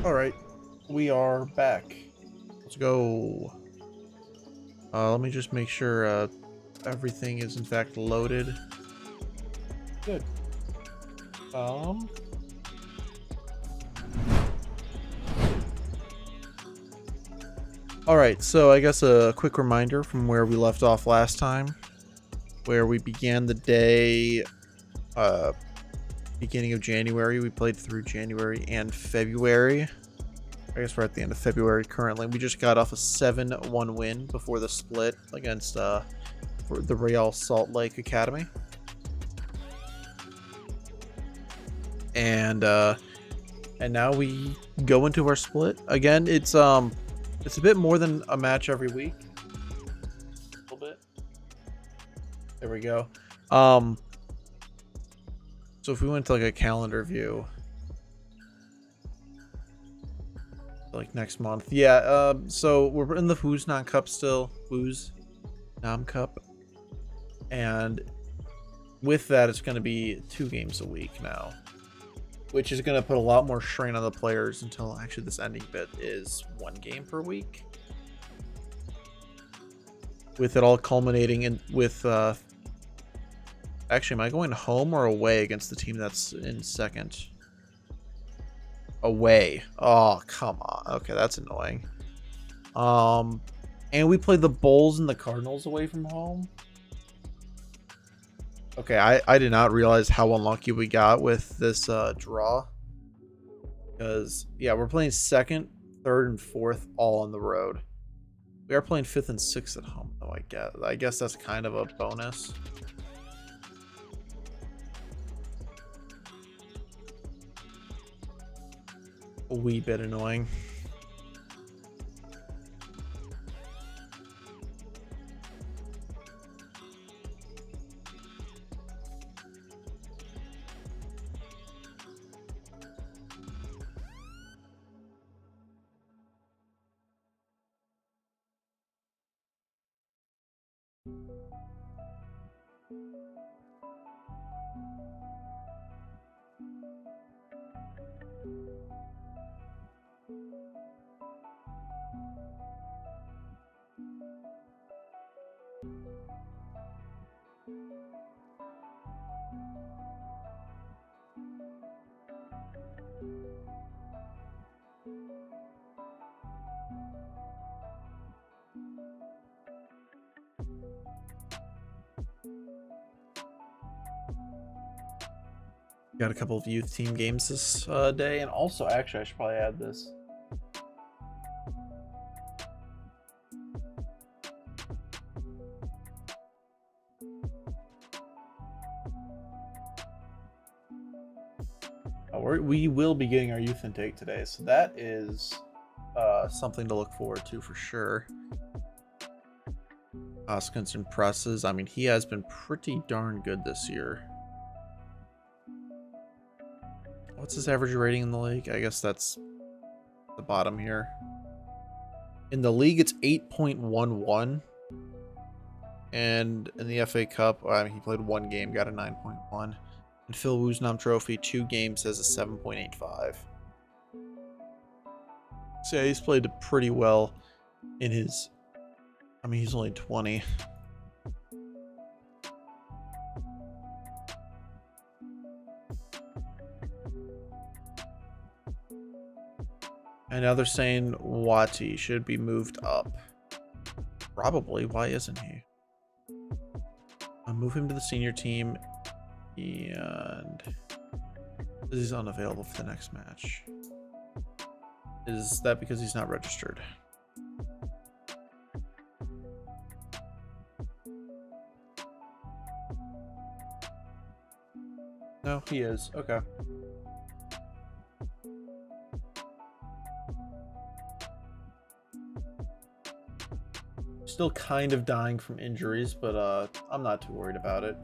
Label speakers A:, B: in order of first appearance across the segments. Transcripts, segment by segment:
A: All right, we are back. Let's go. Let me just make sure everything is in fact loaded. Good. All right, so I guess a quick reminder from where we left off last time, where we began the day, beginning of January. We played through January and February. I guess we're at the end of February currently. We just got off a 7-1 win before the split against the Real Salt Lake Academy. And now we go into our split. Again, it's a bit more than a match every week. A little bit. There we go. So if we went to like a calendar view, like next month, yeah. So we're in the Who's Not Cup still, Who's Nam Cup, and with that, it's going to be 2 games a week now, which is going to put a lot more strain on the players until actually this ending bit is 1 game per week, with it all culminating in with actually, am I going home or away against the team that's in second? Away. Oh, come on. Okay, that's annoying. And we played the Bulls and the Cardinals away from home. Okay, I did not realize how unlucky we got with this draw. Because, yeah, we're playing 2nd, 3rd, and 4th all on the road. We are playing 5th and 6th at home, though, I guess. I guess that's kind of a bonus. A wee bit annoying. Got a couple of youth team games this day, and also actually I should probably add this. We will be getting our youth intake today, so that is something to look forward to for sure. Hoskins impresses. I mean, he has been pretty darn good this year. What's his average rating in the league? I guess that's the bottom here. In the league, it's 8.11. And in the FA Cup, I mean, he played one game, got a 9.1. And Phil Woosnam Trophy, 2 games, has a 7.85. So yeah, he's played pretty well in his... I mean, he's only 20. And now they're saying Wati should be moved up. Probably. Why isn't he? I'll move him to the senior team. And he's unavailable for the next match. Is that because he's not registered? No, he is. Okay. Still kind of dying from injuries, but I'm not too worried about it.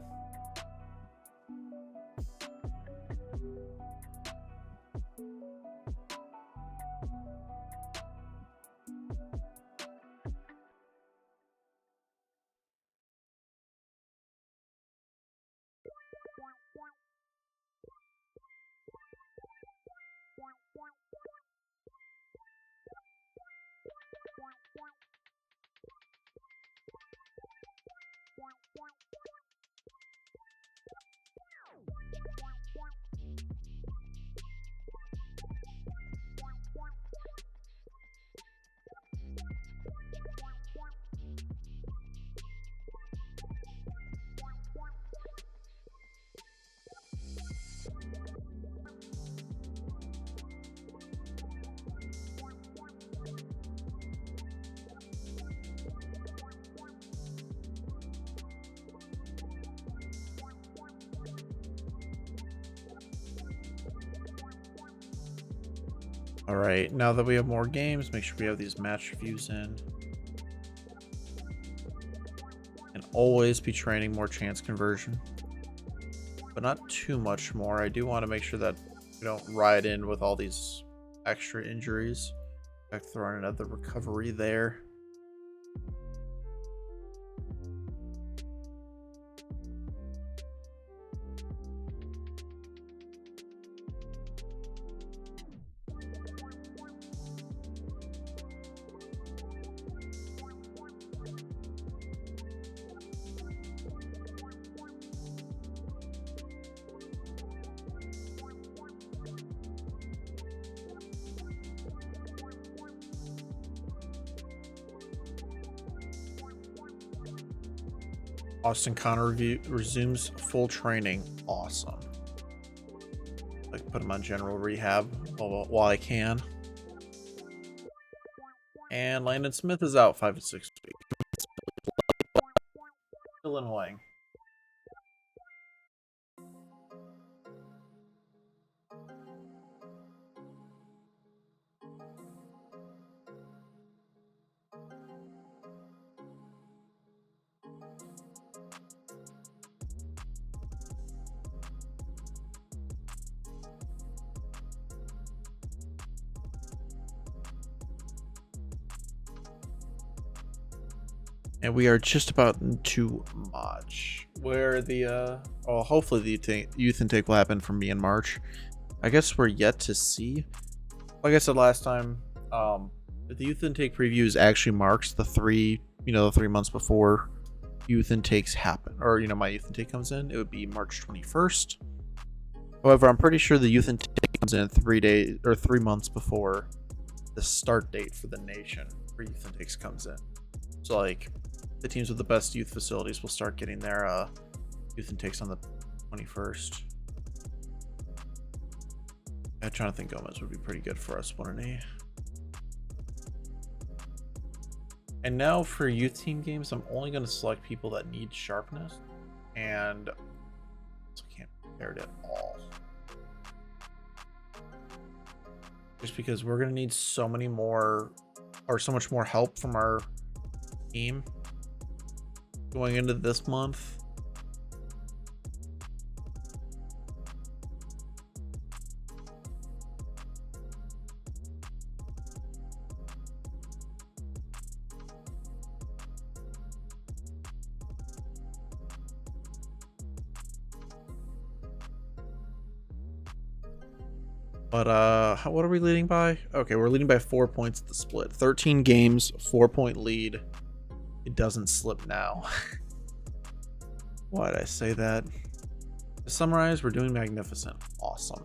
A: All right, now that we have more games, make sure we have these match reviews in. And always be training more chance conversion. But not too much more. I do want to make sure that we don't ride in with all these extra injuries. In fact, throw in another recovery there. Austin Connor resumes full training. Awesome. I can put him on general rehab while I can. And Landon Smith is out 5 to 6 weeks. Still annoying. And we are just about into March, where the well, hopefully the youth intake will happen for me in March. I guess we're yet to see. Like I said last time, the youth intake previews actually marks the 3 months before youth intakes happen, or my youth intake comes in. It would be March 21st. However, I'm pretty sure the youth intake comes in 3 months before the start date for the nation where youth intakes comes in. So like, the teams with the best youth facilities will start getting their youth intakes on the 21st. I'm trying to think Gomez would be pretty good for us, wouldn't he? And now for youth team games, I'm only going to select people that need sharpness. And so I can't compare it at all. Just because we're going to need so many more, or so much more help from our team going into this month. But what are we leading by? Okay, we're leading by 4 points at the split. 13 games, 4-point lead. It doesn't slip now. Why did I say that? To summarize, we're doing magnificent. Awesome.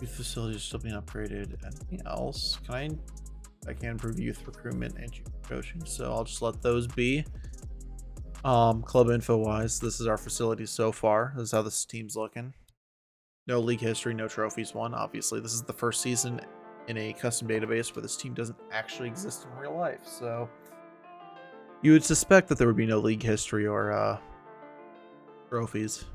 A: Youth facilities are still being upgraded. Anything else? I can improve youth recruitment and youth coaching, so I'll just let those be. Club info wise, this is our facility so far. This is how this team's looking. No league history, no trophies won. Obviously, this is the first season in a custom database where this team doesn't actually exist in real life, so you would suspect that there would be no league history or trophies.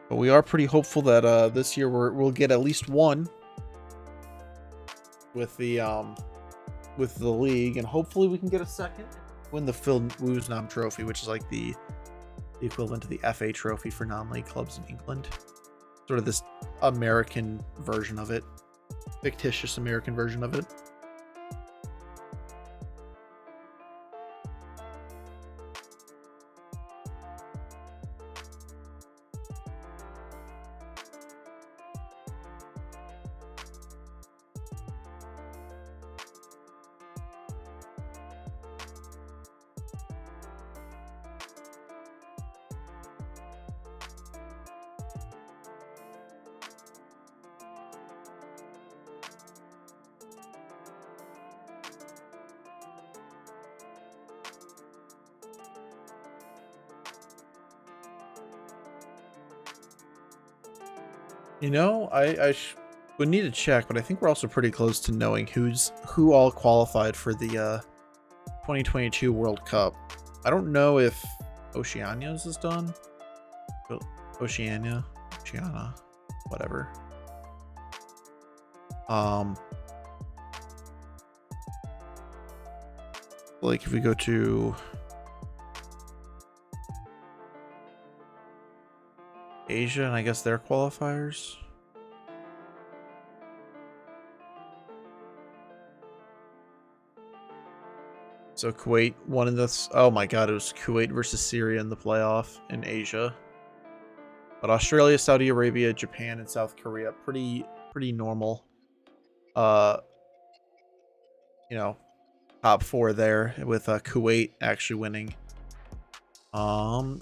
A: But we are pretty hopeful that this year we'll get at least one with the league, and hopefully we can get a second, win the Phil Woosnam Trophy, which is like the equivalent to the FA Trophy for non-league clubs in England. Sort of this American version of it, fictitious American version of it. You know, I would need to check, but I think we're also pretty close to knowing who all qualified for the 2022 World Cup. I don't know if Oceania's is done. Oceania, whatever. Like if we go to Asia, and I guess their qualifiers. So Kuwait won in this. Oh my god, it was Kuwait versus Syria in the playoff in Asia. But Australia, Saudi Arabia, Japan, and South Korea, pretty normal. You know, top four there, with Kuwait actually winning.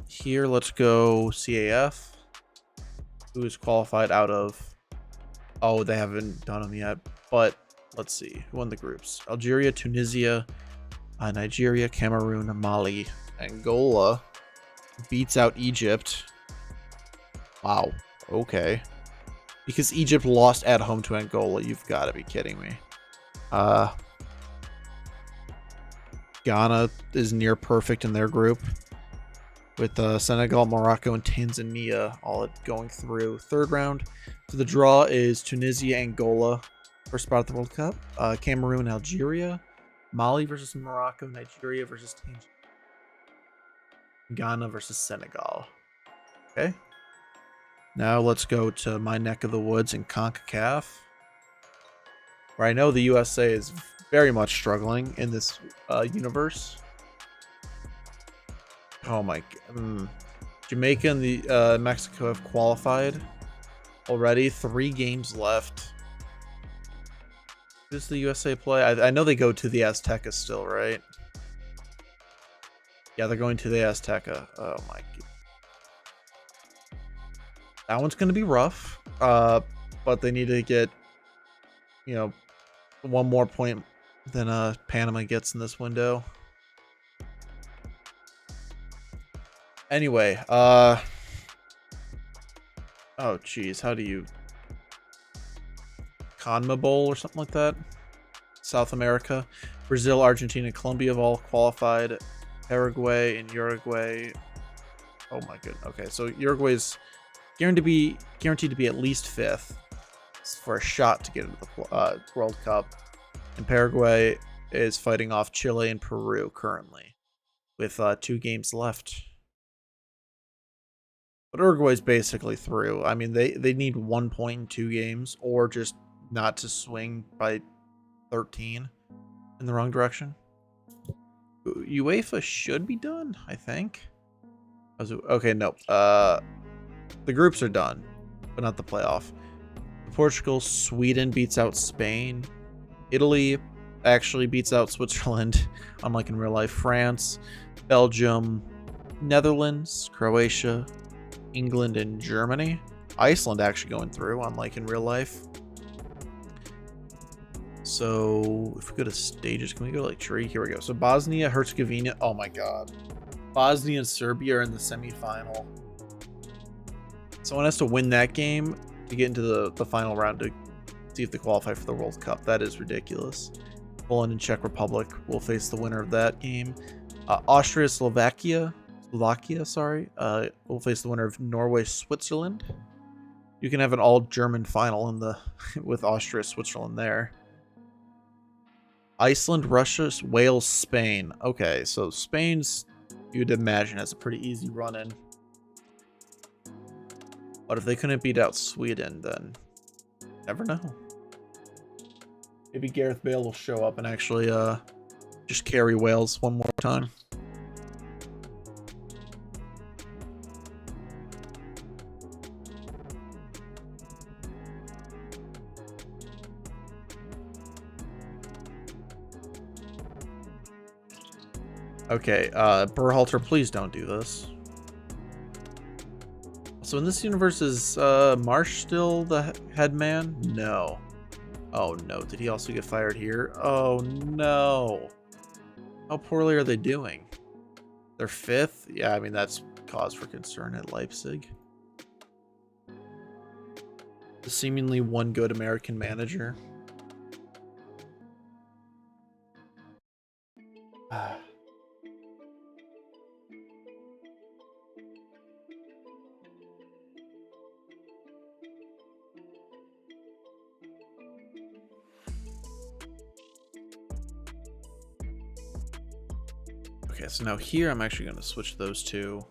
A: Here let's go CAF. Who is qualified out of? Oh, they haven't done them yet, but let's see who won the groups. Algeria, Tunisia, Nigeria, Cameroon, Mali, Angola beats out Egypt. Wow. Okay. Because Egypt lost at home to Angola. You've got to be kidding me. Ghana is near perfect in their group, with Senegal, Morocco, and Tanzania all going through third round. So the draw is Tunisia, Angola for spot at the World Cup. Cameroon, Algeria, Mali versus Morocco, Nigeria versus Tanzania, Ghana versus Senegal. Okay. Now let's go to my neck of the woods in CONCACAF, where I know the USA is very much struggling in this universe. Oh my god. Jamaica and the Mexico have qualified already. 3 games left. Who does the USA play? I know they go to the Azteca still, right? Yeah, they're going to the Azteca. Oh my god. That one's going to be rough. But they need to get, you know, 1 more point than Panama gets in this window. Anyway, oh geez, how do you CONMEBOL or something like that? South America, Brazil, Argentina, Colombia have all qualified. Paraguay and Uruguay. Oh my goodness. Okay, so Uruguay's guaranteed to be at least 5th for a shot to get into the World Cup. And Paraguay is fighting off Chile and Peru currently, with 2 games left. But Uruguay's basically through. I mean, they need 1 point in 2 games, or just not to swing by 13 in the wrong direction. UEFA should be done, I think. Okay, no. The groups are done, but not the playoff. Portugal, Sweden beats out Spain. Italy actually beats out Switzerland, unlike in real life. France, Belgium, Netherlands, Croatia, England, and Germany. Iceland actually going through, unlike in real life. So if we go to stages, can we go to like tree? Here we go. So Bosnia, Herzegovina. Oh my god. Bosnia and Serbia are in the semifinal. Someone has to win that game to get into the final round to see if they qualify for the World Cup. That is ridiculous. Poland and Czech Republic will face the winner of that game. Austria, Slovakia, will face the winner of Norway, Switzerland. You can have an all-German final in the with Austria, Switzerland there. Iceland, Russia, Wales, Spain. Okay, so Spain's, you'd imagine, has a pretty easy run-in. But if they couldn't beat out Sweden, then never know. Maybe Gareth Bale will show up and actually just carry Wales one more time. Okay, Berhalter, please don't do this. So in this universe, is Marsh still the head man? No. Oh no, did he also get fired here? Oh no. How poorly are they doing? They're 5th? Yeah, I mean, that's cause for concern at Leipzig. The seemingly one good American manager. Okay, so now here I'm actually going to switch those two.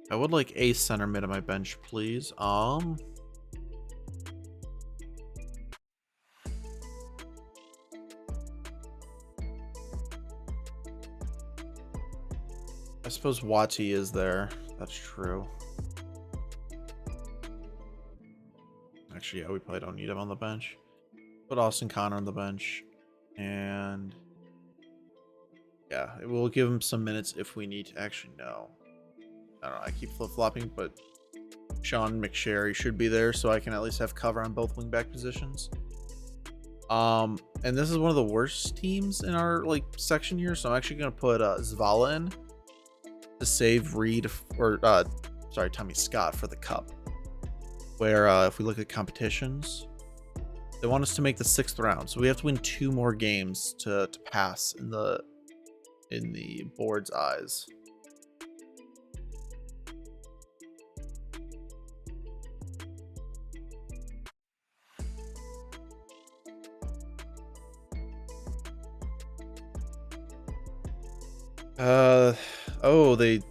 A: I would like a center mid on my bench, please. I suppose Wati is there. That's true. Actually, yeah, we probably don't need him on the bench. Put Austin Connor on the bench. And yeah, it will give him some minutes if we need to. Actually, no. I don't know, I keep flip-flopping, but Sean McSherry should be there, so I can at least have cover on both wingback positions. And this is one of the worst teams in our section here, so I'm actually gonna put Zvala in to save Reed, or sorry, Tommy Scott for the cup. Where if we look at competitions, they want us to make the 6th round, so we have to win 2 more games to pass in the board's eyes. Oh, they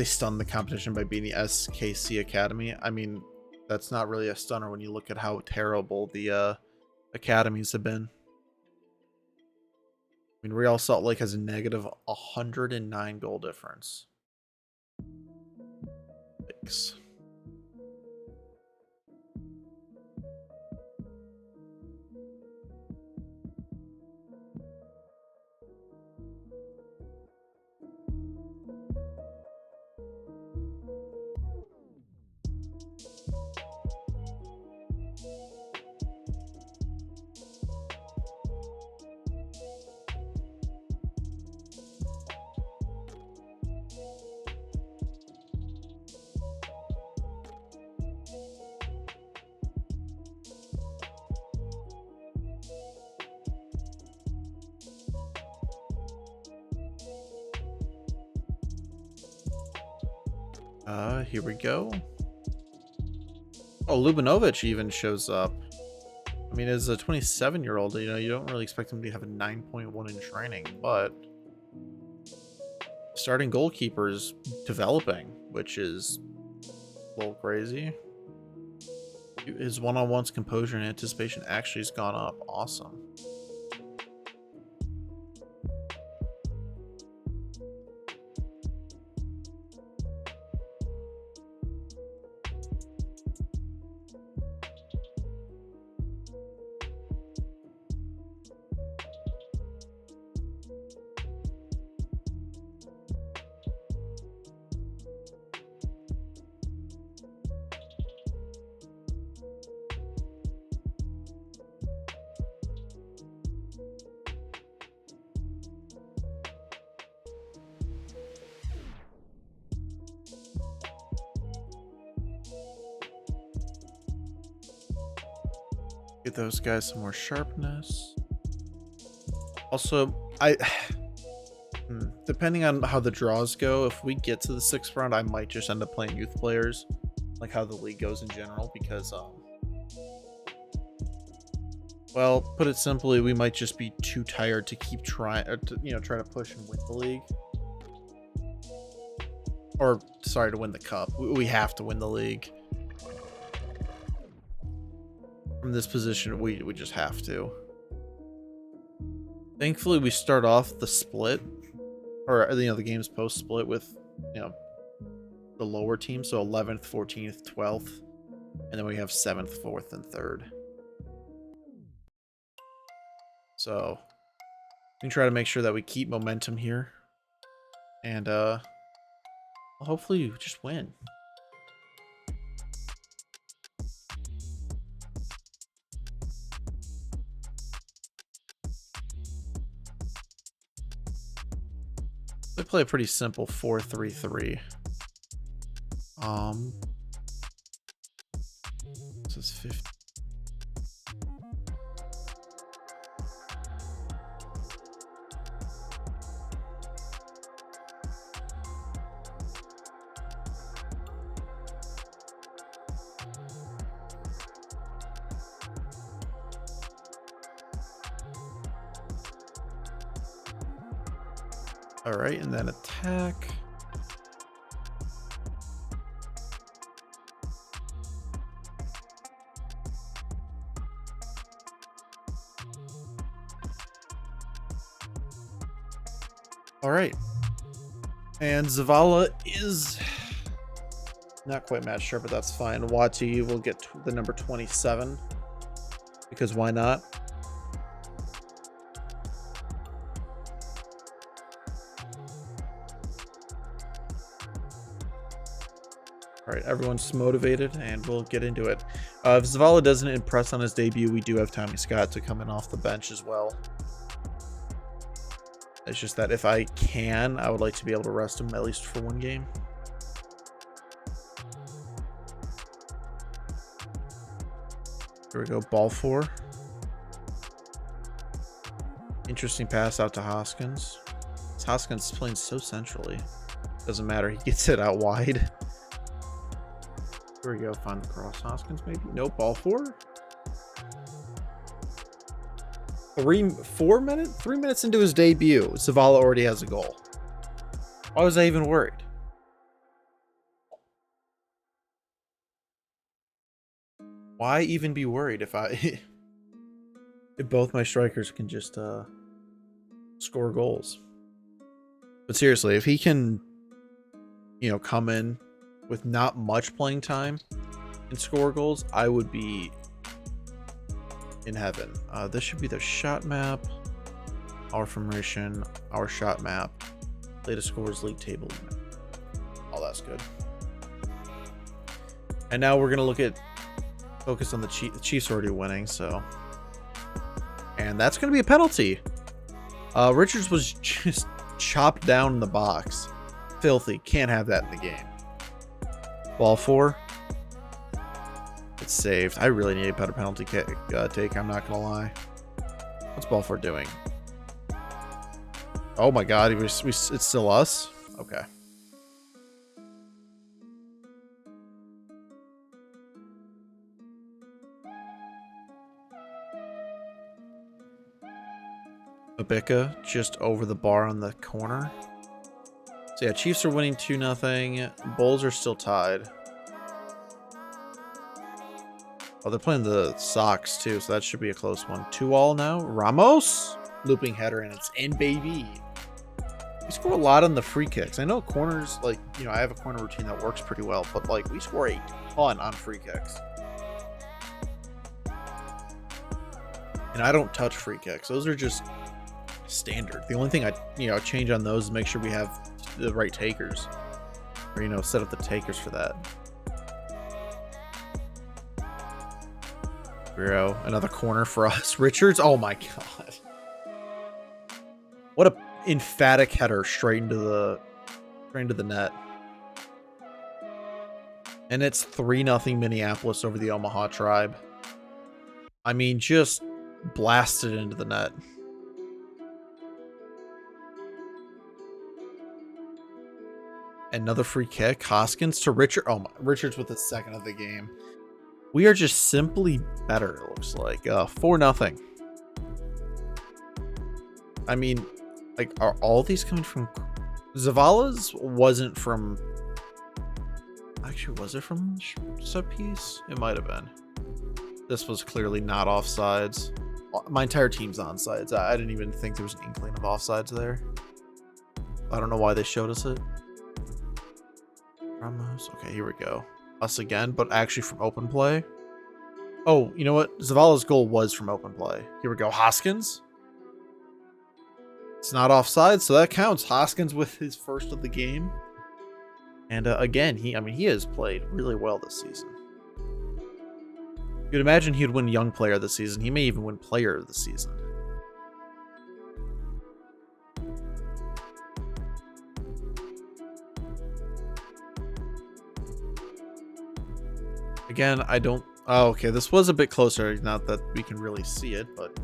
A: stunned the competition by beating the SKC Academy. I mean, that's not really a stunner when you look at how terrible the academies have been. I mean, Real Salt Lake has a negative 109 goal difference. Thanks. Here we go. Oh, Lubinovich even shows up. I mean, as a 27-year-old, you know, you don't really expect him to have a 9.1 in training, but starting goalkeeper is developing, which is a little crazy. His one-on-ones composure and anticipation actually has gone up. Awesome. Get those guys some more sharpness. Also, depending on how the draws go, if we get to the 6th round, I might just end up playing youth players, like how the league goes in general, because, well, put it simply, we might just be too tired to keep trying, to, you know, try to push and win the league. Or, sorry, to win the cup. We have to win the league. From this position, we just have to. Thankfully, we start off the split, or, you know, the game's post-split with, you know, the lower team, so 11th, 14th, 12th, and then we have 7th, 4th, and 3rd. So, we can try to make sure that we keep momentum here, and, well, hopefully we just win. They play a pretty simple 4-3-3. This is 50. All right, and then attack. All right. And Zavala is not quite match sure, but that's fine. Wati will get the number 27 because why not? All right, everyone's motivated, and we'll get into it. If Zavala doesn't impress on his debut, we do have Tommy Scott to come in off the bench as well. It's just that if I can, I would like to be able to rest him at least for one game. Here we go, ball 4. Interesting pass out to Hoskins. Hoskins is playing so centrally. Doesn't matter, he gets it out wide. Here we go, find the cross. Hoskins maybe? Nope, ball 4. 3 minutes into his debut, Zavala already has a goal. Why was I even worried? Why even be worried if if both my strikers can just score goals? But seriously, if he can, you know, come in with not much playing time and score goals, I would be in heaven. This should be the shot map, our formation, our shot map, latest scores, league table. All that's good. And now we're gonna focus on the Chiefs. The Chiefs already winning, so, and that's gonna be a penalty. Richards was just chopped down in the box. Filthy. Can't have that in the game. Ball 4. It's saved. I really need a better penalty take. I'm not gonna lie. What's ball 4 doing? Oh my god, it's still us? Okay. Abika just over the bar on the corner. So yeah, Chiefs are winning 2-0. Bulls are still tied. Oh, they're playing the Sox too, so that should be a close one. 2-2 now. Ramos looping header, and it's in, baby. We score a lot on the free kicks. I know corners, like, you know, I have a corner routine that works pretty well, but like we score a ton on free kicks. And I don't touch free kicks. Those are just standard. The only thing I, change on those is make sure we have the right takers, or, set up the takers for that. Bro, another corner for us. Richards, oh my god. What a emphatic header straight into the net. And it's 3-0 Minneapolis over the Omaha Tribe. I mean, just blasted into the net. Another free kick. Hoskins to Richard. Oh my, Richards with the second of the game. We are just simply better, it looks like. 4-0. I mean, like, are all these coming from... Zavala's wasn't from... Actually, was it from set piece? It might have been. This was clearly not offsides. My entire team's onside. I didn't even think there was an inkling of offsides there. I don't know why they showed us it. Ramos. Okay, here we go. Us again, but actually from open play. Oh, you know what? Zavala's goal was from open play. Here we go. Hoskins. It's not offside, so that counts. Hoskins with his first of the game. And again, he has played really well this season. You'd imagine he'd win Young Player this season. He may even win Player of the Season. Again, I don't... Oh, okay, this was a bit closer. Not that we can really see it, but...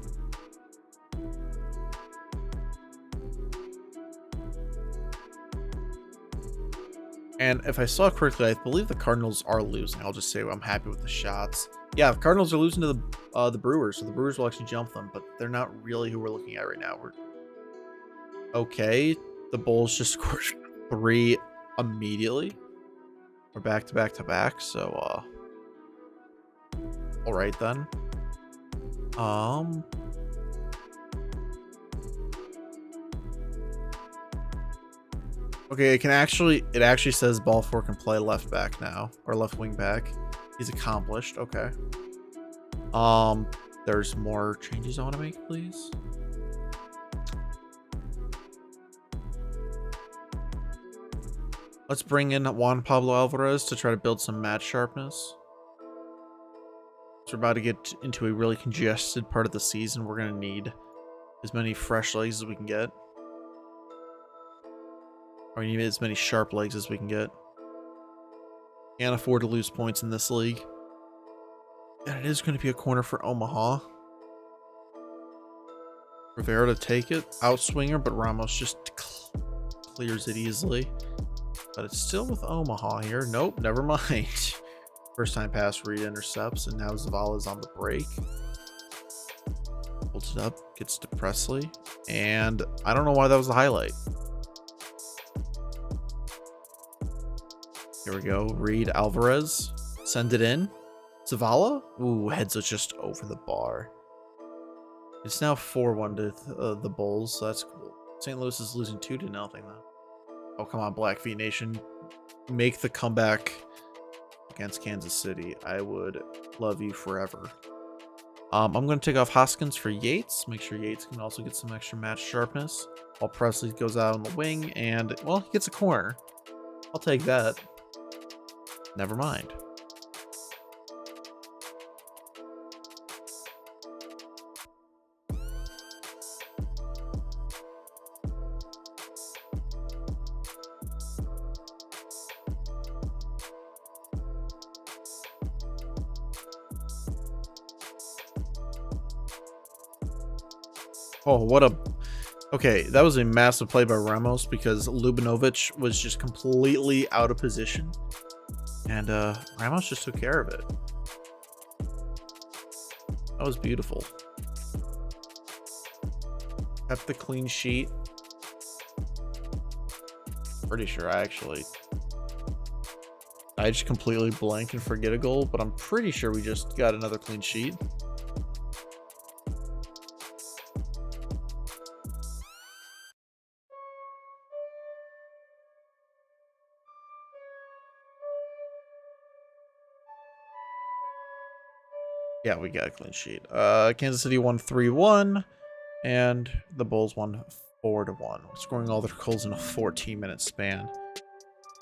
A: And if I saw correctly, I believe the Cardinals are losing. I'll just say I'm happy with the shots. Yeah, the Cardinals are losing to the Brewers, so the Brewers will actually jump them, but they're not really who we're looking at right now. Okay, the Bulls just scored 3 immediately. We're back to back to back, so all right then. Okay, it actually says ball 4 can play left back now, or left wing back. He's accomplished. Okay. There's more changes I want to make, please. Let's bring in Juan Pablo Alvarez to try to build some match sharpness. So we're about to get into a really congested part of the season. We're going to need as many fresh legs as we can get. Or we need as many sharp legs as we can get. Can't afford to lose points in this league. And it is going to be a corner for Omaha. Rivera to take it. Outswinger, but Ramos just clears it easily. But it's still with Omaha here. Nope, never mind. First time pass, Reed intercepts, and now Zavala's on the break. Holds it up, gets to Presley. And I don't know why that was the highlight. Here we go. Reed, Alvarez. Send it in. Zavala? Ooh, heads it just over the bar. It's now 4-1 to the Bulls, so that's cool. St. Louis is losing 2-0 though. Oh, come on, Blackfeet Nation. Make the comeback against Kansas City. I would love you forever. I'm going to take off Hoskins for Yates. Make sure Yates can also get some extra match sharpness. While Presley goes out on the wing and, well, he gets a corner. I'll take that. Never mind. Oh, what a... Okay, that was a massive play by Ramos because Lubinovic was just completely out of position. And Ramos just took care of it. That was beautiful. Kept the clean sheet. Pretty sure I just completely blank and forget a goal, but I'm pretty sure we just got another clean sheet. Yeah, we got a clean sheet. Kansas City won 3-1, and the Bulls won 4-1, scoring all their goals in a 14-minute span.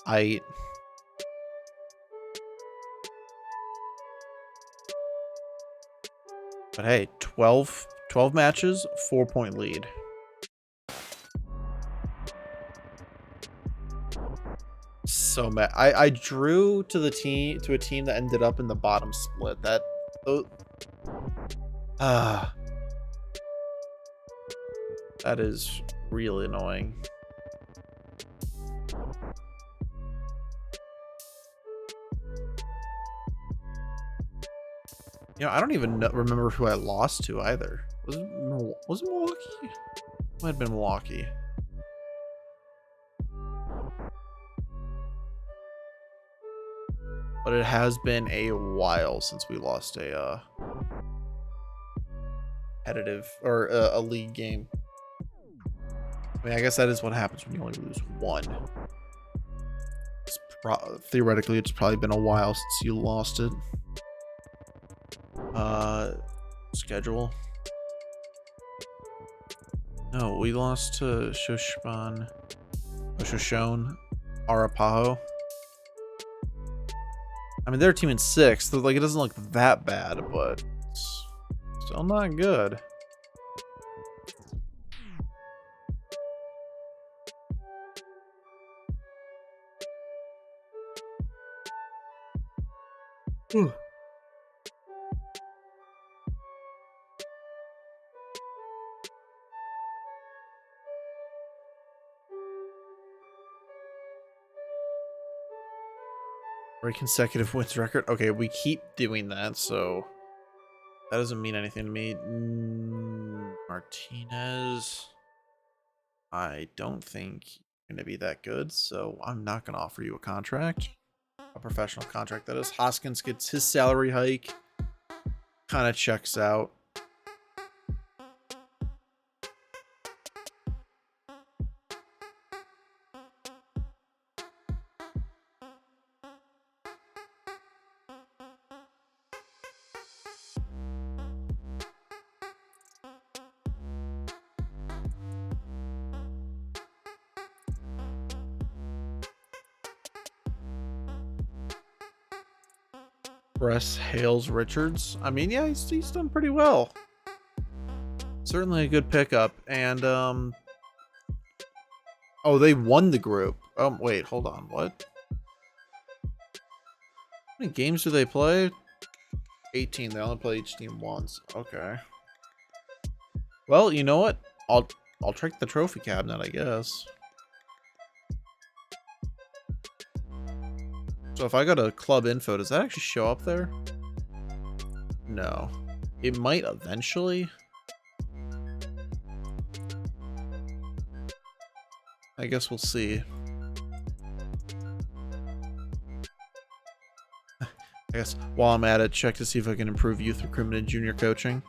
A: But hey, 12 matches, 4-point lead. So mad. I drew to a team that ended up in the bottom split. That is really annoying. You know, I don't even remember who I lost to either. Was it Milwaukee? Might have been Milwaukee. But it has been a while since we lost a competitive or a league game. I mean, I guess that is what happens when you only lose one. Theoretically, it's probably been a while since you lost it. Schedule. No, we lost to Shoshone Arapaho. I mean, they're a team in 6th, so like it doesn't look that bad, but it's still not good. How consecutive wins record? Okay, we keep doing that, so that doesn't mean anything to me. Martinez, I don't think you're gonna be that good, so I'm not gonna offer you a contract, a professional contract. That is. Hoskins gets his salary hike. Kind of checks out. Bress Hales Richards. I mean, yeah, he's done pretty well. Certainly a good pickup. And oh, they won the group. Wait, hold on. What? How many games do they play? 18. They only play each team once. Okay. Well, you know what? I'll check the trophy cabinet, I guess. So if I go to club info, does that actually show up there? No. It might eventually. I guess we'll see. I guess while I'm at it, check to see if I can improve youth recruitment and junior coaching.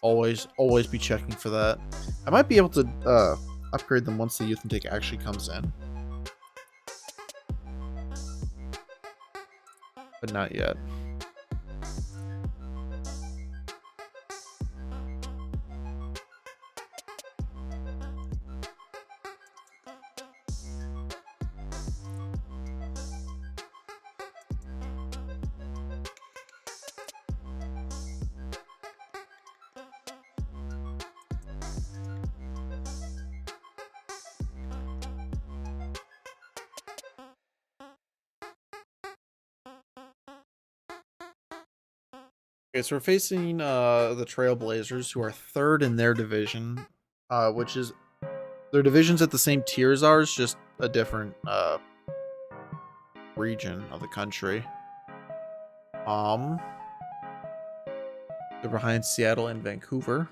A: Always be checking for that. I might be able to upgrade them once the youth intake actually comes in. But not yet. Okay, so we're facing the Trailblazers, who are 3rd in their division, which is their division's at the same tier as ours, just a different region of the country. They're behind Seattle and Vancouver.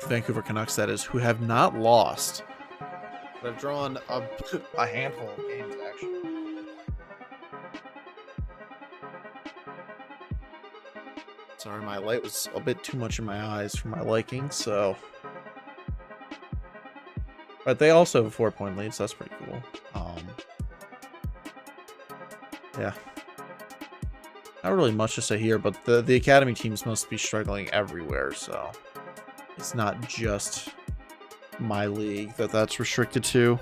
A: Vancouver Canucks, that is, who have not lost. But I've drawn a handful of games, actually. Sorry, my light was a bit too much in my eyes for my liking, so... But they also have a 4-point lead, so that's pretty cool. Yeah. Not really much to say here, but the academy teams must be struggling everywhere, so... It's not just my league that's restricted to.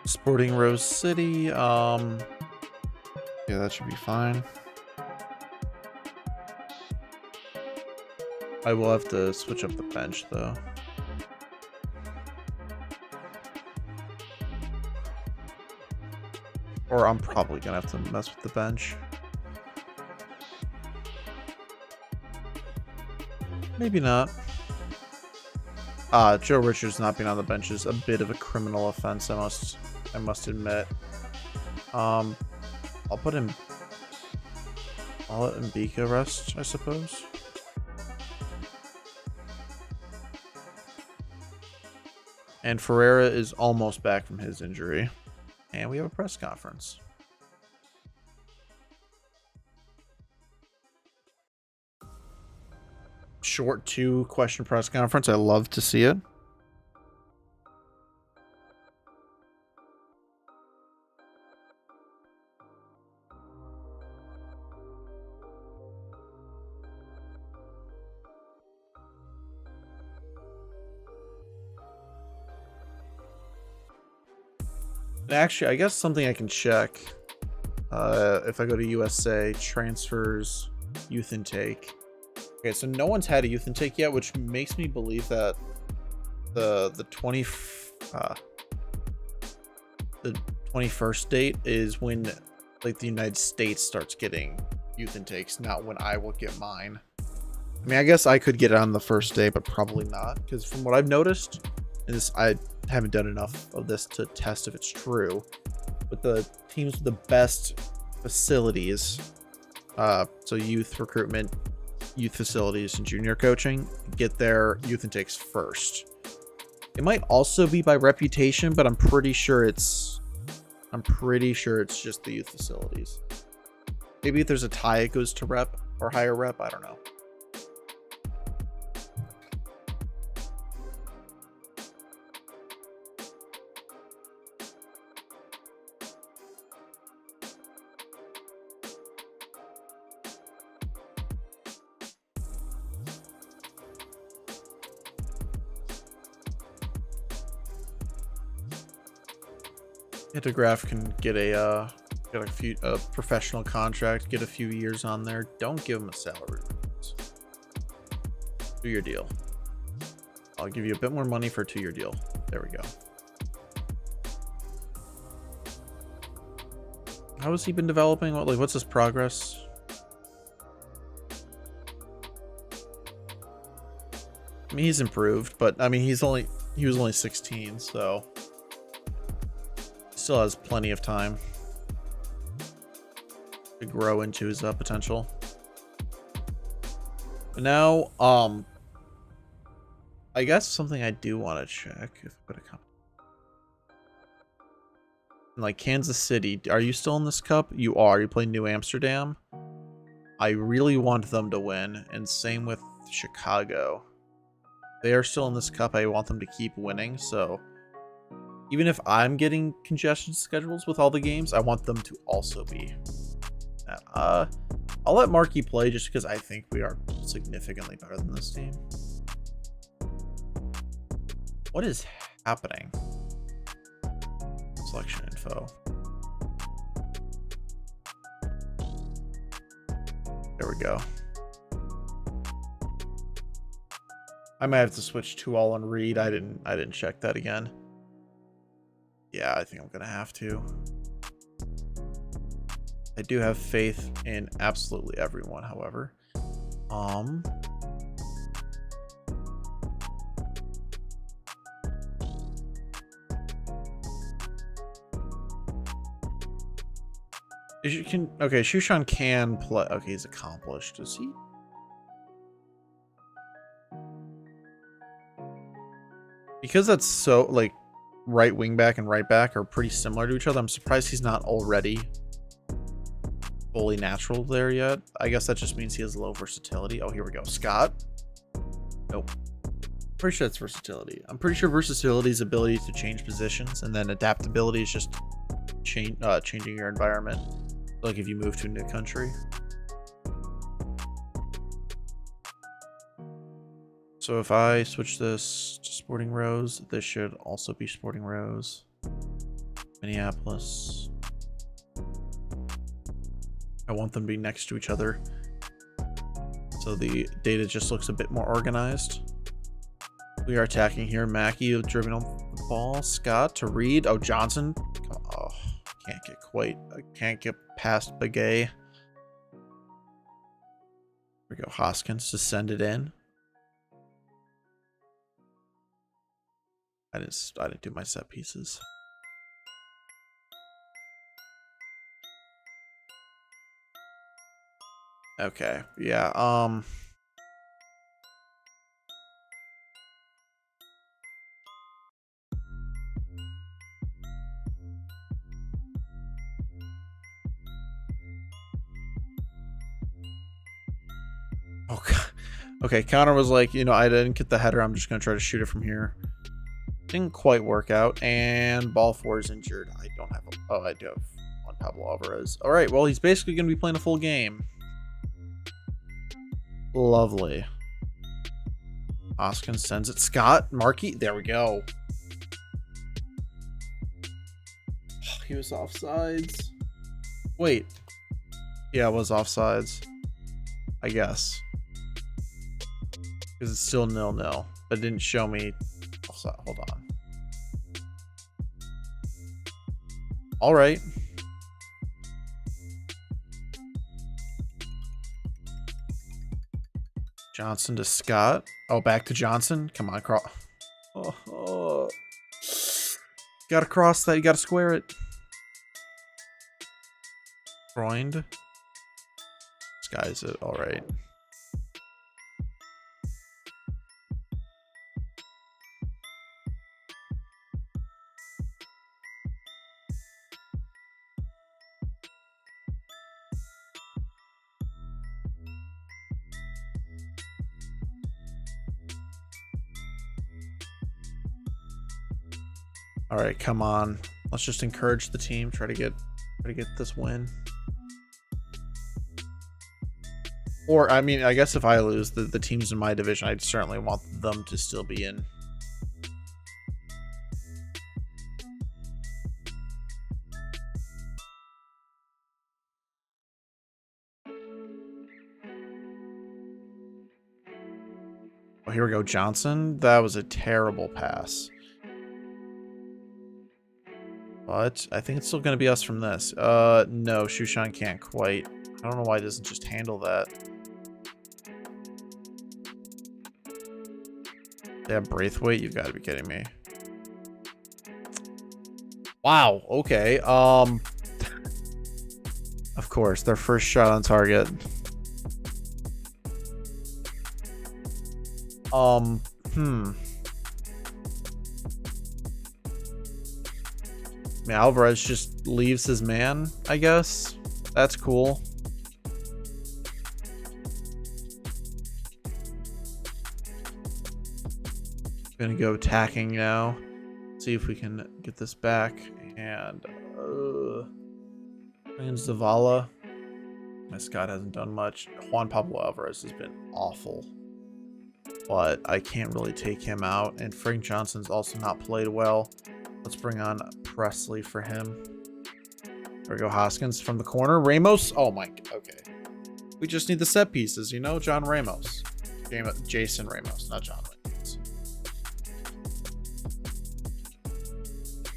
A: Sporting Rose City, yeah, that should be fine. I will have to switch up the bench, though. Or I'm probably gonna have to mess with the bench. Maybe not. Joe Richards not being on the bench is a bit of a criminal offense, I must admit. I'll put him... I'll let Mbika rest, I suppose. And Ferreira is almost back from his injury. And we have a press conference. Short 2-question press conference. I love to see it. Actually, I guess something I can check if I go to USA, transfers, youth intake. Okay, so no one's had a youth intake yet, which makes me believe that the 21st date is when like the United States starts getting youth intakes, not when I will get mine. I mean, I guess I could get it on the first day, but probably not, because from what I've noticed, and this I haven't done enough of this to test if it's true, but the teams with the best facilities, so youth recruitment, youth facilities, and junior coaching, get their youth intakes first. It might also be by reputation, but I'm pretty sure it's just the youth facilities. Maybe if there's a tie, it goes to rep or higher rep. I don't know. Graph can get a professional contract, get a few years on there. Don't give him a salary. Do your deal. I'll give you a bit more money for a 2-year deal. There we go. How has he been developing? What's his progress? I mean, he's improved, but I mean, he was only 16, so still has plenty of time to grow into his potential. But now, I guess something I do want to check if I put a comment. Like Kansas City, are you still in this cup? You are. You play New Amsterdam. I really want them to win, and same with Chicago. They are still in this cup. I want them to keep winning, so even if I'm getting congestion schedules with all the games, I want them to also be. I'll let Markey play just because I think we are significantly better than this team. What is happening? Selection info. There we go. I might have to switch to all on read. I didn't check that again. Yeah, I think I'm gonna have to. I do have faith in absolutely everyone, however. Okay, Shushan can play. Okay, he's accomplished. Is he? Because that's so, like, right wing back and right back are pretty similar to each other, I'm surprised he's not already fully natural there yet. I guess that just means he has low versatility. Oh, here we go. Scott? Nope. Pretty sure that's versatility. I'm pretty sure versatility is ability to change positions, and then adaptability is just changing your environment. Like if you move to a new country. So if I switch this to Sporting Rose, this should also be Sporting Rose. Minneapolis. I want them to be next to each other, so the data just looks a bit more organized. We are attacking here. Mackey driven on the ball. Scott to Reed. Oh, Johnson. Oh, I can't get past Begay. Here we go. Hoskins to send it in. I didn't do my set pieces. Okay, yeah, oh god. Okay, Connor was like, I didn't get the header, I'm just gonna try to shoot it from here. Didn't quite work out, and ball 4 is injured. I don't have I do have Juan Pablo Alvarez. Alright, well, he's basically gonna be playing a full game. Lovely. Hoskins sends it. Scott, Markey, there we go. He was offsides. Wait. Yeah, it was offsides. I guess. Because it's still 0-0. But it didn't show me offside. Hold on. Alright. Johnson to Scott. Oh, back to Johnson. Come on, cross. Oh. Gotta cross that. You gotta square it. Groined. Skies it. Alright. All right, come on. Let's just encourage the team. Try to get this win. Or I mean, I guess if I lose, the teams in my division, I'd certainly want them to still be in. Oh, here we go, Johnson. That was a terrible pass. But I think it's still going to be us from this. No, Shushan can't quite. I don't know why it doesn't just handle that. They have Braithwaite? You've got to be kidding me. Wow, okay. Of course, their first shot on target. I mean, Alvarez just leaves his man, I guess. That's cool. Gonna go attacking now. See if we can get this back. And Zavala. My Scott hasn't done much. Juan Pablo Alvarez has been awful. but I can't really take him out. And Frank Johnson's also not played well. Let's bring on Presley for him. There we go, Hoskins from the corner. Ramos. Oh my. Okay. We just need the set pieces, you know? John Ramos. Jason Ramos, not John Ramos.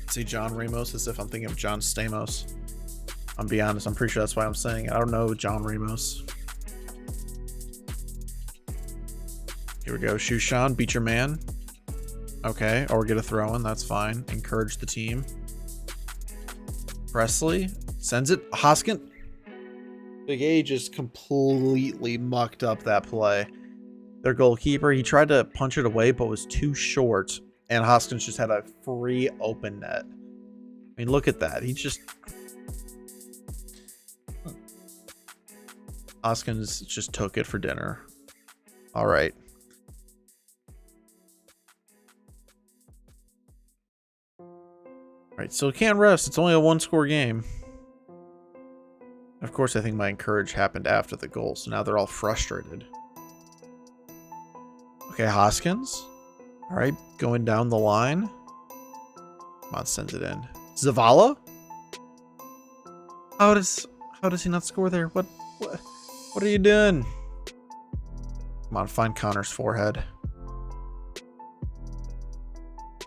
A: Say John Ramos as if I'm thinking of John Stamos. I'm be honest, I'm pretty sure that's why I'm saying it. I don't know John Ramos. Here we go. Shushan, beat your man. Okay, or get a throw in. That's fine. Encourage the team. Presley sends it. Hoskin. Big A just completely mucked up that play. Their goalkeeper, he tried to punch it away, but was too short. And Hoskins just had a free open net. I mean, look at that. He just... Hoskins just took it for dinner. All right. All right, so can't rest. It's only a one-score game. Of course, I think my encourage happened after the goal, so now they're all frustrated. Okay, Hoskins. All right, going down the line. Come on, sends it in. Zavala? How does he not score there? What are you doing? Come on, find Connor's forehead.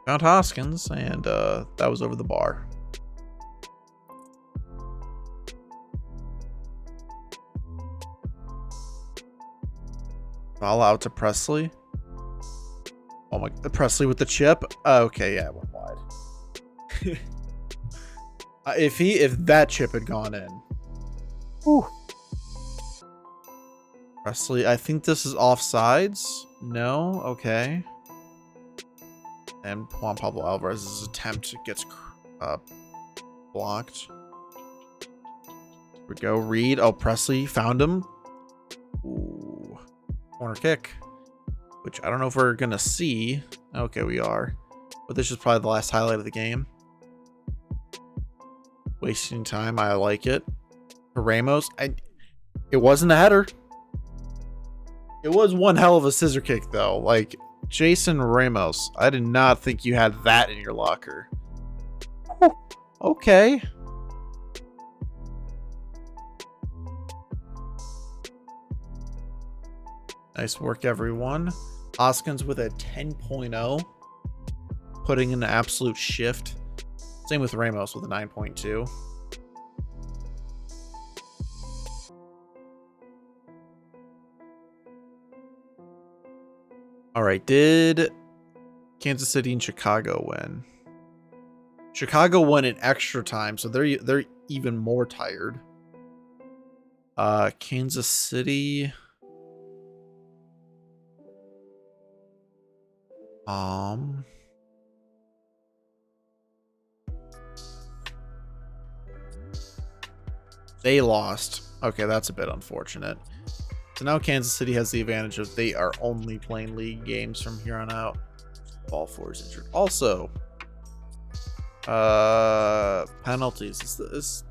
A: Found Hoskins, and that was over the bar. Ball out to Presley. Oh my, Presley with the chip. Okay, yeah, it went wide. If that chip had gone in. Whew. Presley, I think this is offsides. No, okay. And Juan Pablo Alvarez's attempt gets blocked. Here we go. Reed. Oh, Presley found him. Ooh. Corner kick. Which I don't know if we're going to see. Okay, we are. But this is probably the last highlight of the game. Wasting time. I like it. For Ramos. It wasn't a header. It was one hell of a scissor kick, though. Like, Jason Ramos. I did not think you had that in your locker. Okay. Nice work, everyone. Hoskins with a 10.0. Putting in an absolute shift. Same with Ramos with a 9.2. All right, did Kansas City and Chicago win? Chicago won in extra time, so they're even more tired. Kansas City. They lost. Okay, that's a bit unfortunate. So now Kansas City has the advantage of they are only playing league games from here on out. Ball 4 is injured. Also, penalties. Is this?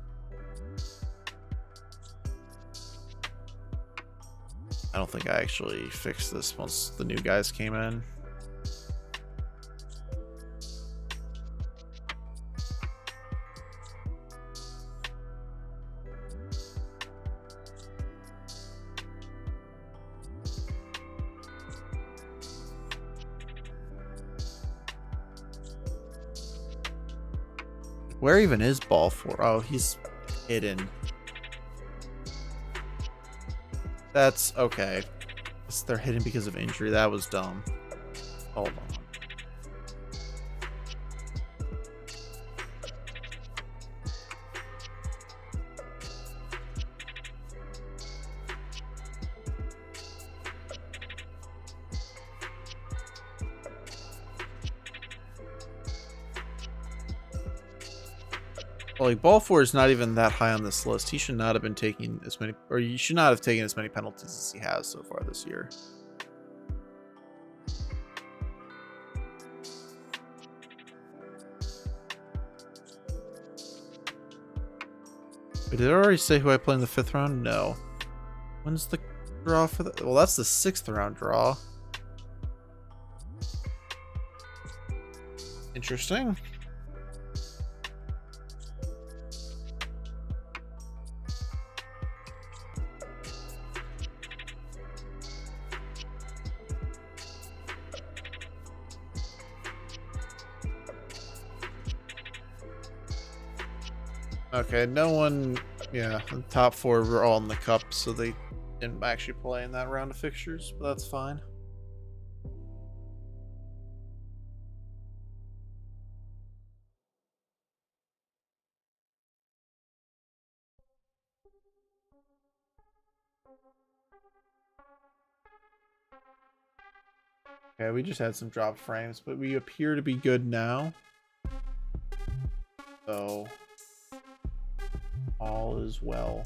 A: I don't think I actually fixed this once the new guys came in. Where even is ball 4? Oh, he's hidden. That's okay. They're hidden because of injury. That was dumb. Hold on. Well, like, ball 4 is not even that high on this list. He should not have been taking as many, or you should not have taken as many penalties as he has so far this year. Wait, did I already say who I play in the 5th round? No. When's the draw for that? Well, that's the 6th round draw. Interesting. Okay, no one, yeah, the top four were all in the cup, so they didn't actually play in that round of fixtures, but that's fine. Okay, we just had some drop frames, but we appear to be good now. So, all is well.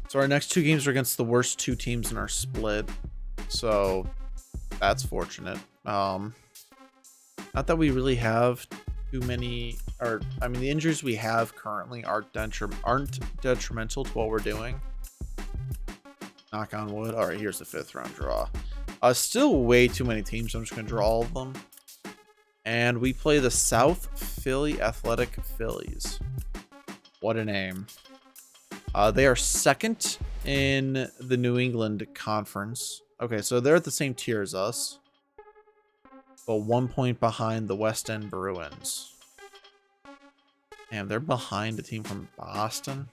A: So our next two games are against the worst two teams in our split. So that's fortunate. Not that we really have too many, or I mean, the injuries we have currently aren't detrimental to what we're doing. Knock on wood. All right, here's the 5th round draw. Still way too many teams. I'm just gonna draw all of them. And we play the South Philly Athletic Phillies. What a name. They are second in the New England Conference. Okay, so they're at the same tier as us, but 1 point behind the West End Bruins. Damn, they're behind a team from Boston.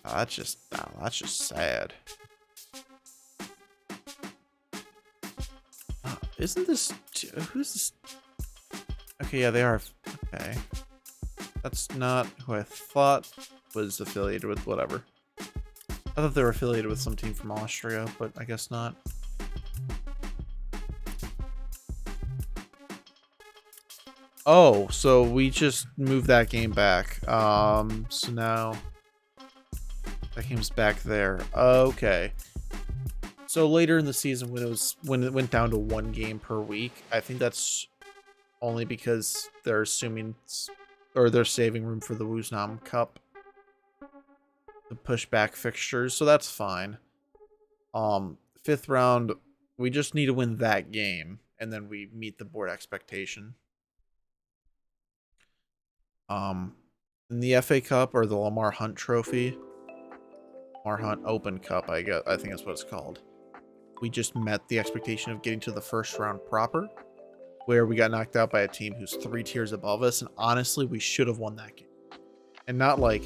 A: Oh, that's just sad. Isn't this, who's this? Okay, yeah, they are. Okay. That's not who I thought was affiliated with, whatever. I thought they were affiliated with some team from Austria, but I guess not. Oh, so we just moved that game back. So now that game's back there. Okay. So later in the season when it went down to 1 game per week, I think that's only because they're assuming or they're saving room for the Woosnam Cup to push back fixtures, so that's fine. 5th round, we just need to win that game, and then we meet the board expectation. In the FA Cup or the Lamar Hunt Trophy, Lamar Hunt Open Cup, I think that's what it's called. We just met the expectation of getting to the 1st round proper, where we got knocked out by a team who's 3 tiers above us, and honestly, we should have won that game. And not like...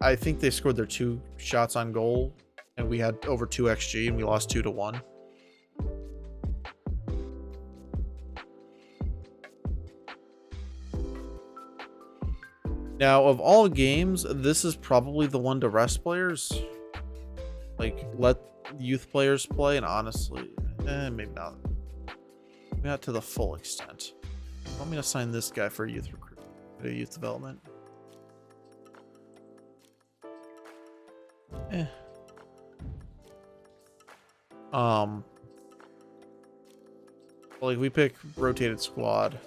A: I think they scored their 2 shots on goal, and we had over 2 XG, and we lost 2-1. Now, of all games, this is probably the one to rest players. Like, let youth players play, and honestly, maybe not. Maybe not to the full extent. Want me to sign this guy for youth recruitment, youth development? Like, we pick rotated squad.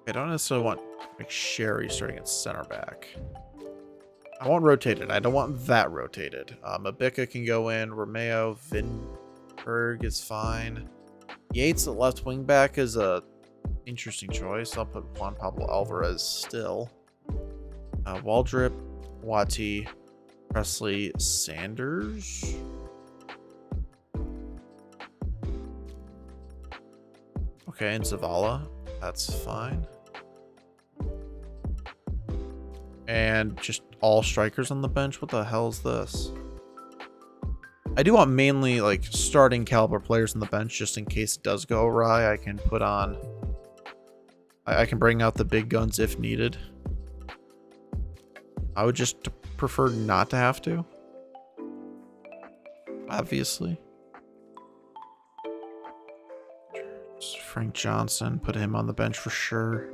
A: I don't necessarily want McSherry starting at center back. I want rotated. I don't want that rotated. Mabika can go in. Romeo, Vinberg is fine. Yates at left wing back is a interesting choice. I'll put Juan Pablo Alvarez still. Waldrip, Wati, Presley, Sanders. Okay, and Zavala. That's fine. And just all strikers on the bench? What the hell is this? I do want mainly like starting caliber players on the bench just in case it does go awry. I can put on... I can bring out the big guns if needed. I would just prefer not to have to. Obviously. Just Frank Johnson, put him on the bench for sure.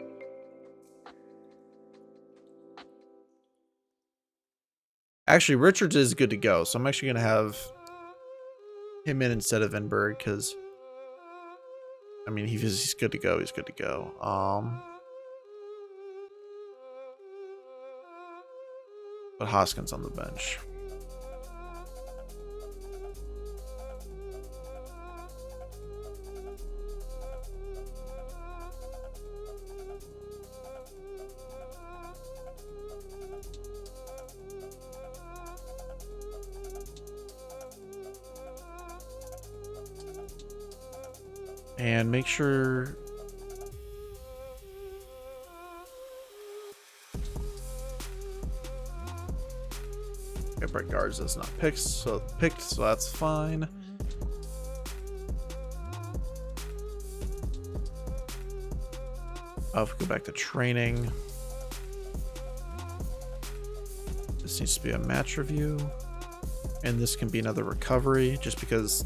A: Actually, Richards is good to go, so I'm actually going to have him in instead of Enberg, because, I mean, he's good to go. He's good to go. But Hoskins on the bench. And make sure Brett Guards is not picked, so that's fine. If we go back to training, this needs to be a match review, and this can be another recovery just because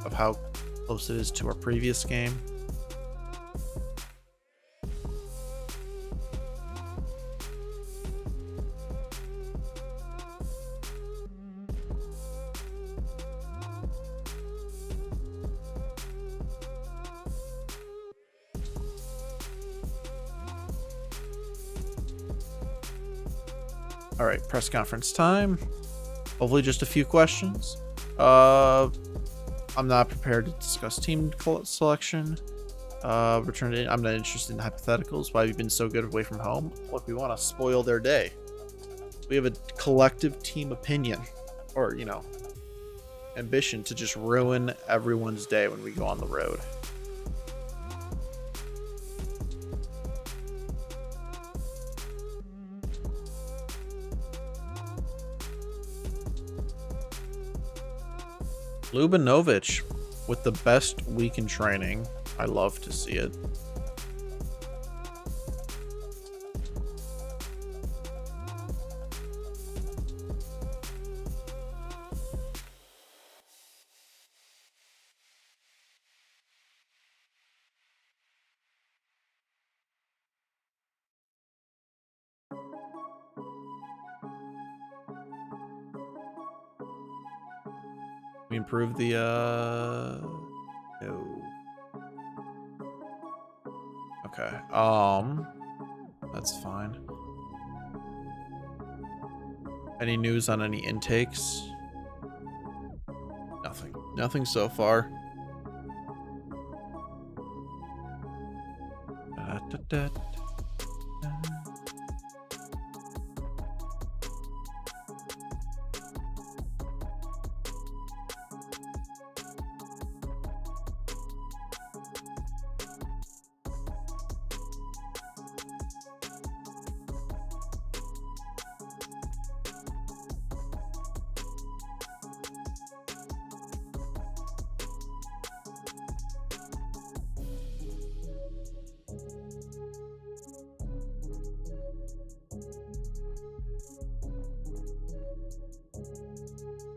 A: of how close it is to our previous game. All right, press conference time. Hopefully just a few questions. I'm not prepared to discuss team selection. I'm not interested in hypotheticals. Why have you been so good away from home? Look, we want to spoil their day. We have a collective team opinion, or, you know, ambition to just ruin everyone's day when we go on the road. Lubinovich with the best week in training. I love to see it. We improve the no. Okay. That's fine. Any news on any intakes? Nothing. Nothing so far.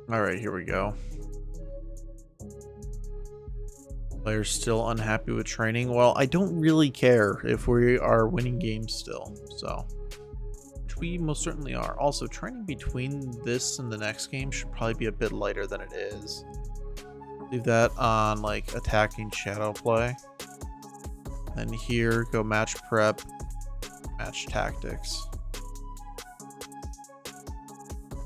A: All right, here we go. Players still unhappy with training. Well, I don't really care if we are winning games still, so, which we most certainly are. Also, training between this and the next game should probably be a bit lighter than it is. Leave that on like attacking shadow play. Then here, go match prep, match tactics.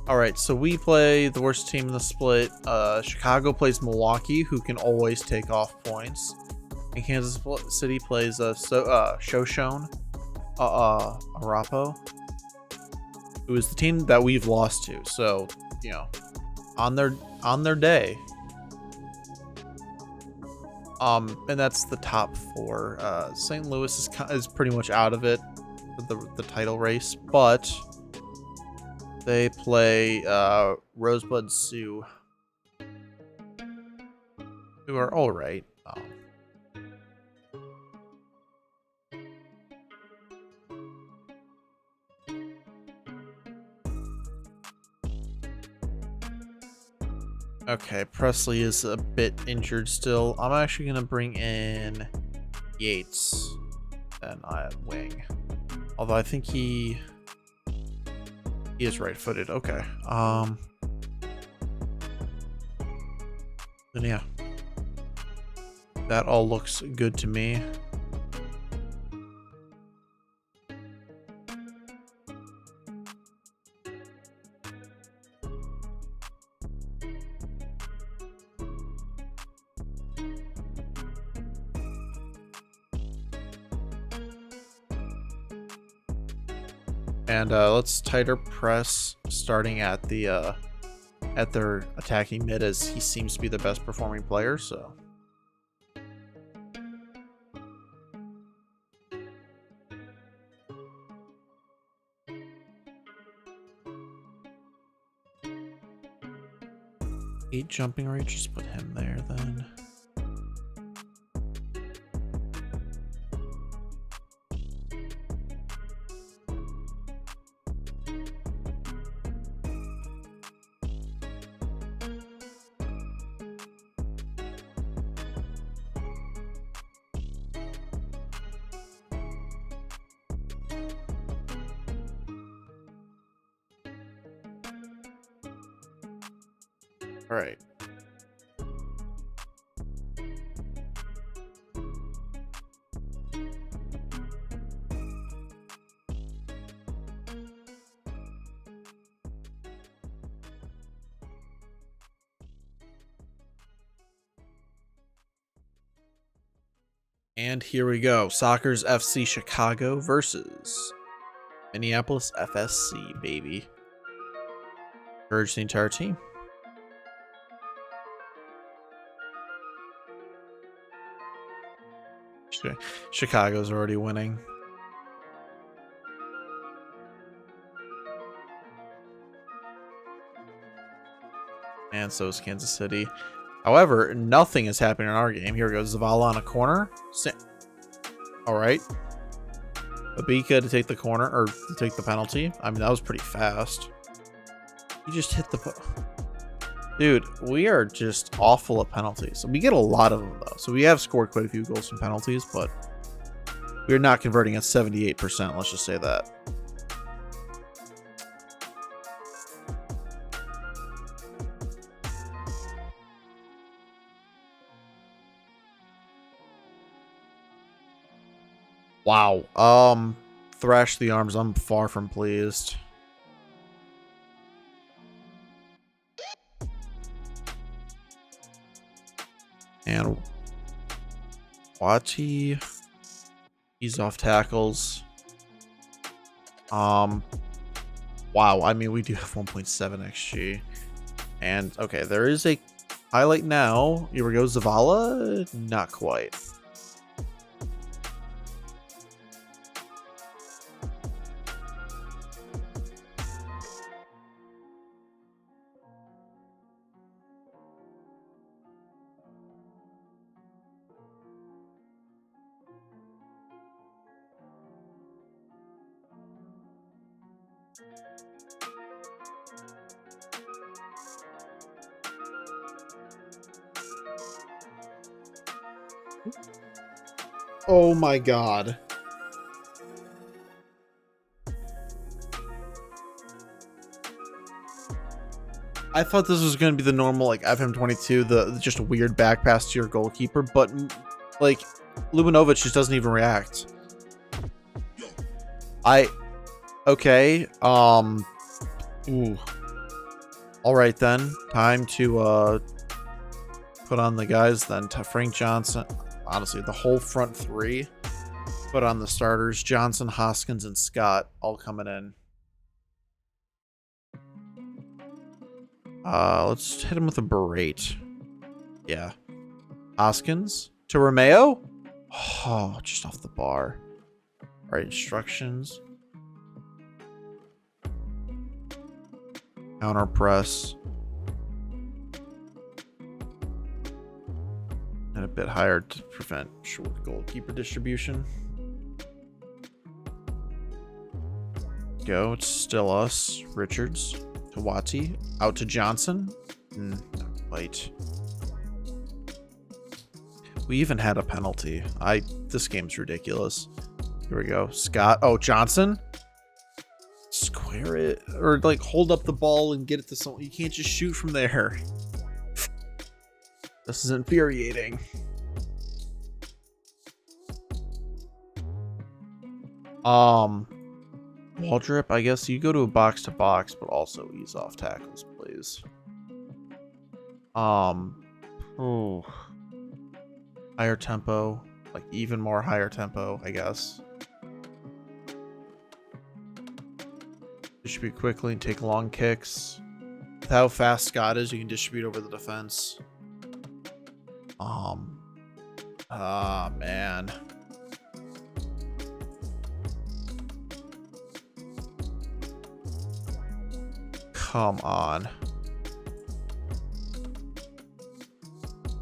A: All right, so we play the worst team in the split. Chicago plays Milwaukee, who can always take off points. And Kansas City plays Shoshone Arapo, who is the team that we've lost to. So, you know, on their day. And that's the top four. St. Louis is pretty much out of it for the title race, but they play Rosebud Sioux, who are all right. Okay, Presley is a bit injured still. I'm actually going to bring in Yates and I have Wing. Although I think he... He is right-footed. Okay. Then yeah. That all looks good to me. And let's tighter press starting at the at their attacking mid, as he seems to be the best performing player, so. Eight jumping rate, just put him there then. All right. And here we go. Soccer's FC Chicago versus Minneapolis FSC, baby. Urge the entire team. Chicago's already winning. And so is Kansas City. However, nothing is happening in our game. Here we go. Zavala on a corner. All right. Abika to take the corner, or to take the penalty. I mean, that was pretty fast. He just hit the... Dude, we are just awful at penalties. We get a lot of them, though. So we have scored quite a few goals from penalties, but we're not converting at 78%. Let's just say that. Wow. Thrash the arms. I'm far from pleased. And Wati, he's off tackles. Wow. I mean, we do have 1.7 XG. And okay, there is a highlight now. Here we go. Zavala, not quite. Oh my god. I thought this was going to be the normal, like, FM22, the just a weird back pass to your goalkeeper, but, like, Lubinovic just doesn't even react. Okay, ooh. Alright then, time to, put on the guys then. To Frank Johnson, honestly, the whole front three, put on the starters. Johnson, Hoskins, and Scott all coming in. Let's hit him with a berate. Yeah. Hoskins to Romeo. Oh, just off the bar. All right, instructions. Counter press. And a bit higher to prevent short goalkeeper distribution. Go. It's still us. Richards to Wati. Out to Johnson. Not quite. We even had a penalty. This game's ridiculous. Here we go. Scott. Oh, Johnson. Square. fire it or like hold up the ball and get it to someone. You can't just shoot from there. This is infuriating. Wall drip, I guess you go to a box to box, but also ease off tackles, please. Oh, higher tempo, like even more higher tempo, I guess. Distribute quickly and take long kicks. With how fast Scott is, you can distribute over the defense. Man. Come on.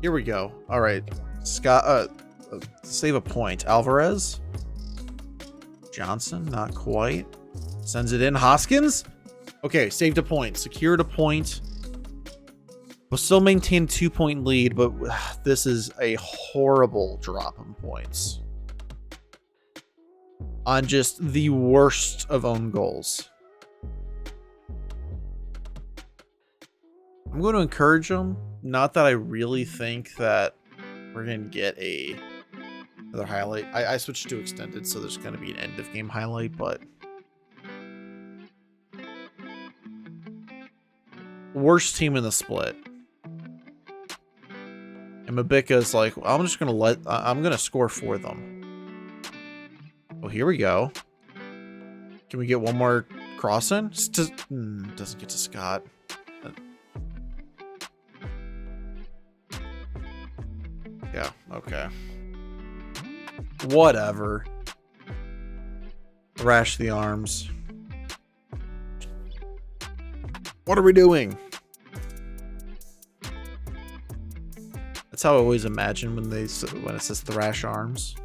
A: Here we go. All right. Scott, save a point. Alvarez. Johnson, not quite. Sends it in. Hoskins. Okay, saved a point. Secured a point. We'll still maintain 2-point lead, but this is a horrible drop in points. On just the worst of own goals. I'm going to encourage them. Not that I really think that we're going to get another highlight. I switched to extended, so there's going to be an end of game highlight, but worst team in the split. And Mabika's like, I'm just going to I'm going to score for them. Oh, here we go. Can we get one more crossing? Doesn't get to Scott. Yeah, okay. Whatever. Thrash the arms. What are we doing? That's how I always imagine when it says thrash arms.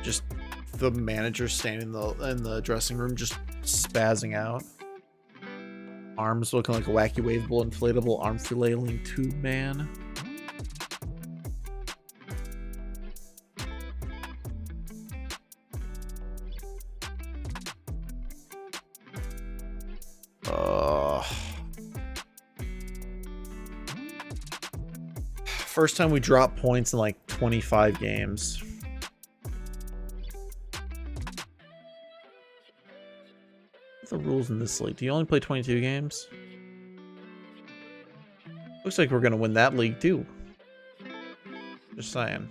A: Just the manager standing in the dressing room just spazzing out. Arms looking like a wacky waveable inflatable arm flailing tube man. First time we dropped points in like 25 games. What's the rules in this league? Do you only play 22 games? Looks like we're gonna win that league too. Just saying.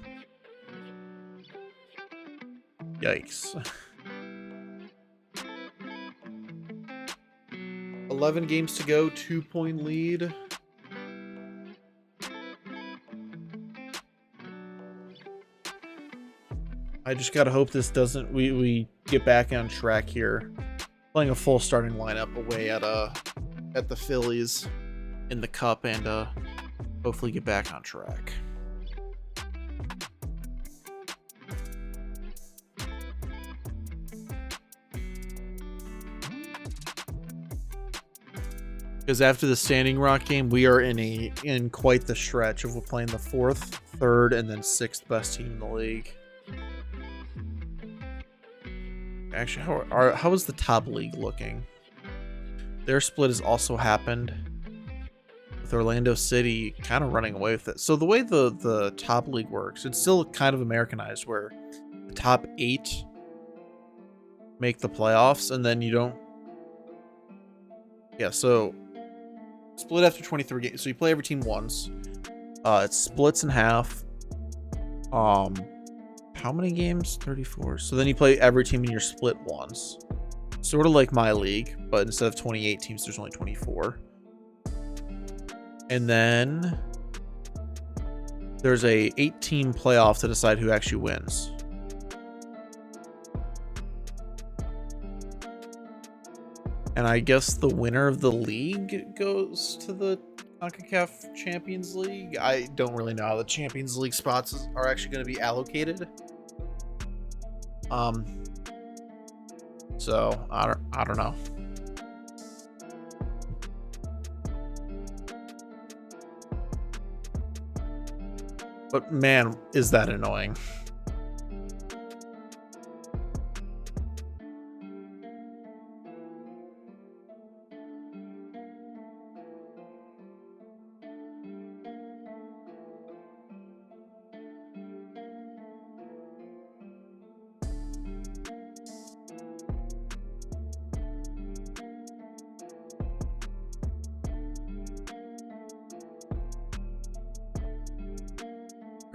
A: Yikes. 11 games to go, 2-point lead. I just gotta hope this doesn't. We get back on track here, playing a full starting lineup away at the Phillies in the Cup, and hopefully get back on track. Because after the Standing Rock game, we are in quite the stretch of we're playing the 4th, 3rd, and then 6th best team in the league. Actually, how is the top league looking? Their split has also happened with Orlando City kind of running away with it. So the way the top league works, it's still kind of Americanized, where the top 8 make the playoffs, and then you don't. Yeah, so split after 23 games. So you play every team once. It splits in half. How many games? 34. So then you play every team in your split once. Sort of like my league, but instead of 28 teams, there's only 24. And then there's a 8-team playoff to decide who actually wins. And I guess the winner of the league goes to the CONCACAF Champions League. I don't really know how the Champions League spots are actually going to be allocated. So I don't know. But man, is that annoying.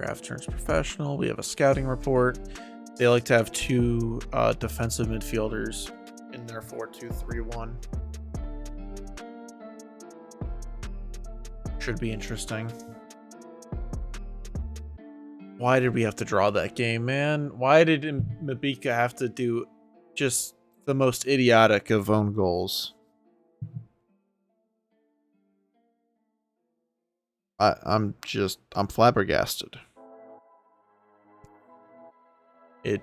A: Graph turns professional. We have a scouting report. They like to have 2 defensive midfielders in their 4-2-3-1. Should be interesting. Why did we have to draw that game, man? Why did Mabika have to do just the most idiotic of own goals? I'm flabbergasted. It...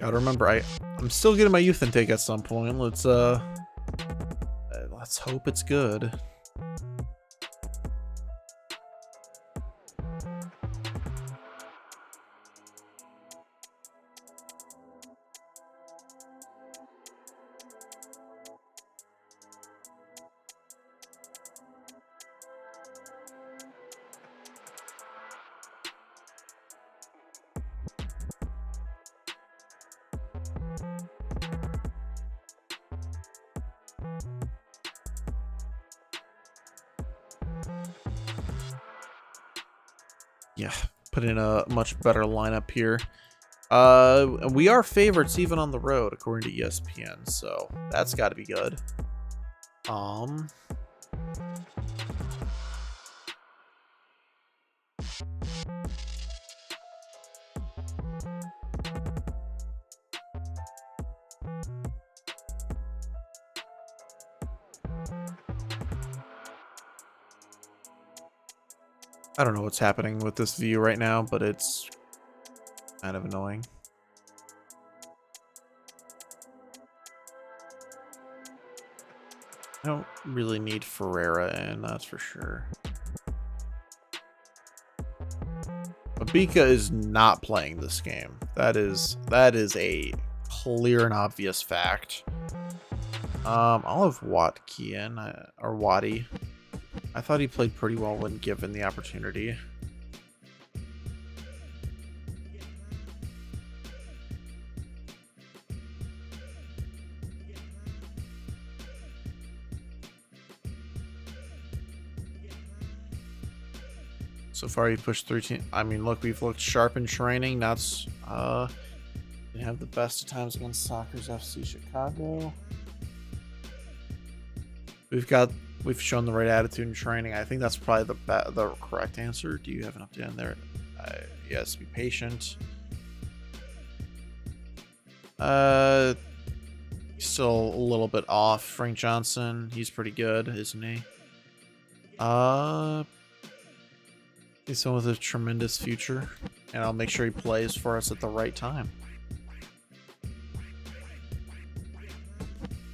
A: Gotta remember, I'm still getting my youth intake at some point. Let's hope it's good. Yeah, put in a much better lineup here. We are favorites even on the road, according to ESPN, so that's got to be good. I don't know what's happening with this view right now, but it's kind of annoying. I don't really need Ferreira in, that's for sure. Mabika is not playing this game. That is a clear and obvious fact. I'll have Watke in, or Waddy. I thought he played pretty well when given the opportunity. So far, you pushed 13. I mean, look, we've looked sharp in training. That's we have the best of times against Soccer's FC Chicago. We've shown the right attitude in training. I think that's probably the correct answer. Do you have an update on there? Yes, be patient. Still a little bit off. Frank Johnson, he's pretty good, isn't he? He's someone with a tremendous future, and I'll make sure he plays for us at the right time.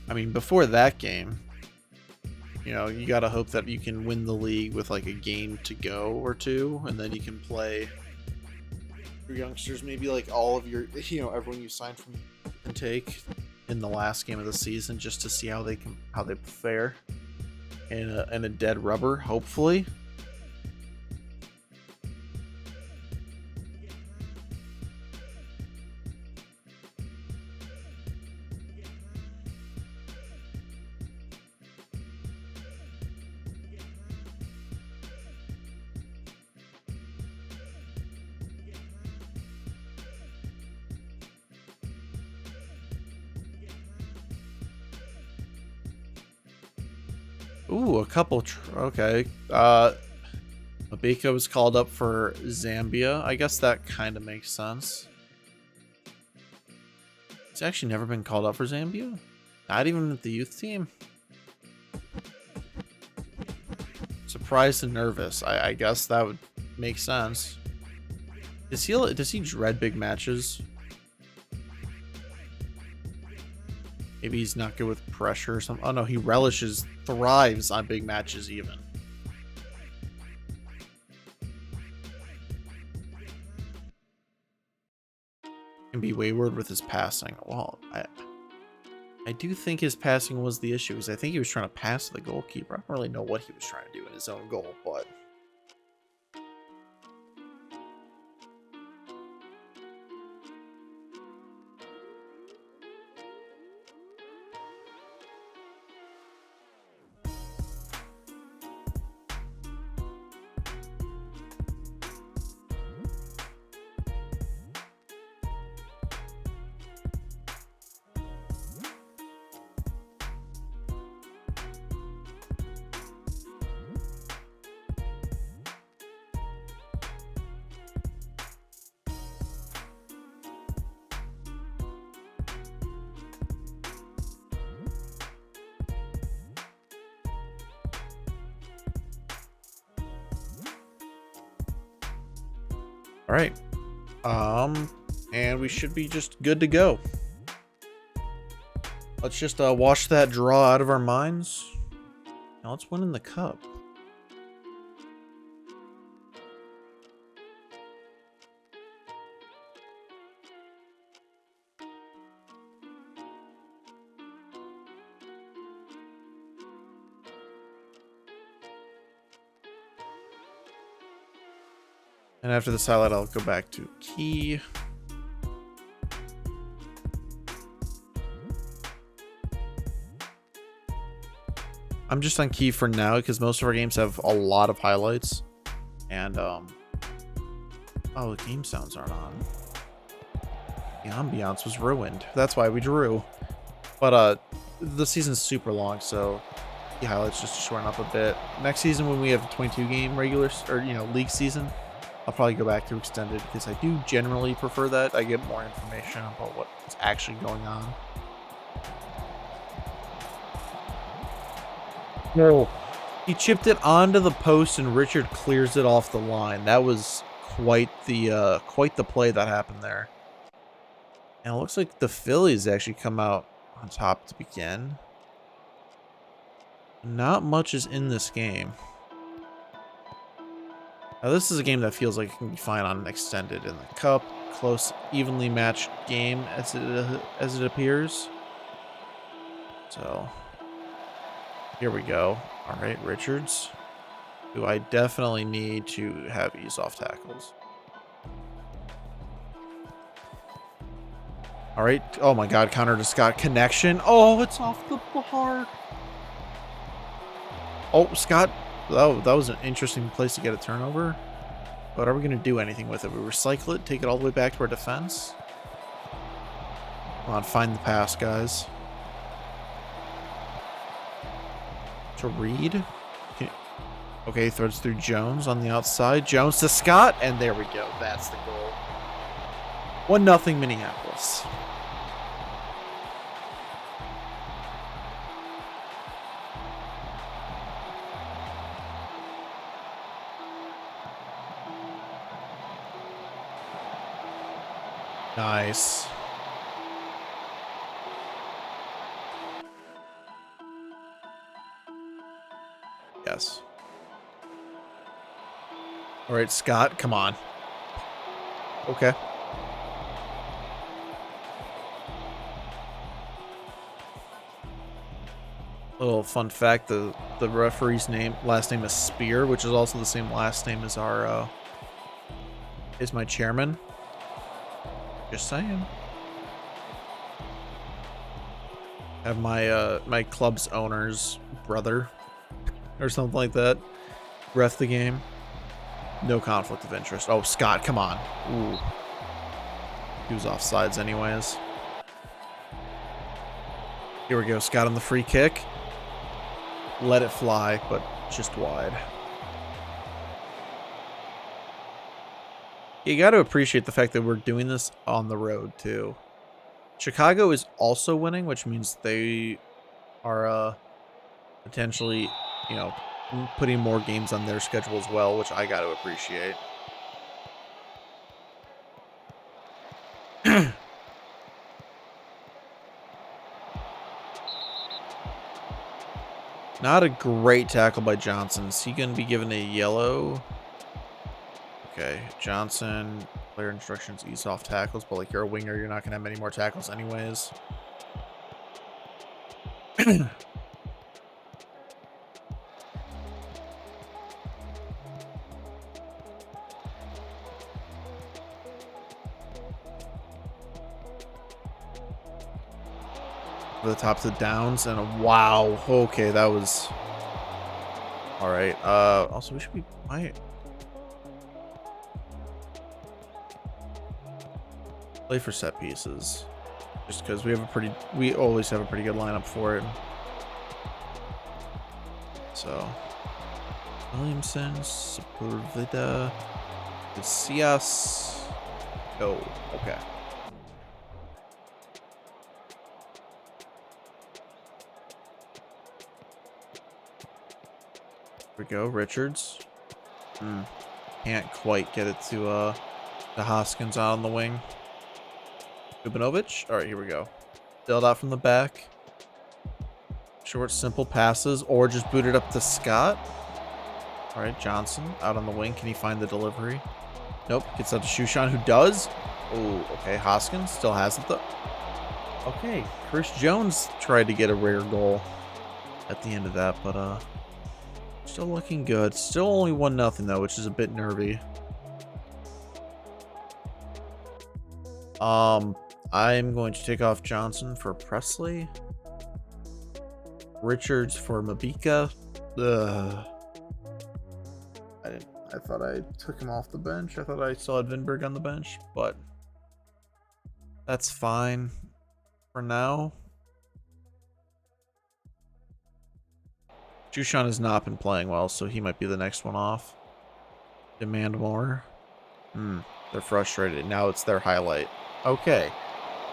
A: I mean, before that game, you know, you gotta hope that you can win the league with like a game to go or two, and then you can play your youngsters, maybe like all of your, you know, everyone you signed from intake in the last game of the season, just to see how they fare in a dead rubber, hopefully. Ooh, a couple. Okay. Mabika was called up for Zambia. I guess that kind of makes sense. He's actually never been called up for Zambia? Not even with the youth team? Surprised and nervous. I guess that would make sense. Does he dread big matches? Maybe he's not good with pressure or something. Oh no, he thrives on big matches even. can be wayward with his passing. Well, I do think his passing was the issue, because I think he was trying to pass the goalkeeper. I don't really know what he was trying to do in his own goal, but... All right. And we should be just good to go. Let's just wash that draw out of our minds. Now let's win in the cup. And after this highlight, I'll go back to key. I'm just on key for now because most of our games have a lot of highlights. And, oh, the game sounds aren't on. The ambiance was ruined. That's why we drew. But, the season's super long, so the highlights just shorten up a bit. Next season, when we have a 22 game regular, or, league season, I'll probably go back to extended because I do generally prefer that. I get more information about what's actually going on. No. He chipped it onto the post and Richard clears it off the line. That was quite the play that happened there. And it looks like the Phillies actually come out on top to begin. Not much is in this game. Now this is a game that feels like it can be fine on extended in the cup. Close, evenly matched game as it appears. So here we go. All right, Richards, who I definitely need to have ease off tackles. All right. Oh my God, counter to Scott connection. Oh, it's off the bar. Oh, Scott. Oh, that was an interesting place to get a turnover. But are we going to do anything with it? We recycle it, take it all the way back to our defense. Come on, find the pass, guys. To Reed. Okay, throws through Jones on the outside. Jones to Scott, and there we go. That's the goal. 1-0 Minneapolis. Nice. Yes. All right, Scott, come on. Okay. Little fun fact, the referee's last name is Spear, which is also the same last name as our is my chairman. Just saying. Have my my club's owner's brother or something like that ref the game. No conflict of interest. Oh, Scott, come on. Ooh. He was offsides anyways. Here we go. Scott on the free kick. Let it fly, but just wide. You got to appreciate the fact that we're doing this on the road, too. Chicago is also winning, which means they are potentially, putting more games on their schedule as well, which I got to appreciate. Not a great tackle by Johnson. Is he going to be given a yellow? Okay, Johnson Player instructions, ease off tackles, but like you're a winger, you're not gonna have many more tackles anyways. The top to downs and a wow. Okay, that was all right. Also we should be play for set pieces, just because we always have a pretty good lineup for it. So Williamson, Sepulveda, Casillas. Oh, okay. Here we go, Richards. Can't quite get it to Hoskins out on the wing. Kubinovich. All right, here we go. Dealt out from the back. Short, simple passes, or just boot it up to Scott. All right, Johnson out on the wing. Can he find the delivery? Nope. Gets out to Shushan, who does. Oh, okay. Hoskins still has it though. Okay, Chris Jones tried to get a rare goal at the end of that, but still looking good. Still only 1-0 though, which is a bit nervy. I'm going to take off Johnson for Presley. Richards for Mabika. I thought I took him off the bench. I thought I still had Vinberg on the bench, but that's fine for now. Jushan has not been playing well, so he might be the next one off. Demand more. They're frustrated. Now it's their highlight. Okay.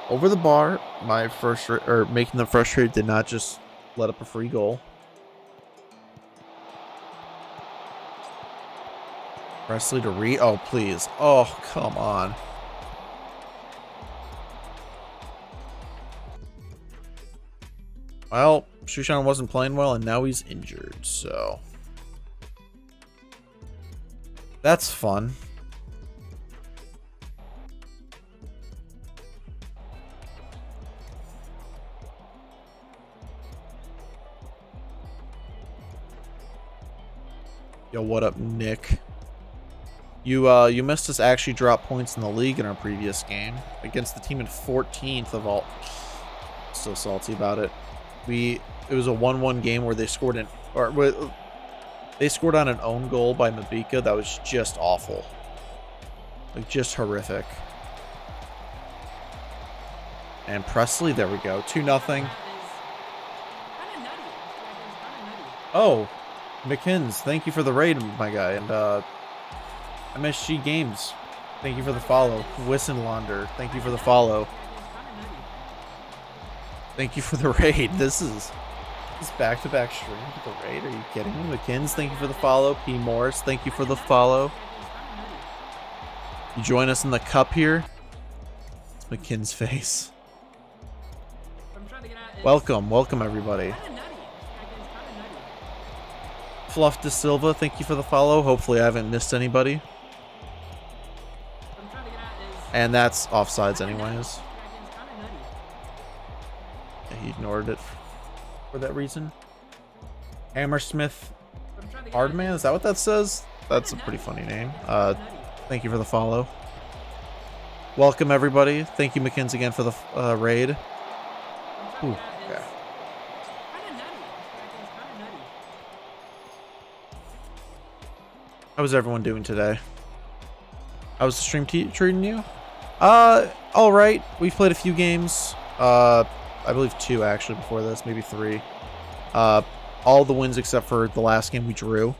A: Over the bar, making them frustrated did not just let up a free goal. Presley to oh, please. Oh, come on. Well, Shushan wasn't playing well, and now he's injured, so that's fun. Yo, what up, Nick? You missed us actually drop points in the league in our previous game against the team in 14th of all. Still salty about it. It was a 1-1 game where they scored they scored on an own goal by Mabika that was just awful. Like, just horrific. And Presley, there we go. 2-0. Oh, McKins, thank you for the raid, my guy. And MSG Games, thank you for the follow. Wissenlander, thank you for the follow. Thank you for the raid. This is back-to-back stream with the raid. Are you kidding me? McKins, thank you for the follow. P. Morris, thank you for the follow. You join us in the cup here. It's McKin's face. Welcome everybody. Fluff De Silva, thank you for the follow. Hopefully I haven't missed anybody. And that's offsides anyways. He ignored it for that reason. Hammersmith Hardman, is that what that says? That's a pretty funny name. Thank you for the follow. Welcome everybody. Thank you, McKins, again for the raid. Ooh, okay. How was everyone doing today? How was the stream treating you? All right. We've played a few games. I believe 2 actually before this, maybe 3. All the wins except for the last game we drew.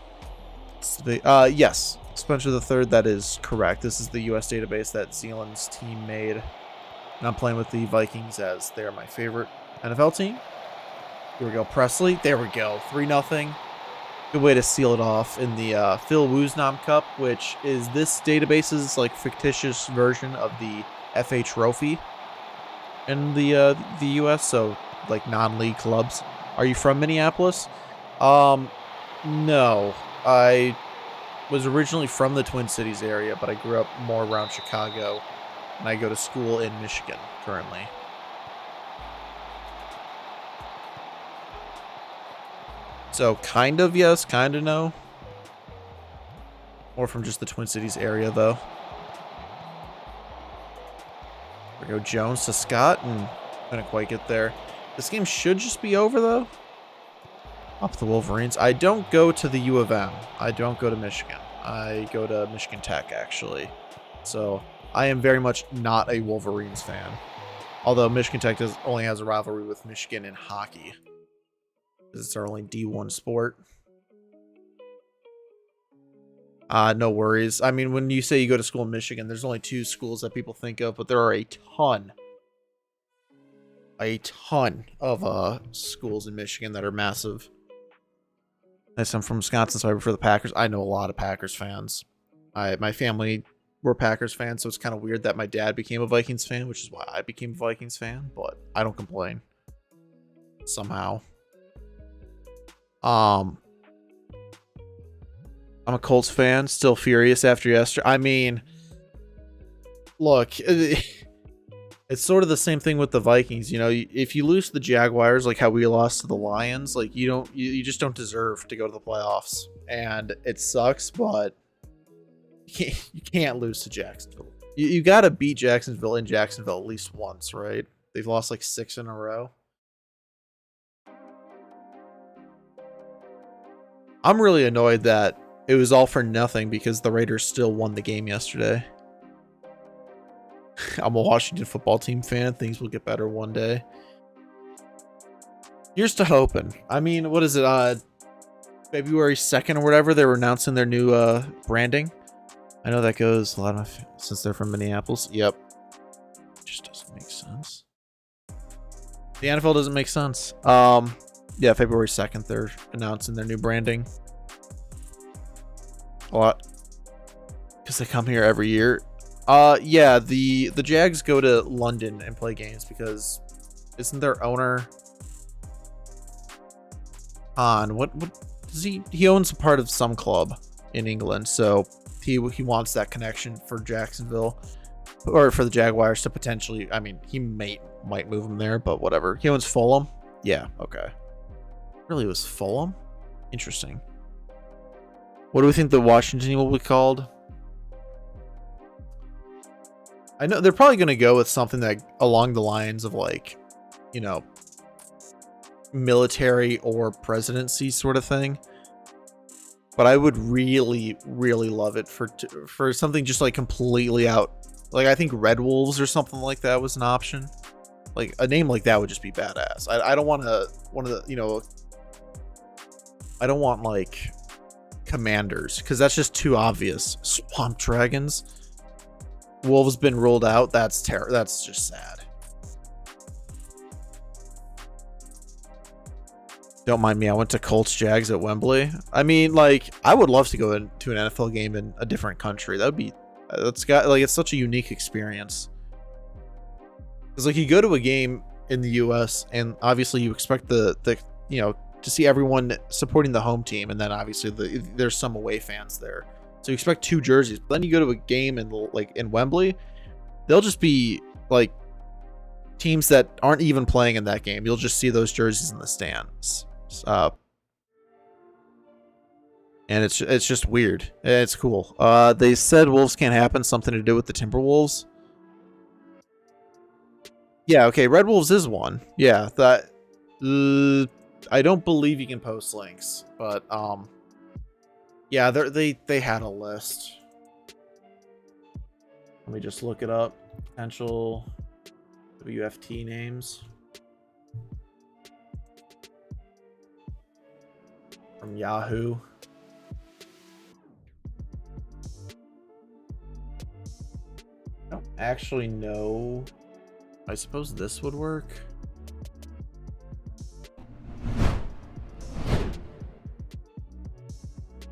A: Yes, Spencer the Third. That is correct. This is the U.S. database that Zealand's team made, and I'm playing with the Vikings as they're my favorite NFL team. Here we go, Presley. There we go, 3-0. Good way to seal it off in the Phil Woosnam Cup, which is this database's like fictitious version of the FA Trophy in the U.S. So like non-league clubs. Are you from Minneapolis? No, I was originally from the Twin Cities area, but I grew up more around Chicago, and I go to school in Michigan currently. So kind of yes, kind of no. More from just the Twin Cities area, though. There we go, Jones to Scott, and couldn't quite get there. This game should just be over, though. Up the Wolverines. I don't go to the U of M. I don't go to Michigan. I go to Michigan Tech, actually. So I am very much not a Wolverines fan. Although Michigan Tech only has a rivalry with Michigan in hockey. It's our only D1 sport. No worries. I mean, when you say you go to school in Michigan, there's only 2 schools that people think of, but there are a ton of schools in Michigan that are massive. I'm from Wisconsin, so I root for the Packers. I know a lot of Packers fans. My family were Packers fans, so it's kind of weird that my dad became a Vikings fan, which is why I became a Vikings fan, but I don't complain. Somehow. I'm a Colts fan, still furious after yesterday. I mean, look, it's sort of the same thing with the Vikings. You know, if you lose to the Jaguars, like how we lost to the Lions, like you just don't deserve to go to the playoffs. And it sucks, but you can't lose to Jacksonville. You got to beat Jacksonville in Jacksonville at least once, right? They've lost like 6 in a row. I'm really annoyed that it was all for nothing because the Raiders still won the game yesterday. I'm a Washington football team fan. Things will get better one day. Here's to hoping. I mean, what is it? February 2nd or whatever, they were announcing their new branding. I know that goes a lot of since they're from Minneapolis. Yep. It just doesn't make sense. The NFL doesn't make sense. Yeah, February 2nd, they're announcing their new branding. A lot. Because they come here every year. Yeah, the Jags go to London and play games because isn't their owner on what does he owns a part of some club in England, so he wants that connection for Jacksonville or for the Jaguars to potentially, I mean, he might move him there, but whatever. He owns Fulham. Yeah, okay. Really, it was Fulham? Interesting. What do we think the Washington team will be called? I know they're probably going to go with something that along the lines of like, you know, military or presidency sort of thing. But I would really, really love it for something just like completely out. Like I think Red Wolves or something like that was an option. Like a name like that would just be badass. I don't want one of the, you know, I don't want like Commanders because that's just too obvious. Swamp Dragons. Wolves been ruled out. That's just sad. Don't mind me. I went to Colts Jags at Wembley. I mean, like, I would love to go into an NFL game in a different country. It's such a unique experience. Because like you go to a game in the U.S. and obviously you expect the you know, to see everyone supporting the home team, and then obviously there's some away fans there. So you expect 2 jerseys. But then you go to a game in Wembley, they'll just be like teams that aren't even playing in that game. You'll just see those jerseys in the stands. And it's just weird. It's cool. They said Wolves can't happen. Something to do with the Timberwolves. Yeah, okay. Red Wolves is one. Yeah, that. I don't believe you can post links, but yeah, they had a list. Let me just look it up. Potential WFT names from Yahoo. I don't actually know. I suppose this would work.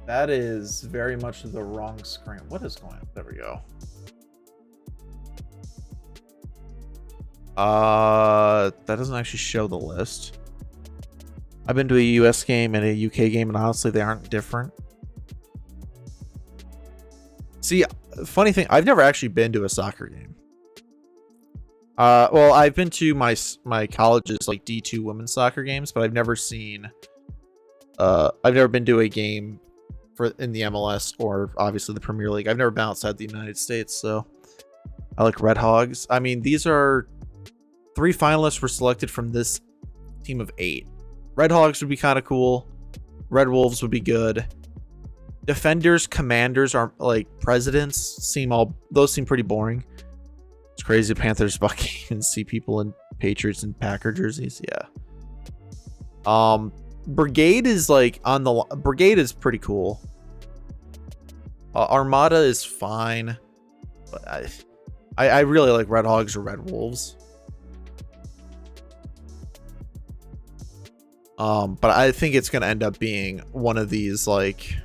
A: That is very much the wrong screen. What is going on? There we go. That doesn't actually show the list. I've been to a US game and a UK game, and honestly, they aren't different. See, funny thing, I've never actually been to a soccer game. Well, I've been to my college's like D2 women's soccer games, but I've never been to a game in the MLS or obviously the Premier League. I've never been outside the United States, so I like Red Hogs. I mean, these are 3 finalists were selected from this team of 8. Red Hogs would be kind of cool. Red Wolves would be good. Defenders, Commanders are like presidents. Those seem pretty boring. It's crazy. Panthers, Buccaneers, and see people in Patriots and Packer jerseys. Yeah. Brigade is like Brigade is pretty cool. Armada is fine, but I really like Red Hogs or Red Wolves. But I think it's gonna end up being one of these like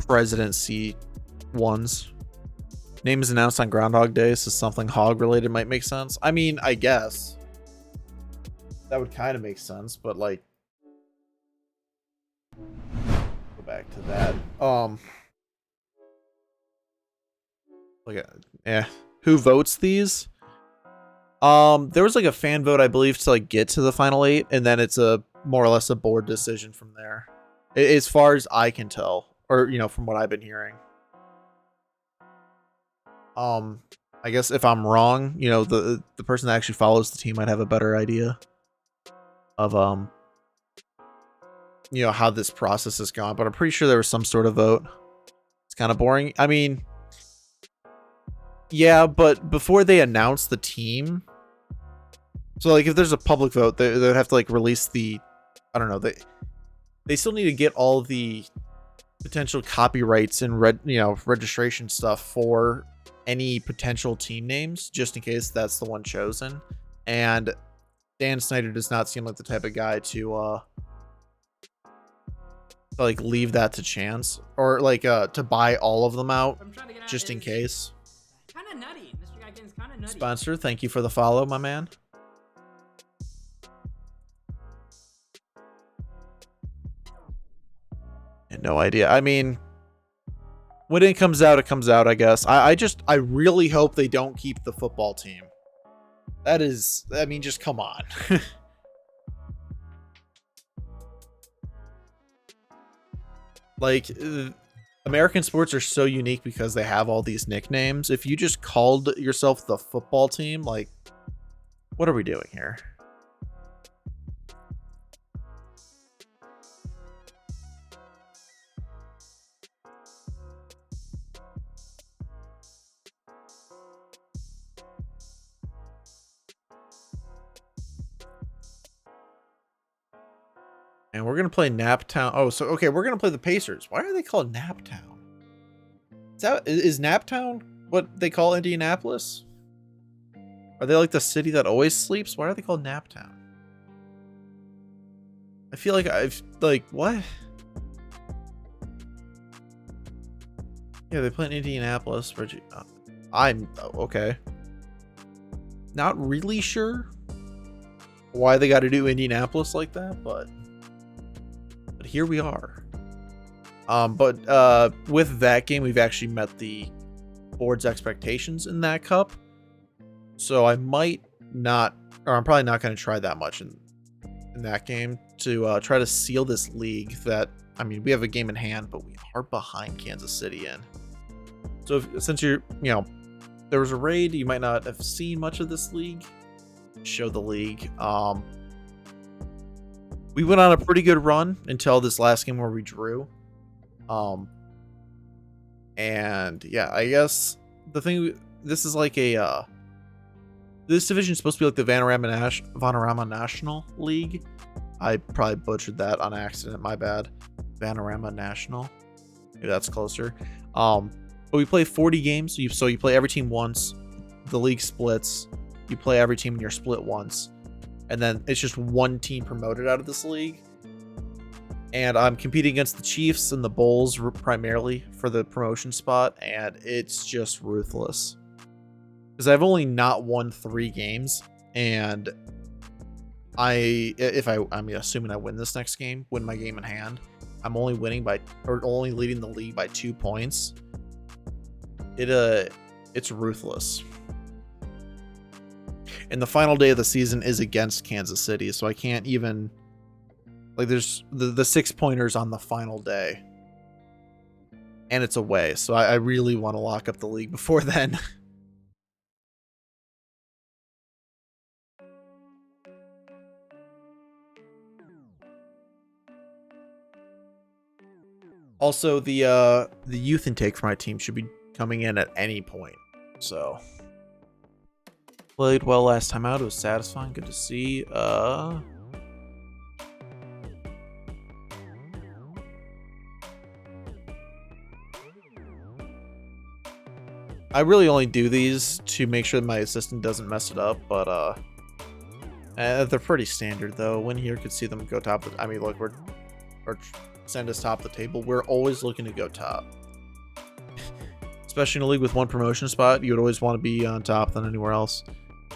A: presidency ones. Name is announced on Groundhog Day, so something hog related might make sense. I mean, I guess that would kind of make sense, but like, go back to that. Look at who votes these? There was like a fan vote, I believe, to like get to the final 8, and then it's a more or less a board decision from there, as far as I can tell, or from what I've been hearing. I guess if I'm wrong, the person that actually follows the team might have a better idea of how this process has gone, but I'm pretty sure there was some sort of vote. It's kind of boring. I mean, yeah, but before they announce the team, so like if there's a public vote, they would have to like release I don't know, they still need to get all the potential copyrights and registration stuff for any potential team names, just in case that's the one chosen. And Dan Snyder does not seem like the type of guy to like leave that to chance, or like to buy all of them out just in case.
B: Kind of nutty. Mr. Guykin's kind of nutty.
A: Spencer, thank you for the follow, my man. And no idea. I mean, when it comes out, it comes out, I guess. I really hope they don't keep the football team. That is, I mean, just come on. Like, American sports are so unique because they have all these nicknames. If you just called yourself the football team, like, what are we doing here? And we're going to play Naptown. Oh, so, okay, we're going to play the Pacers. Why are they called Naptown? Is Naptown what they call Indianapolis? Are they like the city that always sleeps? Why are they called Naptown? I feel like what? Yeah, they play in Indianapolis, Virginia. Okay. Not really sure why they got to do Indianapolis like that, but here we are. But with that game, we've actually met the board's expectations in that cup. So I might not, or I'm probably not going to try that much in that game to try to seal this league that, I mean, we have a game in hand, but we are behind Kansas City in. So since you're, there was a raid, you might not have seen much of this league. Show the league. We went on a pretty good run until this last game where we drew. And yeah, I guess the thing, this is like this division is supposed to be like the Vanarama National League. I probably butchered that on accident. My bad. Vanarama National. Maybe that's closer. But we play 40 games. So you play every team once. The league splits. You play every team in your split once. And then it's just one team promoted out of this league. And I'm competing against the Chiefs and the Bulls primarily for the promotion spot. And it's just ruthless. Because I've only not won 3 games. And I'm assuming I win this next game, win my game in hand, I'm only leading the league by 2 points. it's ruthless. And the final day of the season is against Kansas City, so I can't even, like, there's the 6-pointers on the final day. And it's away, so I really want to lock up the league before then. Also, the youth intake for my team should be coming in at any point. So played well last time out. It was satisfying. Good to see. I really only do these to make sure that my assistant doesn't mess it up, but they're pretty standard though. Win here, could see them go top. I mean, look, we're send us top of the table. We're always looking to go top, especially in a league with one promotion spot. You would always want to be on top than anywhere else.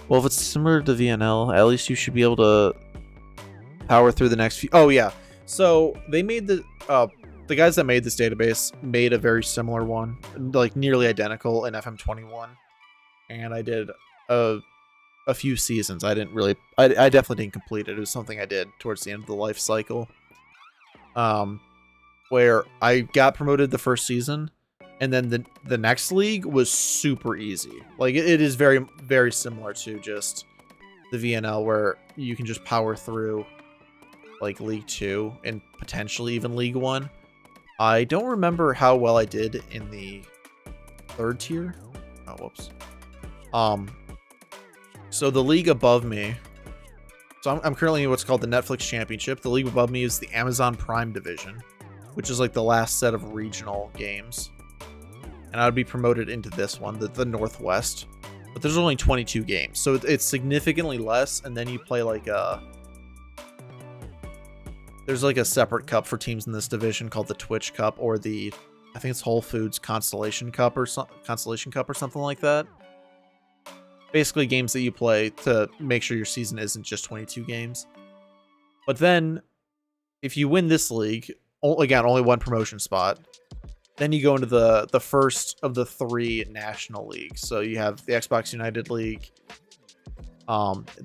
A: Well, if it's similar to VNL, at least you should be able to power through the next few. Oh yeah, so they made the guys that made this database made a very similar one, like nearly identical in FM21, and I did a few seasons. I definitely didn't complete it. It was something I did towards the end of the life cycle, where I got promoted the first season, and then the next league was super easy. Like it is very, very similar to just the VNL, where you can just power through like League 2 and potentially even League 1. I don't remember how well I did in the 3rd tier. Oh, whoops. So the league above me, so I'm currently in what's called the Netflix Championship. The league above me is the Amazon Prime Division, which is like the last set of regional games. And I would be promoted into this one, the Northwest. But there's only 22 games, so it's significantly less. And then you play like there's like a separate cup for teams in this division called the Twitch Cup, or the, I think it's Whole Foods Constellation Cup or something like that. Basically games that you play to make sure your season isn't just 22 games. But then if you win this league, again, only one promotion spot, then you go into the first of the 3 national leagues. So you have the Xbox United League,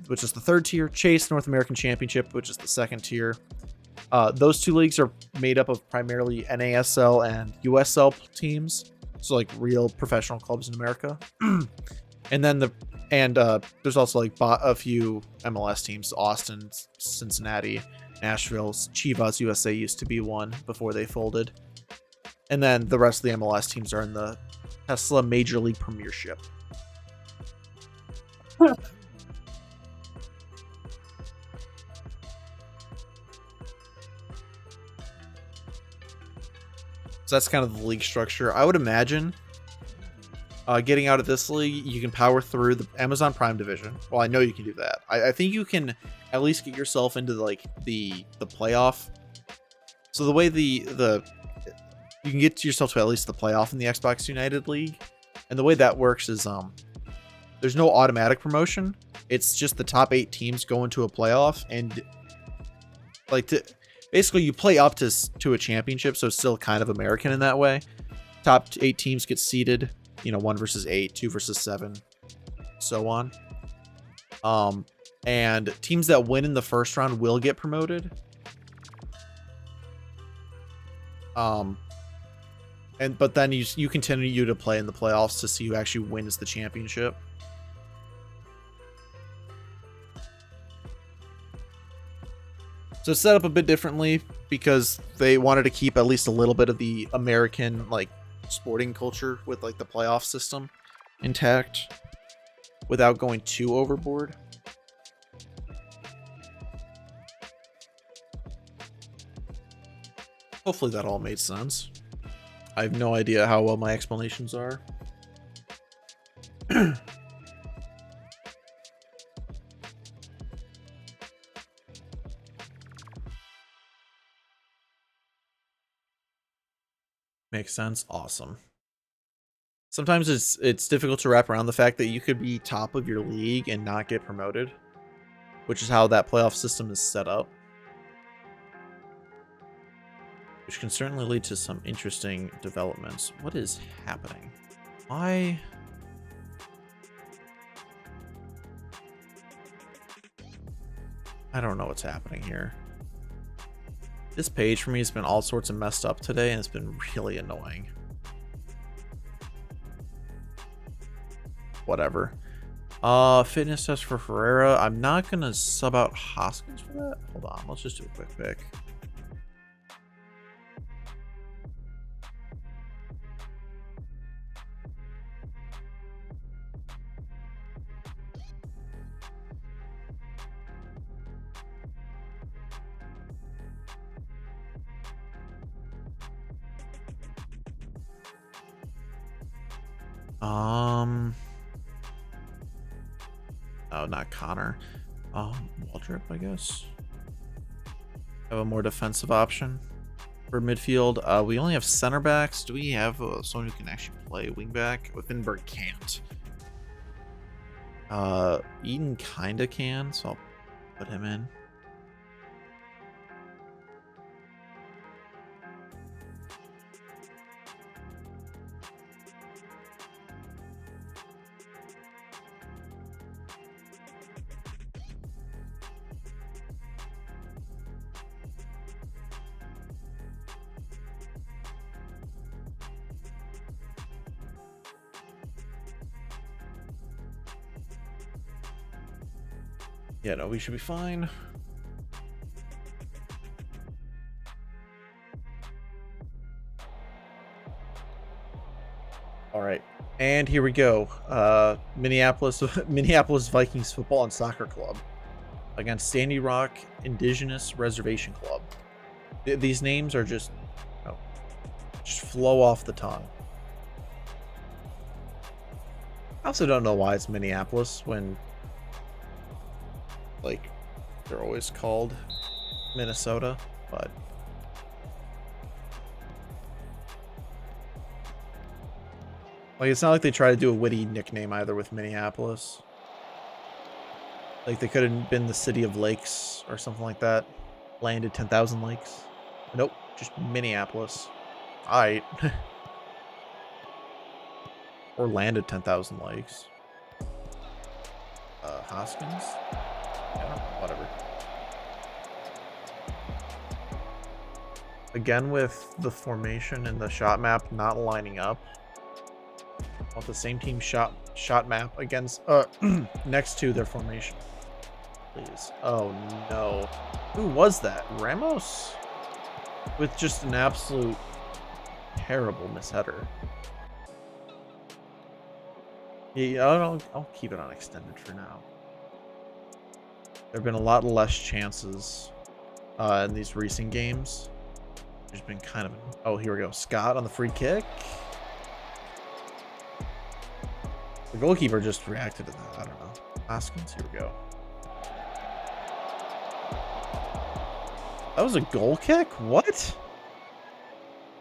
A: which is the 3rd tier, Chase North American Championship, which is the 2nd tier. Those 2 leagues are made up of primarily NASL and USL teams, so like real professional clubs in America. And then there's also like a few MLS teams: Austin, Cincinnati, Nashville, Chivas USA used to be one before they folded. And then the rest of the MLS teams are in the Tesla Major League Premiership. So that's kind of the league structure. I would imagine getting out of this league, you can power through the Amazon Prime Division. Well, I know you can do that. I think you can at least get yourself into like the playoff. So the way you can get yourself to at least the playoff in the Xbox United League, and the way that works is there's no automatic promotion. It's just the top 8 teams go into a playoff, and like basically you play up to a championship, so it's still kind of American in that way. Top 8 teams get seeded, 1 versus 8, 2 versus 7, so on. And teams that win in the first round will get promoted. But then you continue to play in the playoffs to see who actually wins the championship. So it's set up a bit differently because they wanted to keep at least a little bit of the American like sporting culture with like the playoff system intact without going too overboard. Hopefully that all made sense. I have no idea how well my explanations are. Makes sense. Awesome. Sometimes it's difficult to wrap around the fact that you could be top of your league and not get promoted, which is how that playoff system is set up. Which can certainly lead to some interesting developments. What is happening? Why? I don't know what's happening here. This page for me has been all sorts of messed up today, and it's been really annoying. Whatever. Fitness test for Ferreira. I'm not gonna sub out Hoskins for that. Hold on, let's just do a quick pick. Oh, not Connor. Waldrop, I guess. Have a more defensive option for midfield. We only have center backs. Do we have someone who can actually play wingback? Wittenberg can't. Eden kinda can, so I'll put him in. Yeah, no, we should be fine. All right, and here we go. Minneapolis Vikings Football and Soccer Club against Sandy Rock Indigenous Reservation Club. These names are just flow off the tongue. I also don't know why it's Minneapolis when, like, they're always called Minnesota, but like, it's not like they try to do a witty nickname either with Minneapolis. Like, they could have been the City of Lakes or something like that. Landed 10,000 lakes. Nope, just Minneapolis. Alright. Or landed 10,000 lakes. Hoskins? Yeah, whatever. Again, with the formation and the shot map not lining up. I want the same team shot map against next to their formation. Please. Oh no. Who was that? Ramos? With just an absolute terrible misheader. Yeah, I'll keep it on extended for now. There have been a lot less chances in these recent games. There's been kind of... Oh, here we go. Scott on the free kick. The goalkeeper just reacted to that. I don't know. Hoskins, here we go. That was a goal kick? What?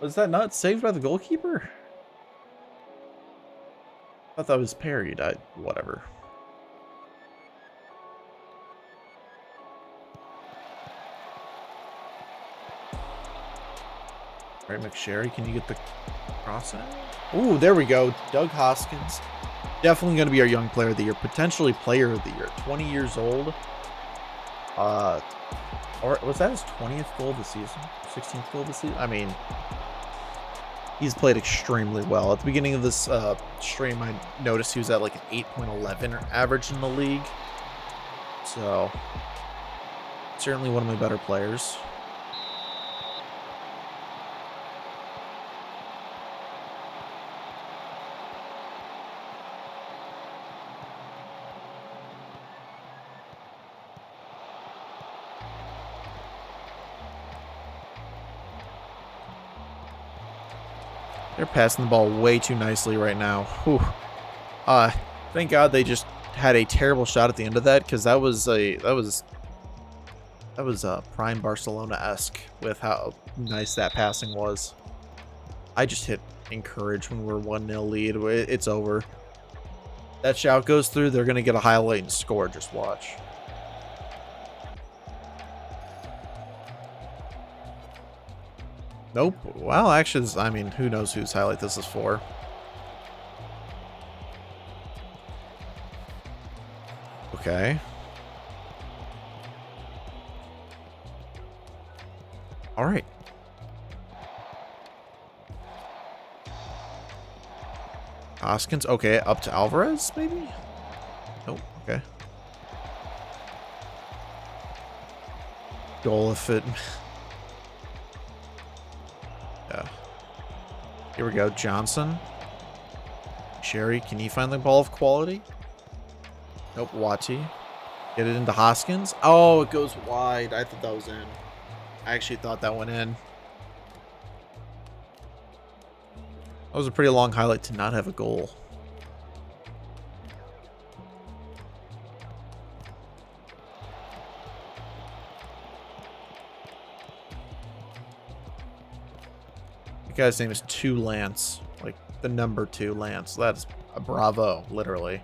A: Was that not saved by the goalkeeper? I thought that was parried. Whatever. All right, McSherry, can you get the cross in? Ooh, there we go. Doug Hoskins. Definitely going to be our young player of the year. Potentially player of the year. 20 years old. Or was that his 20th goal of the season? 16th goal of the season? I mean, he's played extremely well. At the beginning of this stream, I noticed he was at like an 8.11 average in the league. So, certainly one of my better players. They're passing the ball way too nicely right now. Whew. Thank God they just had a terrible shot at the end of that, because that was prime Barcelona-esque with how nice that passing was. I just hit encourage when we're 1-0 lead. It's over. That shout goes through, they're gonna get a highlight and score. Just watch. Nope. Well, actually, I mean, who knows whose highlight this is for. Okay. All right. Hoskins. Okay, up to Alvarez, maybe? Nope. Okay. Goal if it... Yeah. Here we go. Johnson. Sherry, can he find the ball of quality? Nope. Wati. Get it into Hoskins. Oh, it goes wide. I thought that was in. I actually thought that went in. That was a pretty long highlight to not have a goal. The guy's name is 2 Lance. Like the number 2 Lance. That's a bravo, literally.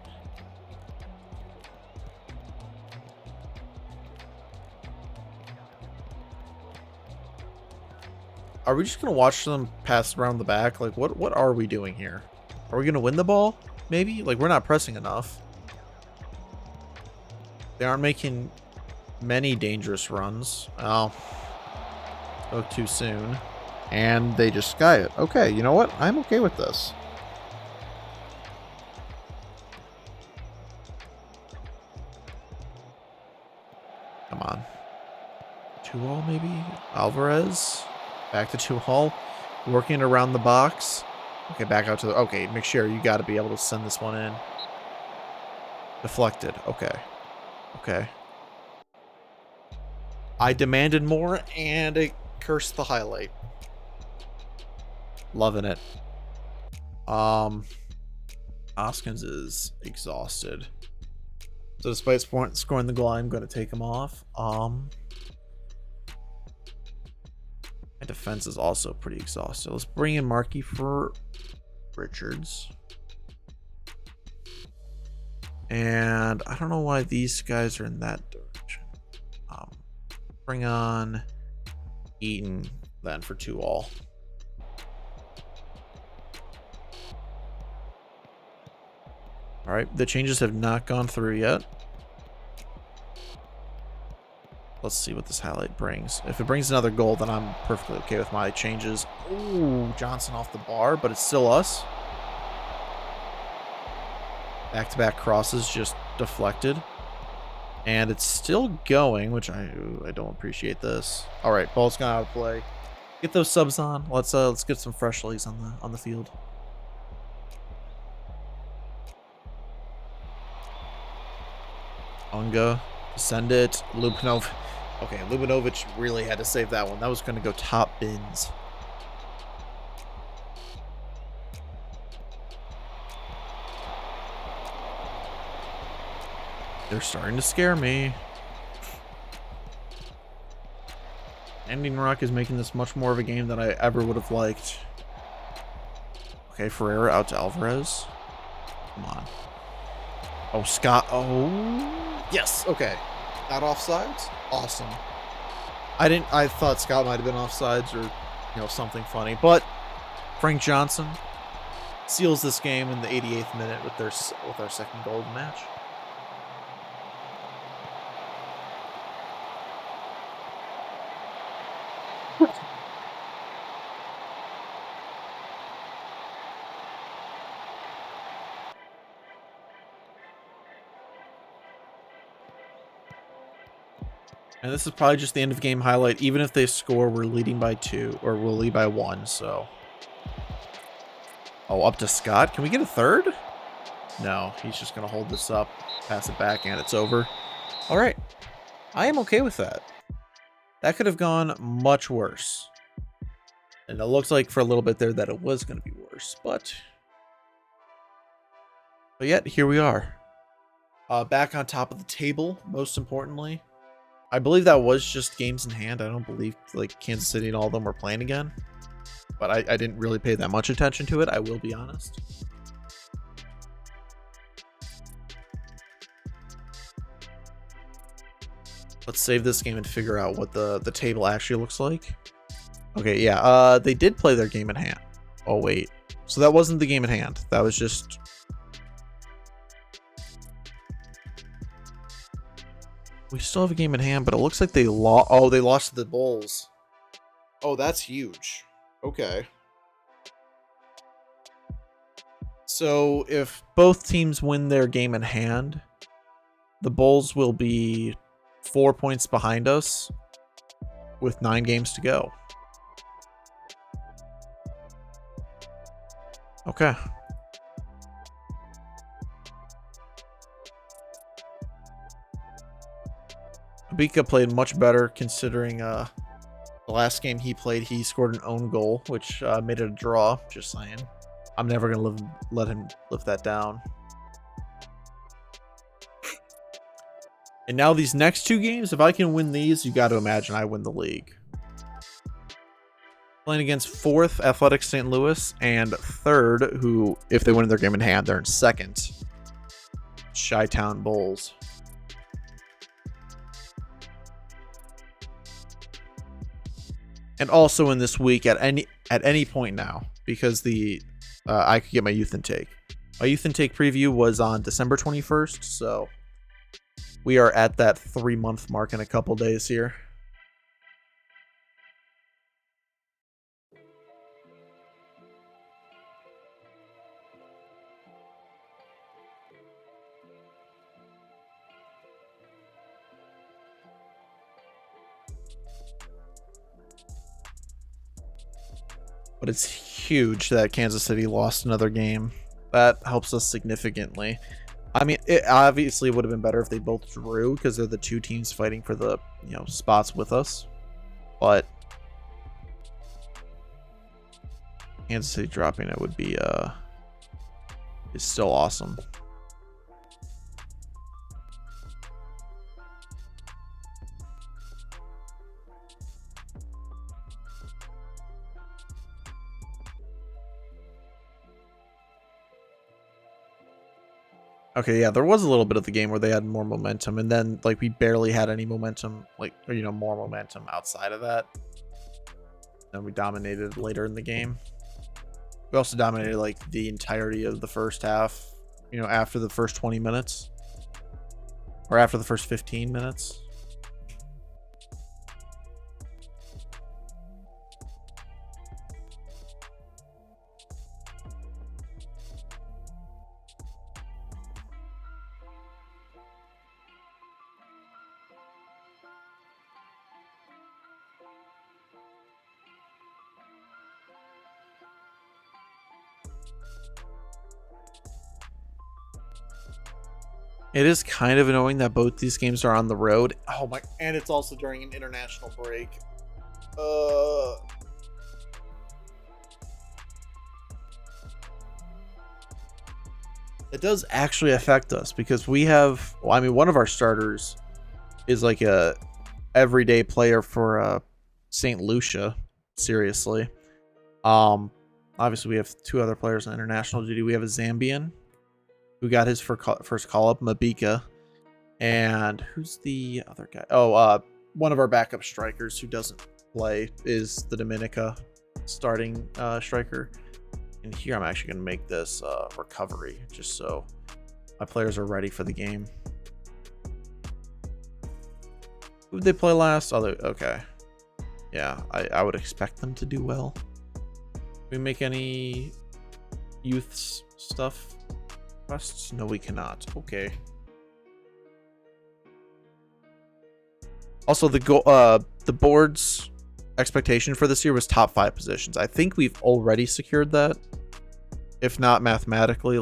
A: Are we just going to watch them pass around the back? Like, what are we doing here? Are we going to win the ball? Maybe? Like, we're not pressing enough. They aren't making many dangerous runs. Oh. Spoke too soon. And they just sky it. Okay, you know what? I'm okay with this. Come on. 2-all maybe? Alvarez? Back to 2-all. Working around the box. Okay, back out to the... Okay, McSherry, you got to be able to send this one in. Deflected. Okay. Okay. I demanded more, and it cursed the highlight. Loving it. Hoskins is exhausted. So despite scoring the goal, I'm going to take him off. My defense is also pretty exhausted. Let's bring in Markey for Richards. And I don't know why these guys are in that direction. Bring on Eaton then for 2-all. All right, the changes have not gone through yet. Let's see what this highlight brings. If it brings another goal, then I'm perfectly okay with my changes. Ooh, Johnson off the bar, but it's still us. Back-to-back crosses just deflected. And it's still going, which I don't appreciate this. All right, ball's gone out of play. Get those subs on. Let's get some fresh legs on the field. Unga, send it. Lubinov. Okay, Lubinovic really had to save that one. That was going to go top bins. They're starting to scare me. Ending Rock is making this much more of a game than I ever would have liked. Okay, Ferreira out to Alvarez. Come on. Oh, Scott. Oh, yes. Okay. Not offsides. Awesome. I thought Scott might have been offsides or, something funny. But Frank Johnson seals this game in the 88th minute with our second goal of the match. And this is probably just the end of game highlight. Even if they score, we're leading by 2, or we'll lead by 1, so. Oh, up to Scott. Can we get a third? No, he's just going to hold this up, pass it back, and it's over. All right. I am okay with that. That could have gone much worse. And it looks like for a little bit there that it was going to be worse, but yet, here we are. Back on top of the table, most importantly. I believe that was just games in hand. I don't believe like Kansas City and all of them were playing again. But I didn't really pay that much attention to it, I will be honest. Let's save this game and figure out what the table actually looks like. Okay, yeah, they did play their game in hand. Oh, wait. So that wasn't the game in hand. That was just... We still have a game in hand, but it looks like they lost. Oh, they lost to the Bulls. Oh, that's huge. Okay. So if both teams win their game in hand, the Bulls will be 4 points behind us with 9 games to go. Okay. Abika played much better considering the last game he played, he scored an own goal, which made it a draw. Just saying. I'm never going to let him lift that down. And now these next 2 games, if I can win these, you got to imagine I win the league. Playing against 4th Athletic St. Louis and 3rd, who, if they win their game in hand, they're in 2nd. Chi-Town Bulls. And also in this week at any point now, because I could get my youth intake. My youth intake preview was on December 21st, so we are at that 3-month mark in a couple days here. But it's huge that Kansas City lost another game. That helps us significantly. I mean, it obviously would have been better if they both drew because they're the 2 teams fighting for the spots with us. But Kansas City dropping it would be is still awesome. Okay, yeah, there was a little bit of the game where they had more momentum, and then we barely had any momentum, more momentum outside of that. And we dominated later in the game. We also dominated the entirety of the first half, after the first 20 minutes. Or after the first 15 minutes. It is kind of annoying that both these games are on the road. Oh my, and it's also during an international break. It does actually affect us because we have, one of our starters is a everyday player for St. Lucia. Seriously. Obviously we have 2 other players on international duty. We have a Zambian who got his first call-up, Mabika. And who's the other guy? Oh, one of our backup strikers who doesn't play is the Dominica starting striker. And here I'm actually going to make this recovery just so my players are ready for the game. Who did they play last? Oh, okay. Yeah, I would expect them to do well. Can we make any youth stuff? No, we cannot. Okay. Also, the board's expectation for this year was top 5 positions. I think we've already secured that, if not mathematically,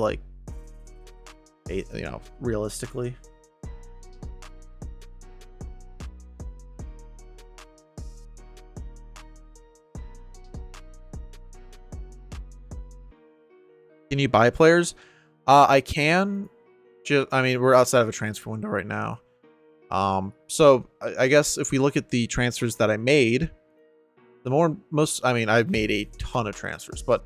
A: realistically. Can you buy players? I can. We're outside of a transfer window right now. So I guess if we look at the transfers that I made, I've made a ton of transfers, but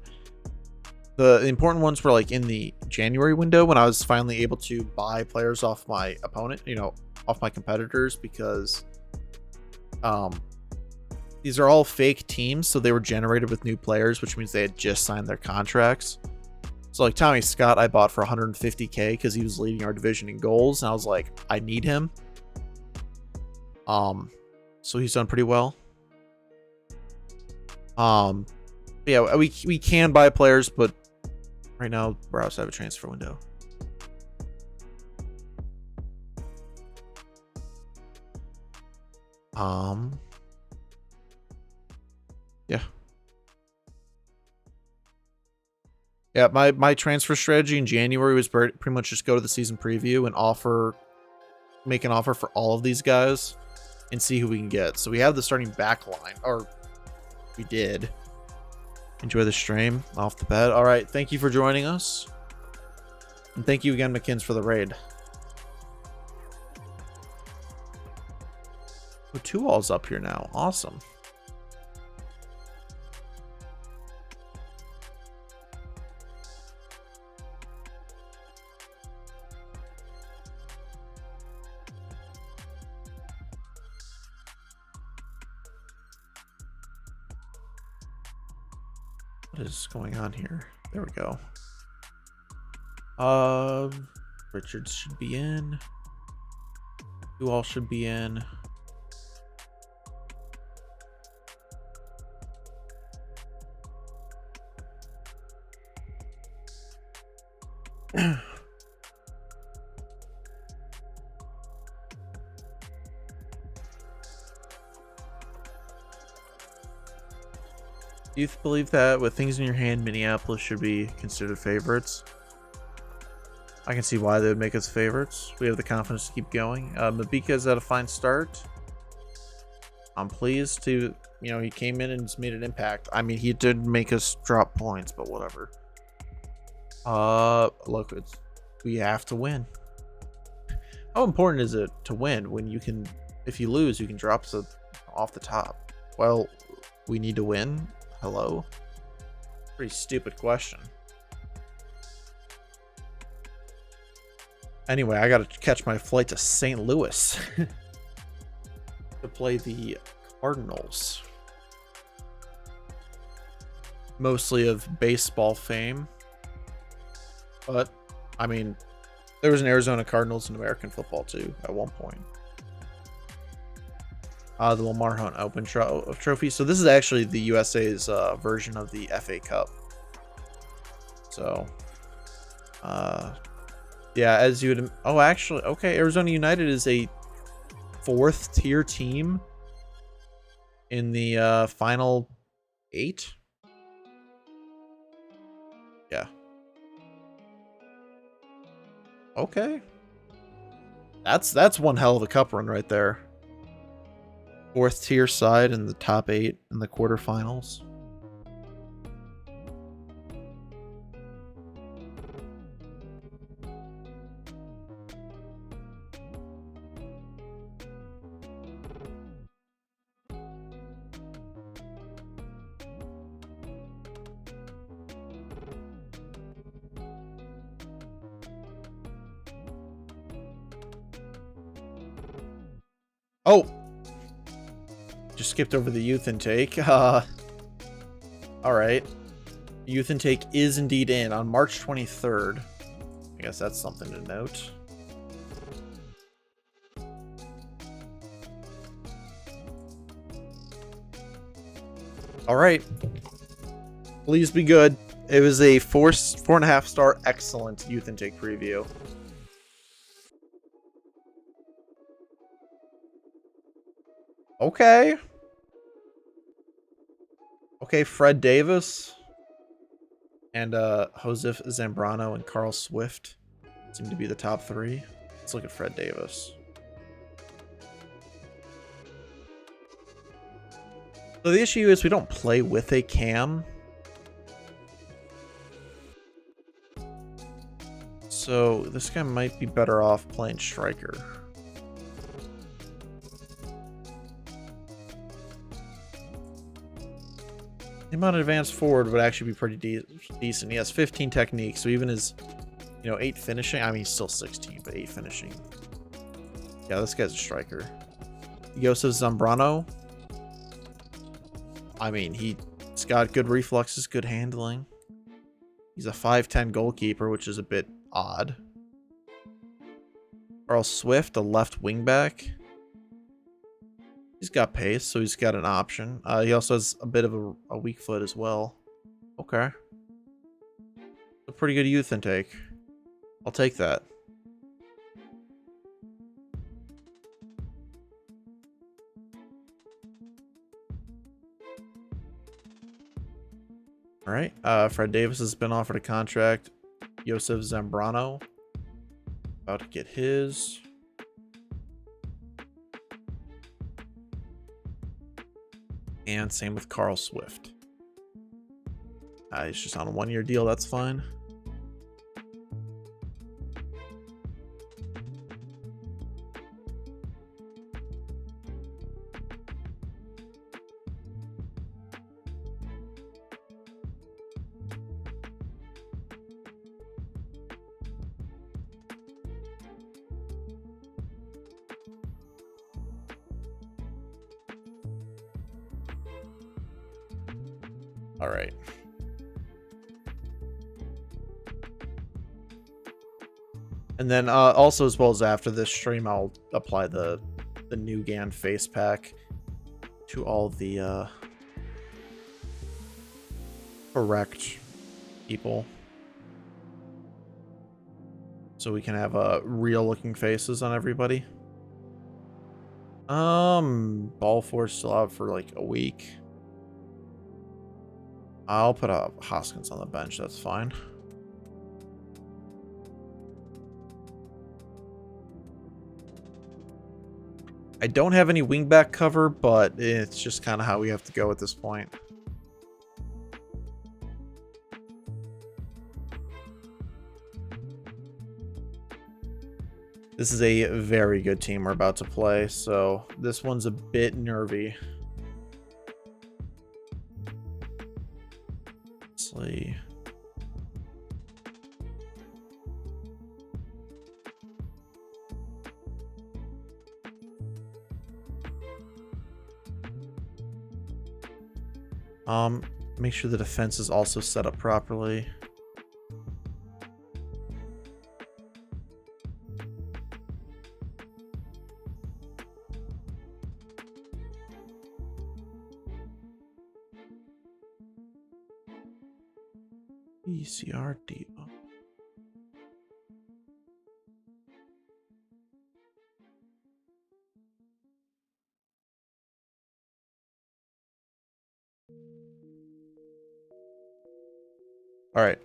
A: the important ones were in the January window when I was finally able to buy players off my opponent, off my competitors, because these are all fake teams, so they were generated with new players, which means they had just signed their contracts. So Tommy Scott, I bought for 150K because he was leading our division in goals, and I was like, I need him. So he's done pretty well. Yeah, we can buy players, but right now we're outside of a transfer window. Yeah. Yeah, my transfer strategy in January was pretty much just go to the season preview and make an offer for all of these guys and see who we can get. So we have the starting back line, or we did. Enjoy the stream off the bat. All right, thank you for joining us. And thank you again, McKins, for the raid. Oh, 2-all's up here now. Awesome. What is going on here? There we go. Richards should be in. 2-all should be in. Do you believe that with things in your hand, Minneapolis should be considered favorites? I can see why they would make us favorites. We have the confidence to keep going. Mabika's at a fine start. I'm pleased to, he came in and just made an impact. I mean, he did make us drop points, but whatever. Look, we have to win. How important is it to win when you can, if you lose, you can drop off the top? Well, we need to win. Hello? Pretty stupid question. Anyway, I gotta catch my flight to St. Louis to play the Cardinals. Mostly of baseball fame. But, I mean, there was an Arizona Cardinals in American football too at one point. The Lamar Hunt Open Trophy. So this is actually the USA's version of the FA Cup. So, yeah, as you would. Oh, actually, okay. Arizona United is a 4th tier team in the final 8. Yeah. Okay. That's one hell of a cup run right there. 4th tier side in the top 8 in the quarterfinals. Oh! Just skipped over the youth intake. Alright. Youth intake is indeed in on March 23rd. I guess that's something to note. Alright. Please be good. It was a 4.5 star excellent youth intake preview. Okay. Okay, Fred Davis and Josef Zambrano and Carl Swift seem to be the top 3. Let's look at Fred Davis. So the issue is we don't play with a cam. So this guy might be better off playing striker. The amount of advanced forward would actually be pretty decent. He has 15 techniques, so even his, 8 finishing. I mean, he's still 16, but 8 finishing. Yeah, this guy's a striker. Josef Zambrano. I mean, he's got good reflexes, good handling. He's a 5'10 goalkeeper, which is a bit odd. Carl Swift, a left wingback. He's got pace, so he's got an option. He also has a bit of a weak foot as well. Okay. A pretty good youth intake. I'll take that. All right. Fred Davis has been offered a contract. Josef Zambrano about to get his. And same with Carl Swift. He's just on a 1-year deal. That's fine. All right. And then also, as well as after this stream, I'll apply the new GAN face pack to all the correct people, so we can have real looking faces on everybody. Balfour's still out for like a week. I'll put Hoskins on the bench. That's fine. I don't have any wingback cover, but it's just kind of how we have to go at this point. This is a very good team we're about to play, so this one's a bit nervy. Let's see. Make sure the defense is also set up properly. ECRDO. All right.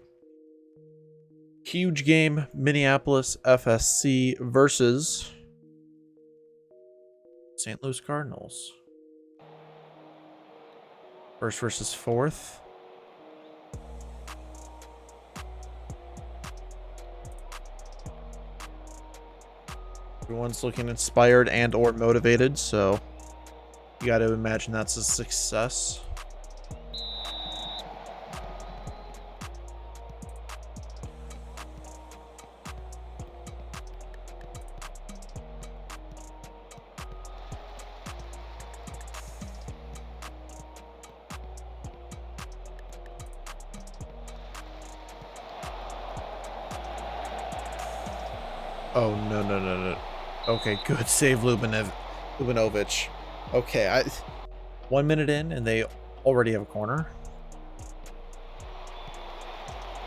A: Huge game. Minneapolis FSC versus St. Louis Cardinals. First versus fourth. Everyone's looking inspired and or motivated, so you got to imagine that's a success. Oh, no. Okay, good save, Lubinovich. Okay, 1 minute in, and they already have a corner.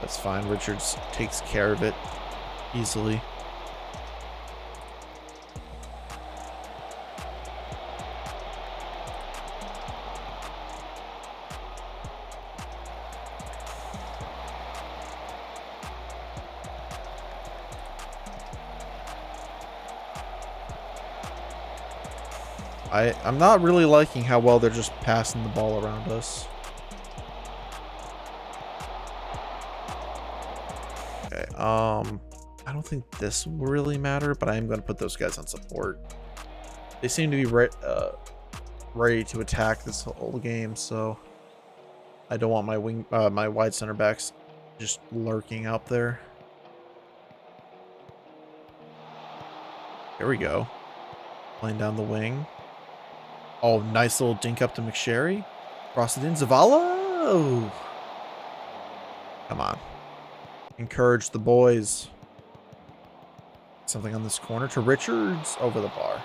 A: That's fine. Richards takes care of it easily. I'm not really liking how well they're just passing the ball around us. Okay, I don't think this will really matter, but I am going to put those guys on support. They seem to be ready to attack this whole game, so I don't want my wide center backs just lurking out there. There we go. Playing down the wing. Oh, nice little dink up to McSherry. Cross it in. Zavala. Oh. Come on. Encourage the boys. Something on this corner to Richards over the bar.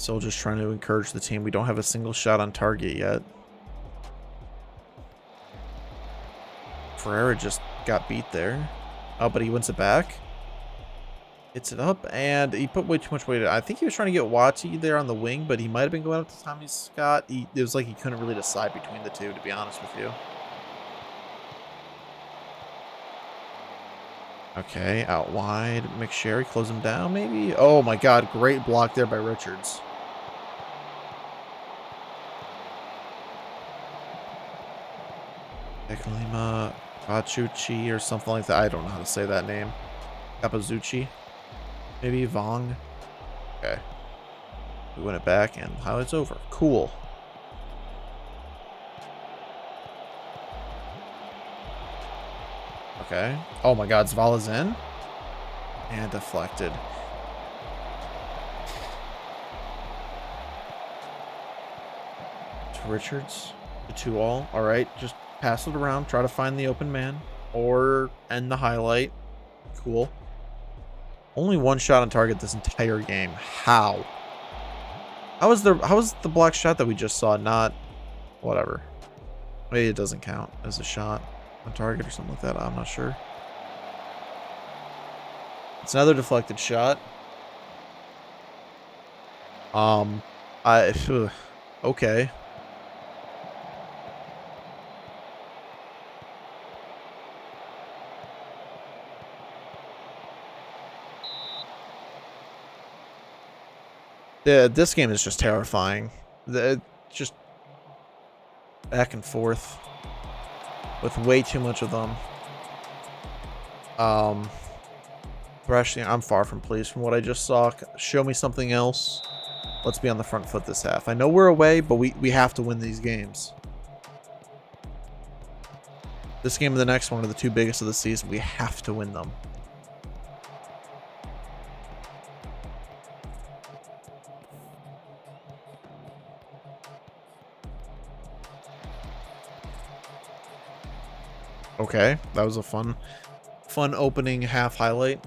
A: Still just trying to encourage the team. We don't have a single shot on target yet. Ferreira just got beat there. Oh, but he wins it back. Hits it up, and he put way too much weight. I think he was trying to get Wati there on the wing, but he might have been going up to Tommy Scott. It was like he couldn't really decide between the two, to be honest with you. Okay, out wide. McSherry, close him down, maybe? Oh my god, great block there by Richards. Ekalima Kachuchi or something like that. I don't know how to say that name. Kapazuchi. Maybe Vong. Okay. We win it back and highlights over. Cool. Okay. Oh my god, Zvala's in. And deflected. To Richards. To 2-all. Alright, just pass it around. Try to find the open man. Or end the highlight. Cool. Only one shot on target this entire game. How? How was the block shot that we just saw not whatever? Maybe it doesn't count as a shot on target or something like that. I'm not sure. It's another deflected shot. Okay. This game is just terrifying. Just back and forth with way too much of them. Actually, I'm far from pleased from what I just saw. Show me something else. Let's be on the front foot this half. I know we're away, but we have to win these games. This game and the next one are the two biggest of the season. We have to win them. Okay, that was a fun opening half highlight.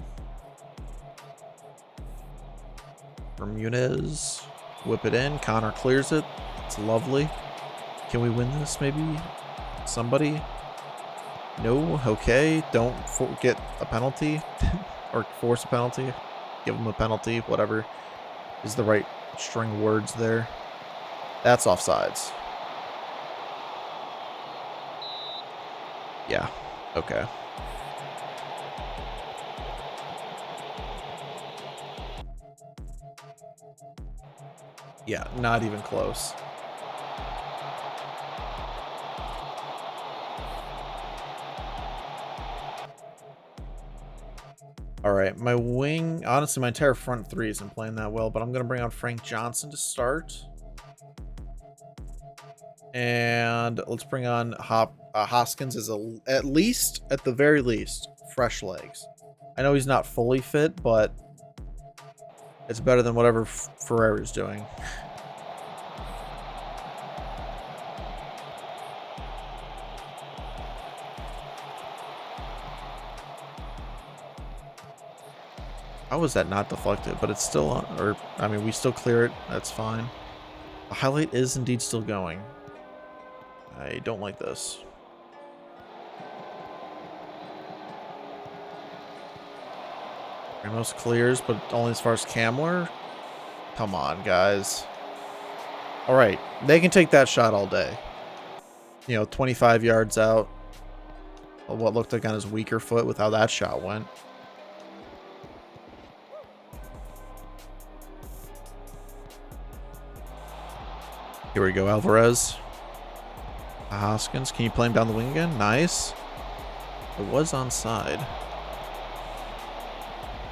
A: Bermudez, whip it in. Connor clears it. It's lovely. Can we win this, maybe? Somebody? No? Okay. Don't get a penalty. Or force a penalty. Give them a penalty. Whatever is the right string words there. That's offsides. Yeah. Okay. Yeah, not even close. All right, my wing, honestly, my entire front three isn't playing that well, but I'm going to bring on Frank Johnson to start. And let's bring on Hoskins as at the very least, fresh legs. I know he's not fully fit, but it's better than whatever Ferreira's doing. How was that not deflected? But it's still on, or I mean, we still clear it. That's fine. The highlight is indeed still going. I don't like this. Ramos clears, but only as far as Kamler. Come on, guys. All right, they can take that shot all day. You know, 25 yards out. What looked like on his weaker foot with how that shot went. Here we go, Alvarez. Hoskins, can you play him down the wing again? Nice. It was onside.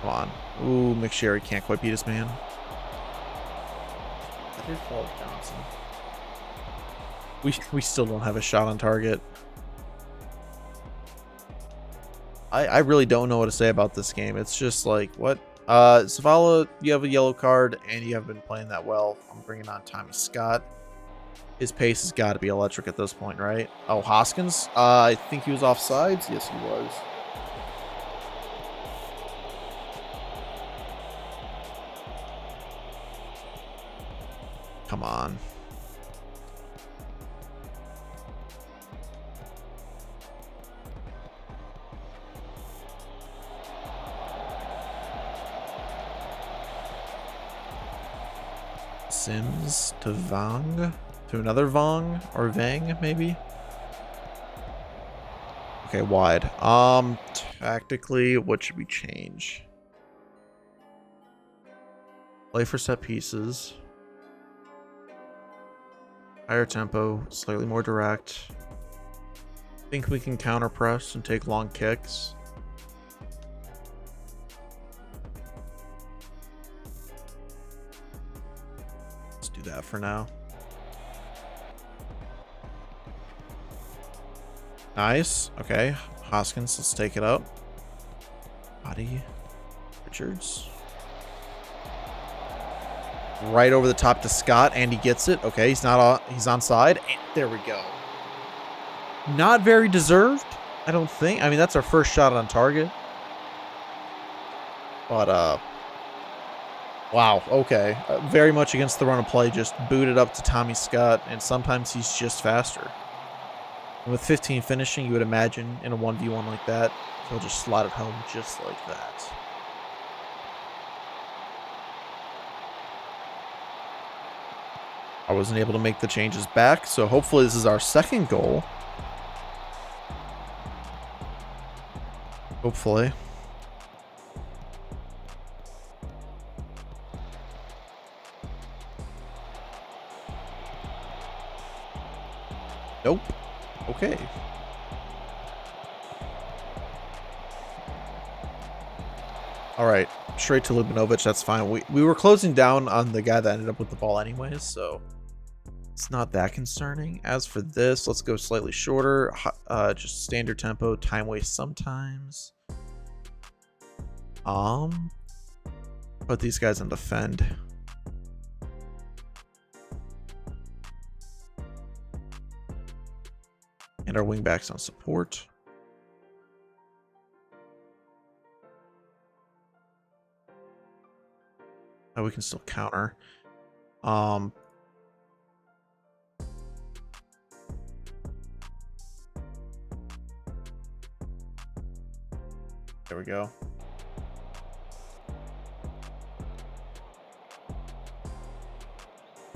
A: Come on. Ooh, McSherry can't quite beat his man. That did fall with Johnson. We still don't have a shot on target. I really don't know what to say about this game. It's just like, what? Zavala, you have a yellow card, and you haven't been playing that well. I'm bringing on Tommy Scott. His pace has got to be electric at this point, right? Oh, Hoskins? I think he was offsides. Yes, he was. come on. Sims to Vang, to another Vang or Vang maybe. Okay, wide. Tactically, what should we change? Play for set pieces. Higher tempo, slightly more direct. Think we can counter press and take long kicks. Let's do that for now. Nice. Okay. Hoskins, let's take it up. Body. Richards. Right over the top to Scott, and he gets it. Okay, he's onside. And there we go. Not very deserved, I don't think. I mean, that's our first shot on target. But, wow, okay. Very much against the run of play, just booted up to Tommy Scott, and sometimes he's just faster. And with 15 finishing, you would imagine in a 1v1 like that, he'll just slide it home just like that. I wasn't able to make the changes back, so hopefully this is our second goal. Hopefully. Nope. Okay. All right. Straight to Lubinovic. That's fine. We were closing down on the guy that ended up with the ball anyways, so it's not that concerning. As for this, let's go slightly shorter. Just standard tempo. Time waste sometimes. Put these guys on defend. And our wingbacks on support. Oh, we can still counter. There we go.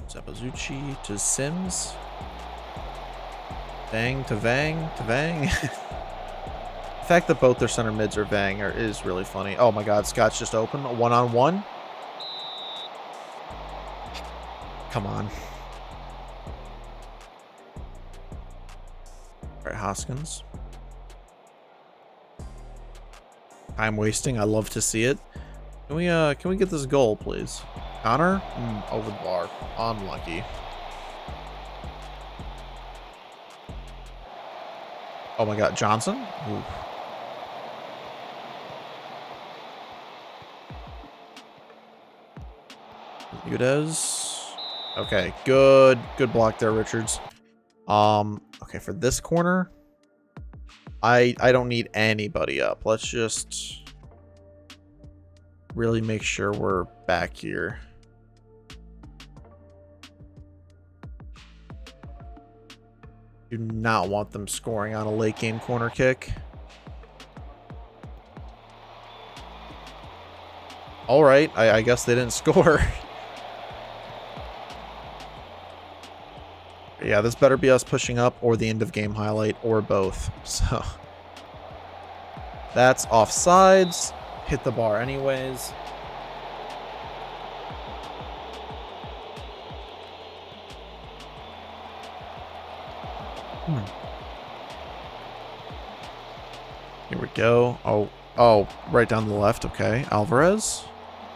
A: Zapazucci to Sims. Vang to Vang to Vang. The fact that both their center mids are Vang is really funny. Oh my god, Scott's just open. A one-on-one. Come on. Alright, Hoskins. Time wasting. I love to see it. Can we get this goal, please? Connor? Over the bar. Unlucky. Oh my god, Johnson? Ooh. Udez. Okay, good block there, Richards. Okay, for this corner, I don't need anybody up. Let's just really make sure we're back here. Do not want them scoring on a late game corner kick. All right, I guess they didn't score. Yeah, this better be us pushing up or the end of game highlight or both. So that's offsides. Hit the bar anyways. Here we go. Oh, right down the left. Okay, Alvarez.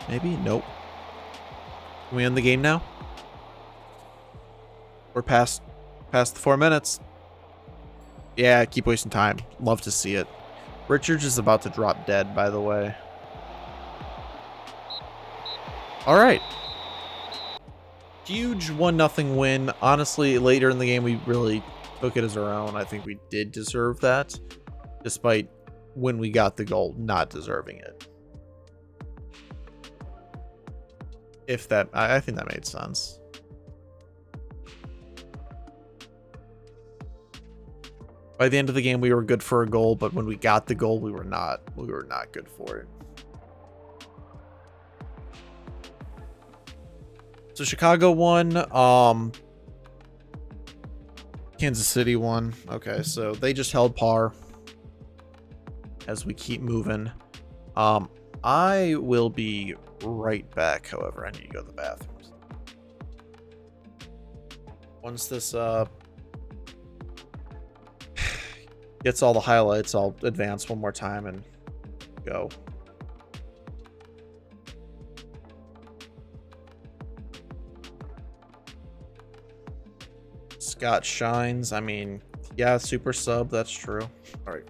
A: Maybe. Nope. Can we end the game now? We're past the 4 minutes. Yeah, keep wasting time. Love to see it. Richards is about to drop dead, by the way. All right. Huge 1-0 win. Honestly, later in the game, we really took it as our own. I think we did deserve that, despite when we got the goal, not deserving it. If that, I think that made sense. By the end of the game, we were good for a goal, but when we got the goal, we were not good for it. So Chicago won. Kansas City won. Okay, so they just held par as we keep moving. I will be right back. However, I need to go to the bathrooms. Once this gets all the highlights, I'll advance one more time and go. Scott shines. I mean, yeah, super sub. That's true. All right.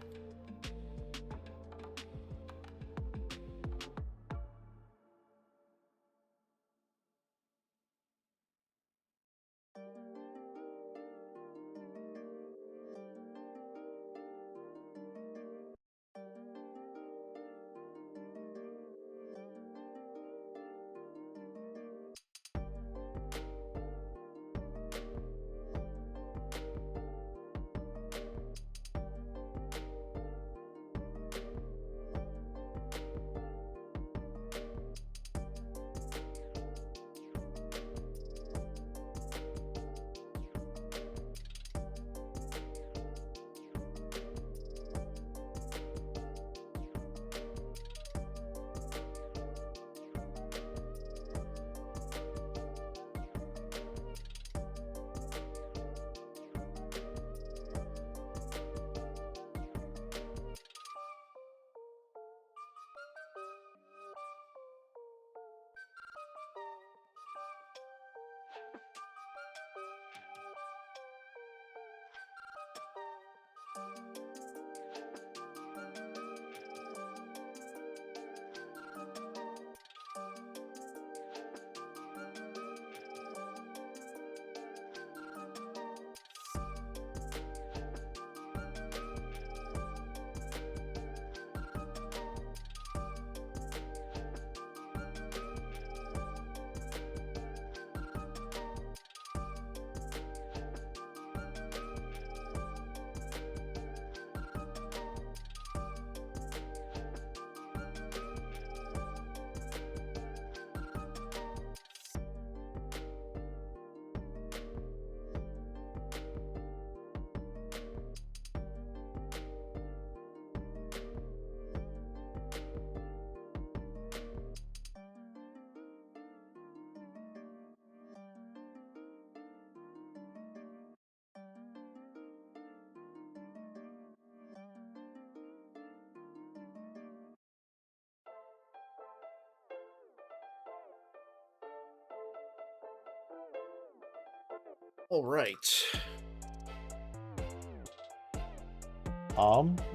A: All right.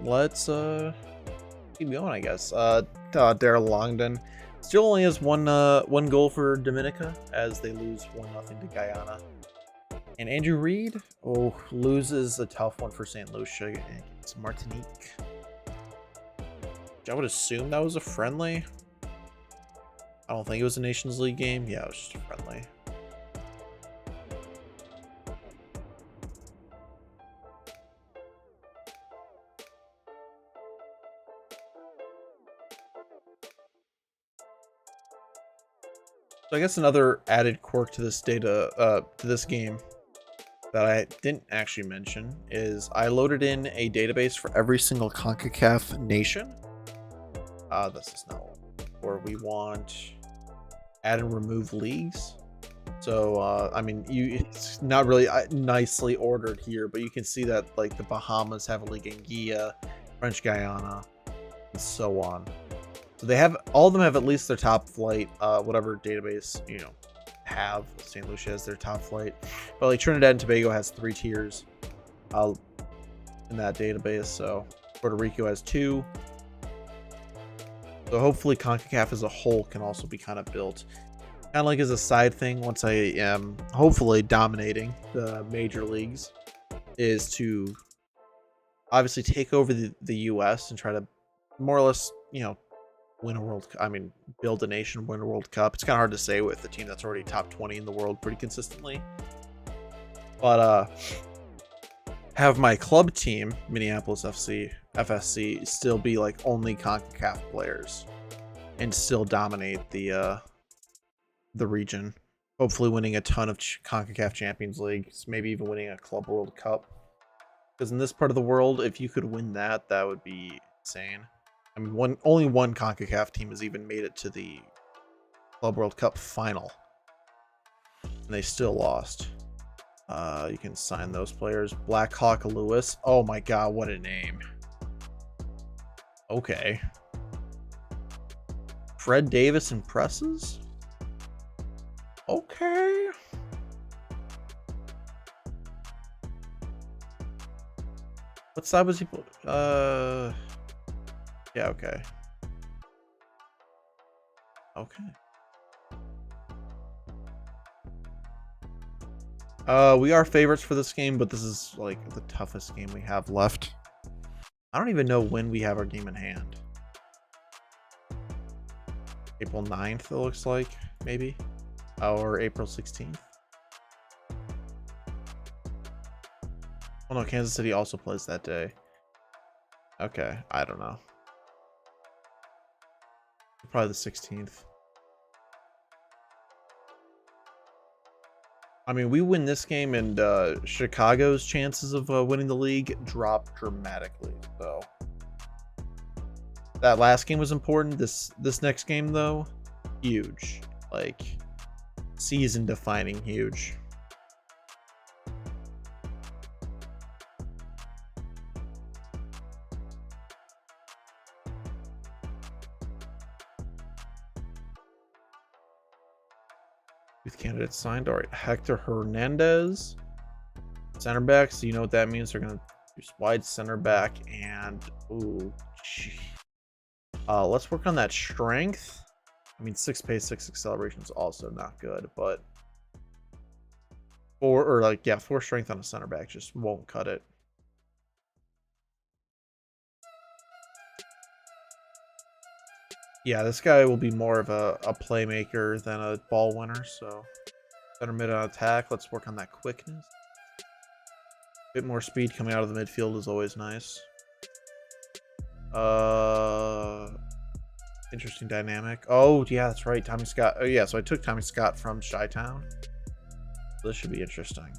A: Let's keep going, I guess. Daryl Longdon still only has one goal for Dominica as they lose 1-0 to Guyana. And Andrew Reid, loses a tough one for St. Lucia against Martinique. I would assume that was a friendly. I don't think it was a Nations League game. Yeah, it was just a friendly. So I guess another added quirk to this to this game that I didn't actually mention is I loaded in a database for every single CONCACAF nation. This is now where we want add and remove leagues. So I mean, it's not really nicely ordered here, but you can see that like the Bahamas have a league in Guia, French Guiana, and so on. So they have, all of them have at least their top flight, whatever database, have. St. Lucia has their top flight. But like Trinidad and Tobago has 3 tiers in that database. So Puerto Rico has 2. So hopefully CONCACAF as a whole can also be kind of built. Kind of like as a side thing, once I am hopefully dominating the major leagues, is to obviously take over the US and try to more or less, win a build a nation, win a World Cup. It's kind of hard to say with a team that's already top 20 in the world pretty consistently. But have my club team, Minneapolis FSC, still be like only CONCACAF players and still dominate the region. Hopefully winning a ton of CONCACAF Champions Leagues, maybe even winning a Club World Cup. Because in this part of the world, if you could win that, that would be insane. I mean, only one CONCACAF team has even made it to the Club World Cup final. And they still lost. You can sign those players. Blackhawk Lewis. Oh my god, what a name. Okay. Fred Davis and Presses? Okay. What side was he? Yeah, okay. Okay. We are favorites for this game, but this is like the toughest game we have left. I don't even know when we have our game in hand. April 9th, it looks like, maybe. Or April 16th. Oh no, Kansas City also plays that day. Okay, I don't know. Probably the 16th. I mean, we win this game and Chicago's chances of winning the league drop dramatically. So that last game was important. This next game though, huge. Like season defining huge. Youth candidates signed. All right, Hector Hernandez, center back. So you know what that means. They're gonna use wide center back and ooh, gee. Let's work on that strength. I mean, 6 pace, 6 acceleration is also not good, but 4 strength on a center back just won't cut it. Yeah, this guy will be more of a playmaker than a ball winner, so center mid on attack. Let's work on that quickness. A bit more speed coming out of the midfield is always nice. Interesting dynamic. Oh, yeah, that's right. Tommy Scott. Oh, yeah, so I took Tommy Scott from Chi-Town. This should be interesting.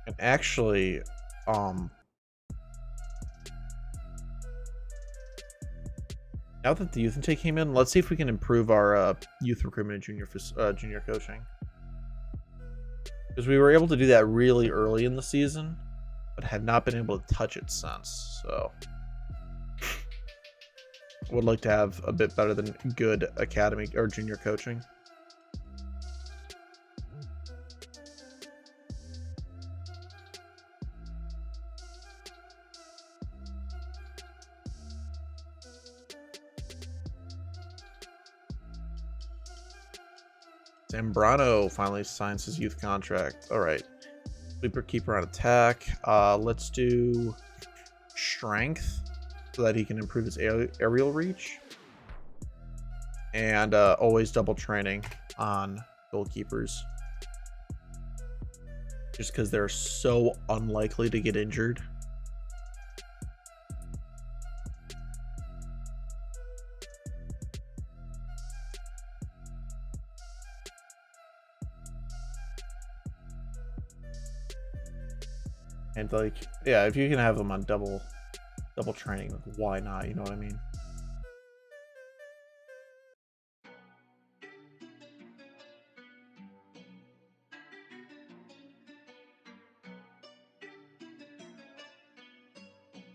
A: And actually, now that the youth intake came in, let's see if we can improve our youth recruitment and junior coaching. Because we were able to do that really early in the season, but had not been able to touch it since. So, I would like to have a bit better than good academy or junior coaching. Zambrano finally signs his youth contract. All right. Sweeper keeper on attack. Let's do strength so that he can improve his aerial reach. And always double training on goalkeepers. Just because they're so unlikely to get injured. And like, yeah, if you can have them on double training, like, why not? You know what I mean?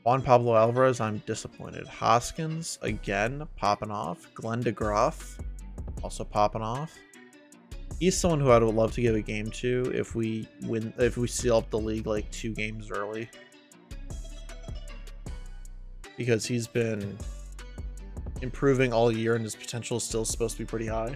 A: Juan Pablo Alvarez, I'm disappointed. Hoskins again popping off. Glenn DeGroff also popping off. He's someone who I would love to give a game to if we seal up the league like 2 games early. Because he's been improving all year and his potential is still supposed to be pretty high.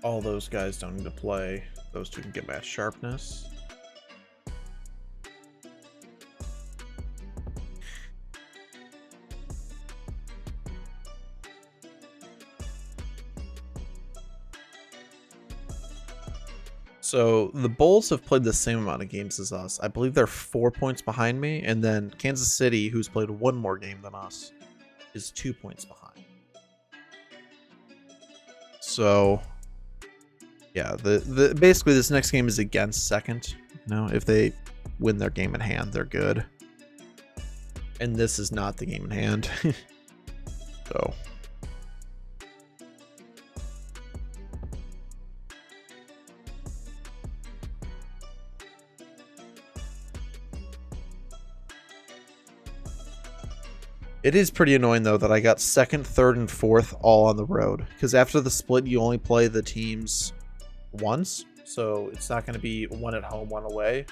A: All those guys don't need to play. Those two can get match sharpness. So the Bulls have played the same amount of games as us. I believe they're 4 points behind me, and then Kansas City, who's played one more game than us, is 2 points behind. So yeah, the basically this next game is against second. You know, if they win their game in hand, they're good. And this is not the game in hand. So it is pretty annoying, though, that I got second, third, and fourth all on the road. Because after the split, you only play the teams once. So it's not going to be one at home, one away.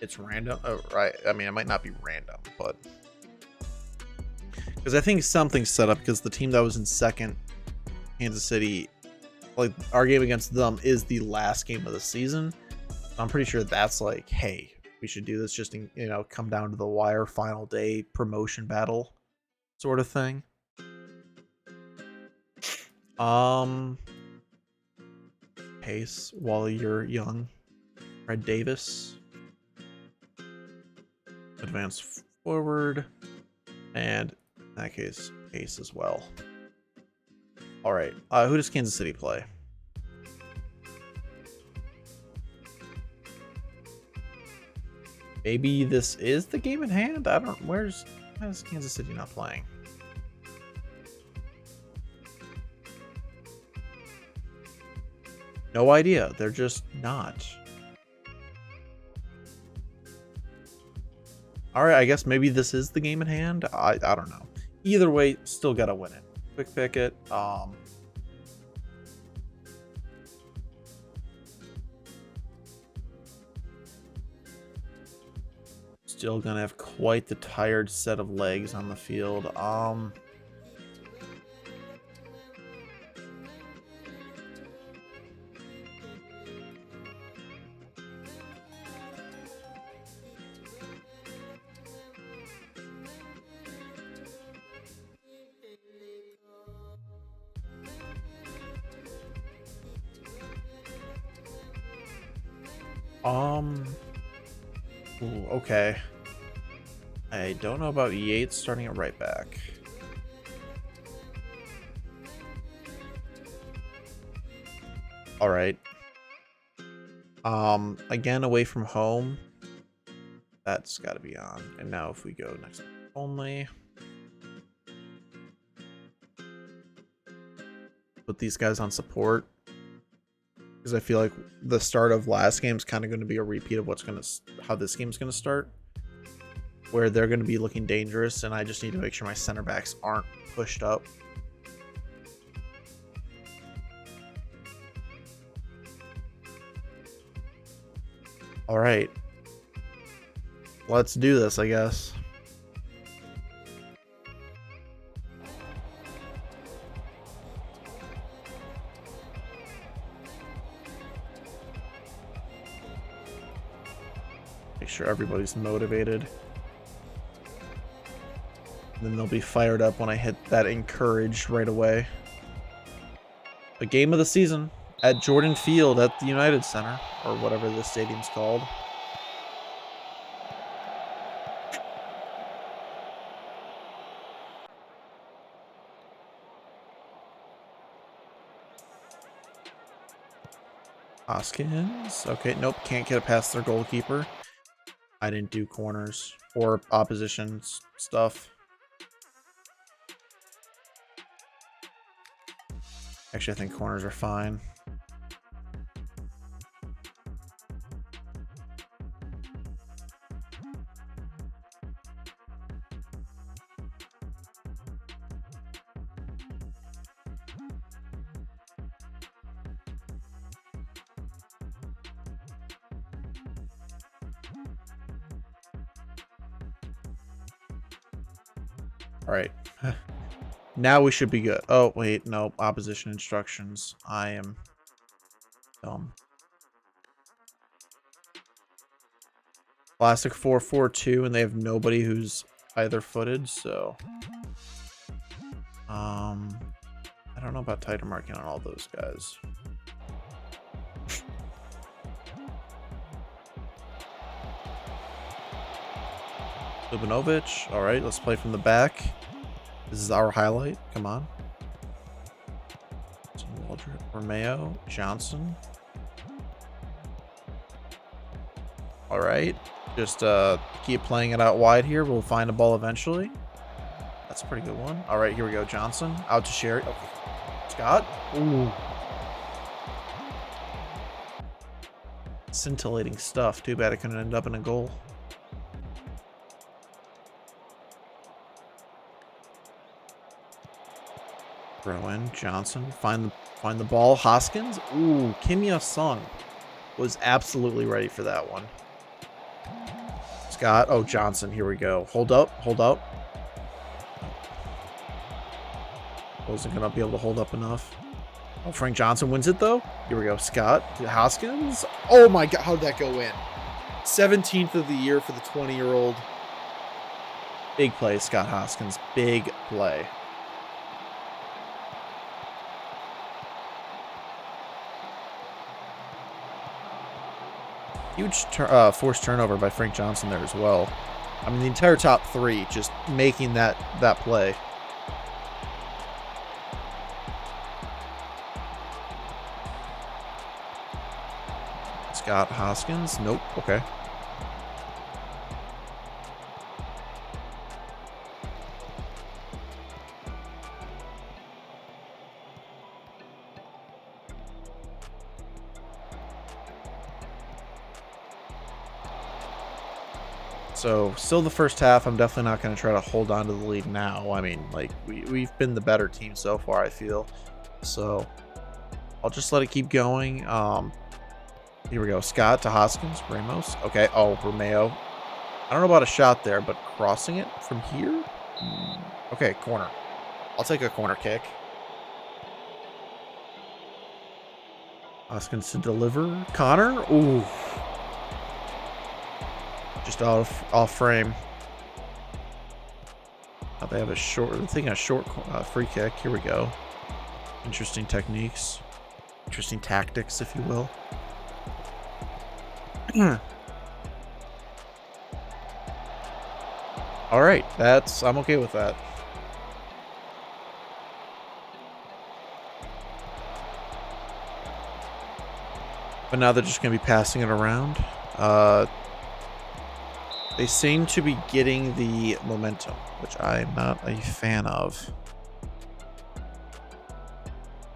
A: It's random. Oh, right. I mean, it might not be random, but... Because I think something's set up because the team that was in second, Kansas City, like, our game against them is the last game of the season. I'm pretty sure that's like, hey, we should do this just, you know, come down to the wire, final day, promotion battle sort of thing. Pace while you're young. Fred Davis. Advance forward. And in that case, pace as well. All right. Who does Kansas City play? Maybe this is the game in hand? I don't... Why is Kansas City not playing? No idea. They're just not. All right, I guess maybe this is the game in hand. I don't know. Either way, still gotta win it. Quick pick it. Still gonna have quite the tired set of legs on the field. Ooh, okay. I don't know about Yates starting at right back. All right. Again, away from home. That's got to be on. And now if we go next only. Put these guys on support. Because I feel like the start of last game is kind of going to be a repeat of how this game's going to start. Where they're going to be looking dangerous, and I just need to make sure my center backs aren't pushed up. All right. Let's do this, I guess. Make sure everybody's motivated. Then they'll be fired up when I hit that encourage right away. The game of the season at Jordan Field at the United Center, or whatever this stadium's called. Hoskins. Okay, nope, can't get it past their goalkeeper. I didn't do corners or opposition stuff. Actually, I think corners are fine. All right. Now we should be good. Oh, wait, no. Opposition instructions. I am Classic 4-4-2, and they have nobody who's either footed, so I don't know about tighter marking on all those guys. Lubinovich. All right, let's play from the back. This is our highlight. Come on. Romeo, Johnson. All right, just keep playing it out wide here. We'll find a ball eventually. That's a pretty good one. All right, here we go. Johnson out to Sherry. Okay. Scott. Ooh. Scintillating stuff. Too bad it couldn't end up in a goal. Throw in Johnson. Find the ball. Hoskins. Ooh, Kim Ya-sung was absolutely ready for that one. Scott. Oh, Johnson. Here we go. Hold up. Hold up. Wasn't gonna be able to hold up enough. Oh, Frank Johnson wins it though. Here we go. Scott. Hoskins. Oh my God. How'd that go in? 17th of the year for the 20-year-old. Big play, Scott Hoskins. Big play. Huge forced turnover by Frank Johnson there as well. I mean, the entire top three just making that play. Scott Hoskins. Nope. Okay. So, still the first half. I'm definitely not going to try to hold on to the lead now. I mean, like, we've been the better team so far, I feel. So, I'll just let it keep going. Here we go. Scott to Hoskins. Ramos. Okay. Oh, Romeo. I don't know about a shot there, but crossing it from here? Okay, corner. I'll take a corner kick. Hoskins to deliver. Connor. Ooh. Just off frame. Oh, they have a short, I think a short free kick. Here we go. Interesting techniques. Interesting tactics, if you will. All right, I'm okay with that. But now they're just going to be passing it around. They seem to be getting the momentum, which I'm not a fan of.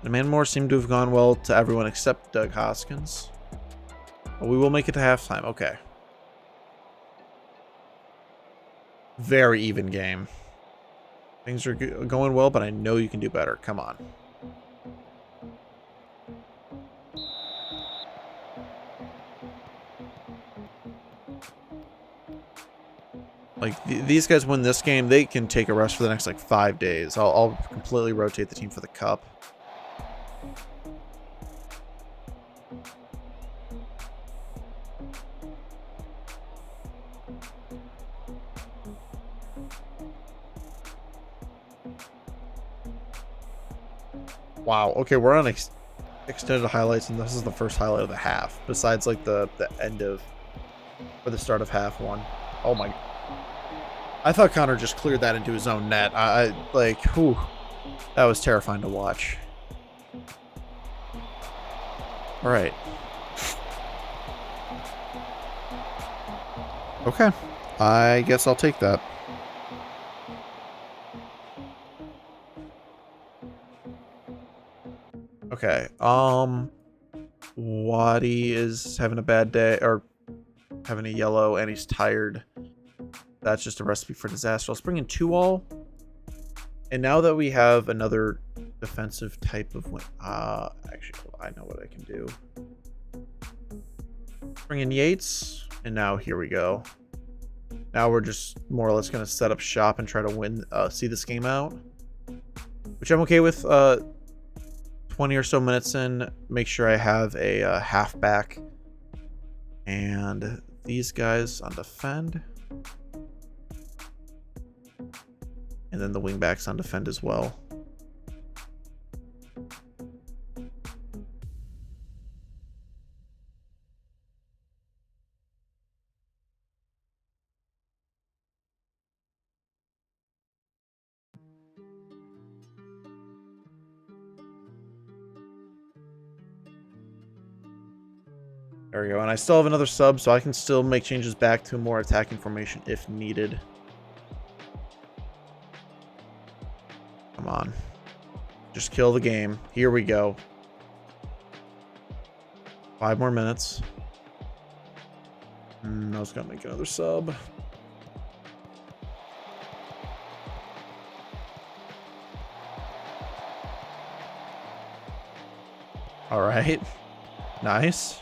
A: The man more seemed to have gone well to everyone except Doug Hoskins. But we will make it to halftime. Okay. Very even game. Things are going well, but I know you can do better. Come on. Like, these guys win this game, they can take a rest for the next, like, 5 days. I'll completely rotate the team for the cup. Wow. Okay, we're on extended highlights, and this is the first highlight of the half. Besides, like, the end of... or the start of half one. Oh, my... I thought Connor just cleared that into his own net. I like, whew. That was terrifying to watch. All right. Okay. I guess I'll take that. Okay. Waddy is having a bad day, or having a yellow, and he's tired. That's just a recipe for disaster. Let's bring in 2-all. And now that we have another defensive type of win, actually, I know what I can do. Bring in Yates, and now here we go. Now we're just more or less going to set up shop and try to win, see this game out, which I'm okay with. 20 or so minutes in, make sure I have a halfback. And these guys on defend. And then the wingbacks on defend as well. There we go. And I still have another sub, so I can still make changes back to a more attacking formation if needed. Come on. Just kill the game. Here we go. 5 more minutes. I was going to make another sub. All right. Nice.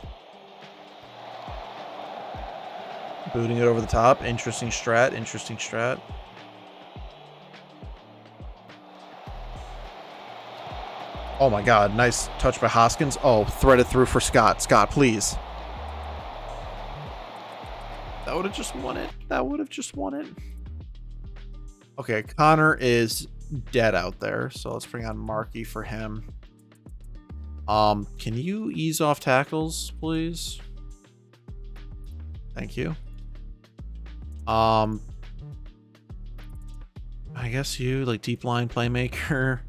A: Booting it over the top. Interesting strat. Interesting strat. Oh my god. Nice touch by Hoskins. Oh, threaded through for Scott. Scott, please. That would have just won it. That would have just won it. Okay, Connor is dead out there. So let's bring on Markey for him. Can you ease off tackles, please? Thank you. I guess you like deep line playmaker,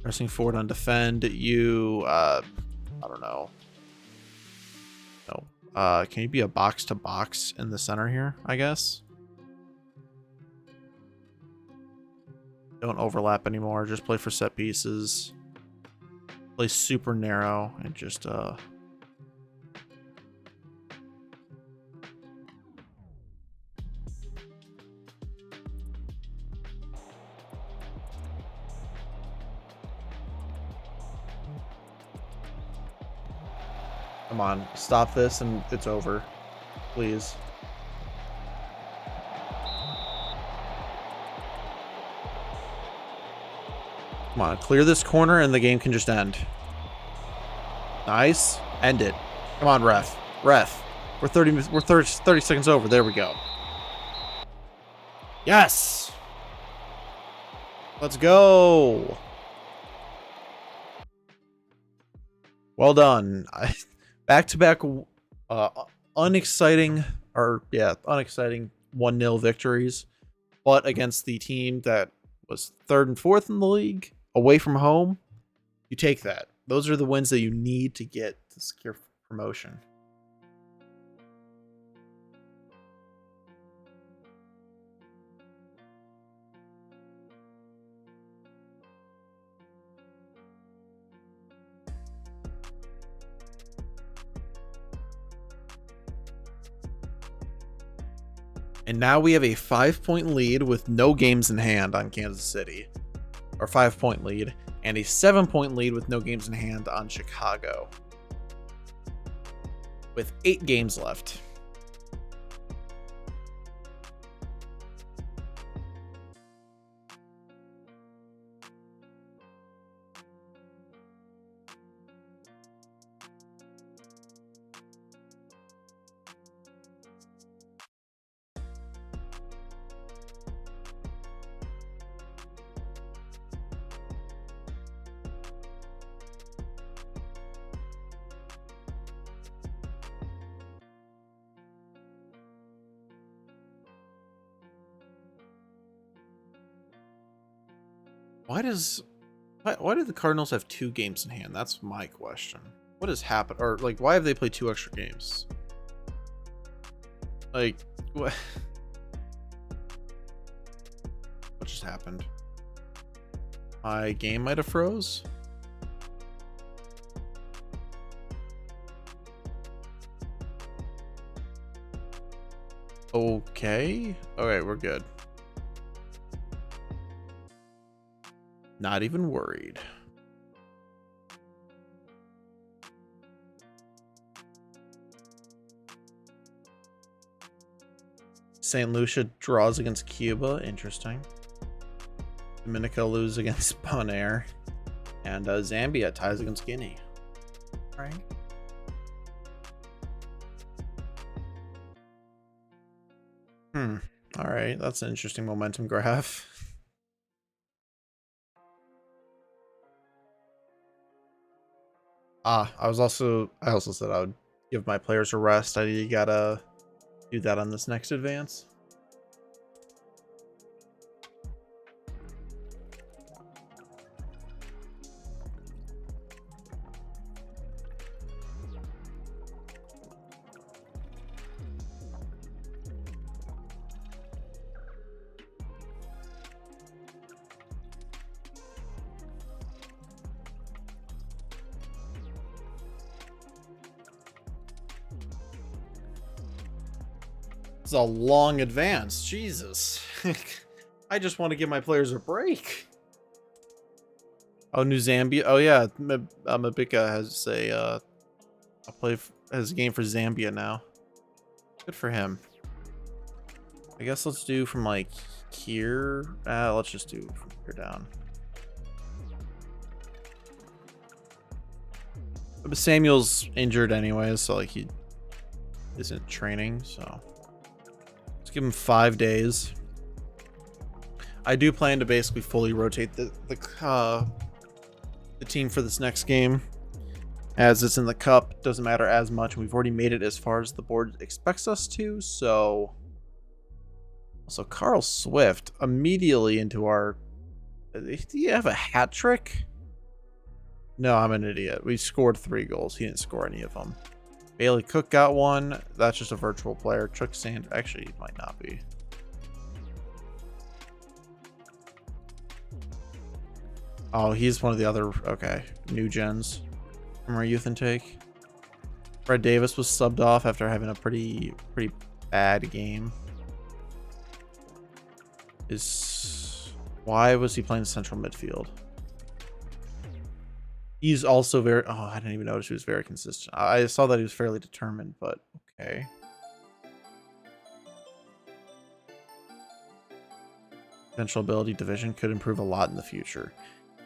A: pressing forward on defend. You, I don't know. No. Can you be a box to box in the center here? I guess. Don't overlap anymore. Just play for set pieces. Play super narrow and just come on, stop this and it's over. Please. Come on, clear this corner and the game can just end. Nice. End it. Come on, ref. Ref. We're 30 seconds over. There we go. Yes. Let's go. Well done. Back-to-back unexciting 1-0 victories, but against the team that was 3rd and 4th in the league, away from home. You take that. Those are the wins that you need to get to secure promotion. And now we have a 5-point lead with no games in hand on Kansas City. Or 5-point lead. And a 7-point lead with no games in hand on Chicago. With 8 games left. Why do the Cardinals have 2 games in hand? That's my question. What has happened? Or like, why have they played 2 extra games? Like, what just happened? My game might have froze. Okay. Alright, we're good. Not even worried. St. Lucia draws against Cuba. Interesting. Dominica lose against Bonaire. And Zambia ties against Guinea. Right. All right, that's an interesting momentum graph. I also said I would give my players a rest. I gotta do that on this next advance. It's a long advance. Jesus. I just want to give my players a break. Oh, New Zambia. Oh yeah, Mabika has has a game for Zambia now. Good for him. I guess let's do from like here. Let's just do from here down. But Samuel's injured anyways, so like he isn't training, so let's give him 5 days. I do plan to basically fully rotate the team for this next game, as it's in the cup. Doesn't matter as much. We've already made it as far as the board expects us to. So Carl Swift immediately into our. Do you have a hat trick? No, I'm an idiot. We scored 3 goals. He didn't score any of them. Bailey Cook got 1. That's just a virtual player. Chuck Sand actually it might not be. Oh, he's one of the other new gens from our youth intake. Fred Davis was subbed off after having a pretty bad game. Why was he playing central midfield? He's also very... Oh, I didn't even notice he was very consistent. I saw that he was fairly determined, but okay. Potential ability division could improve a lot in the future.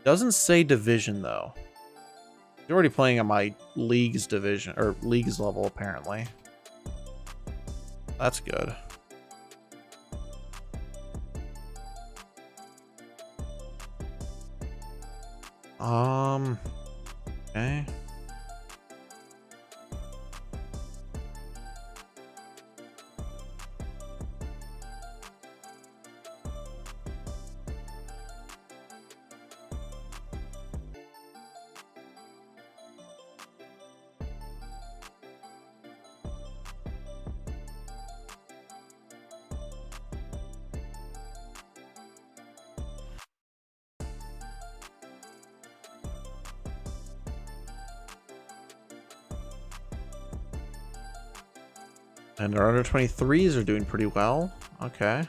A: Doesn't say division, though. He's already playing at my league's division, or league's level, apparently. That's good. Okay. And our under 23s are doing pretty well. Okay.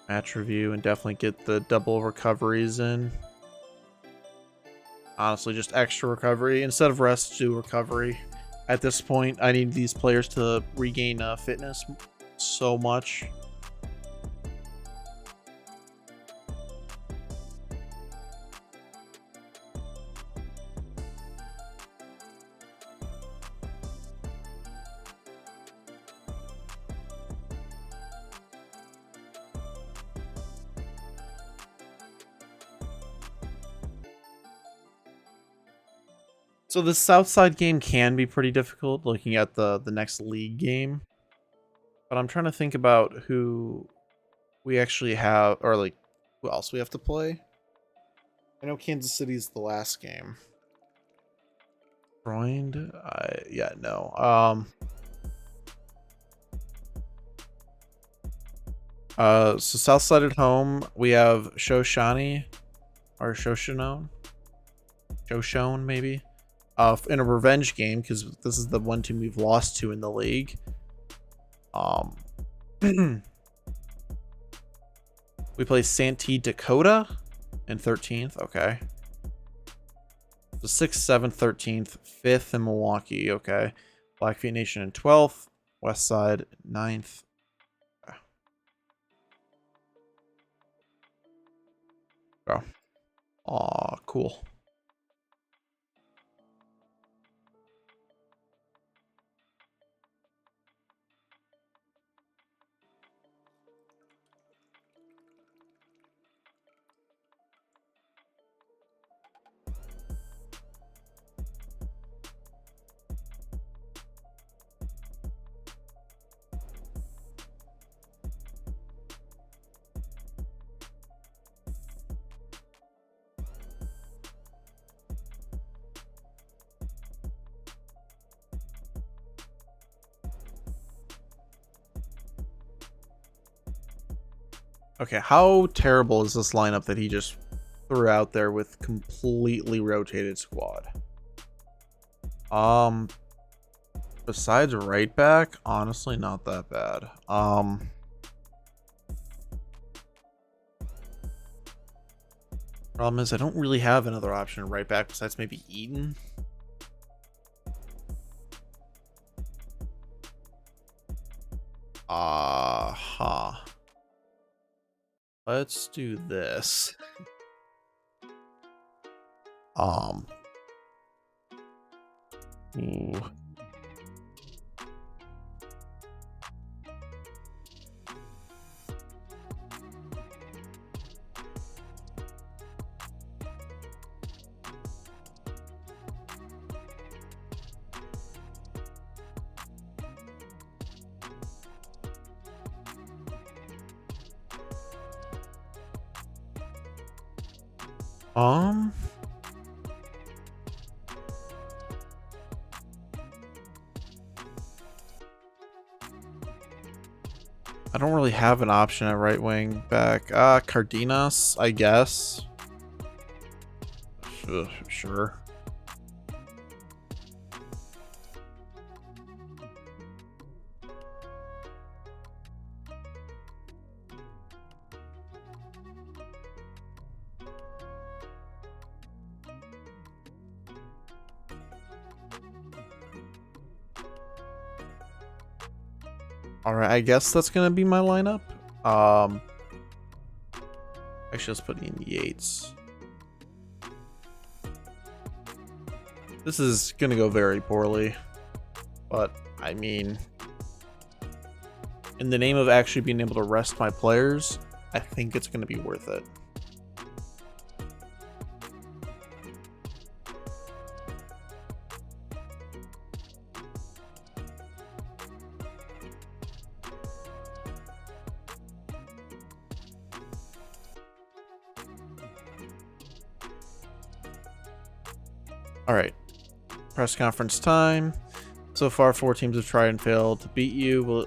A: Match review and definitely get the double recoveries in. Honestly, just extra recovery. Instead of rest, do recovery. At this point, I need these players to regain fitness so much. So the Southside game can be pretty difficult looking at the next league game. But I'm trying to think about who we actually have, or like who else we have to play. I know Kansas City's the last game. Joined? Yeah, no. So Southside at home, we have Shoshone or Shoshone, maybe. In a revenge game, because this is the one team we've lost to in the league. We play Santee Dakota in 13th. Okay. So 6th, 7th, 13th, 5th in Milwaukee. Okay. Blackfeet Nation in 12th. West Side 9th. Okay. Okay. Aw, cool. Okay, how terrible is this lineup that he just threw out there with completely rotated squad? Besides right back, honestly, not that bad. Problem is, I don't really have another option right back besides maybe Eaton. Let's do this. Ooh. I don't really have an option at right wing back. Cardenas, I guess. Sure. All right, I guess that's gonna be my lineup. Actually, let's put in Yates. This is gonna go very poorly, but I mean, in the name of actually being able to rest my players, I think it's gonna be worth it. All right, press conference time. So far, 4 teams have tried and failed to beat you. Well,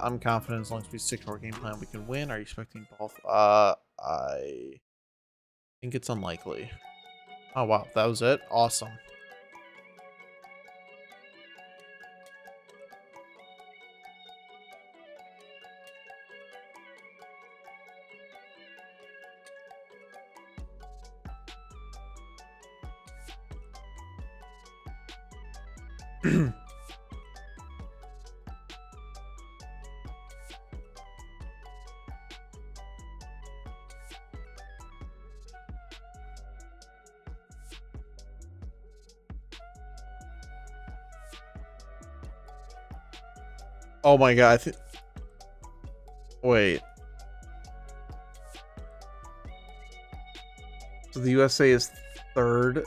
A: I'm confident as long as we stick to our game plan, we can win. Are you expecting both? I think it's unlikely. Oh, wow, that was it? Awesome. Oh my god, wait. So the USA is third.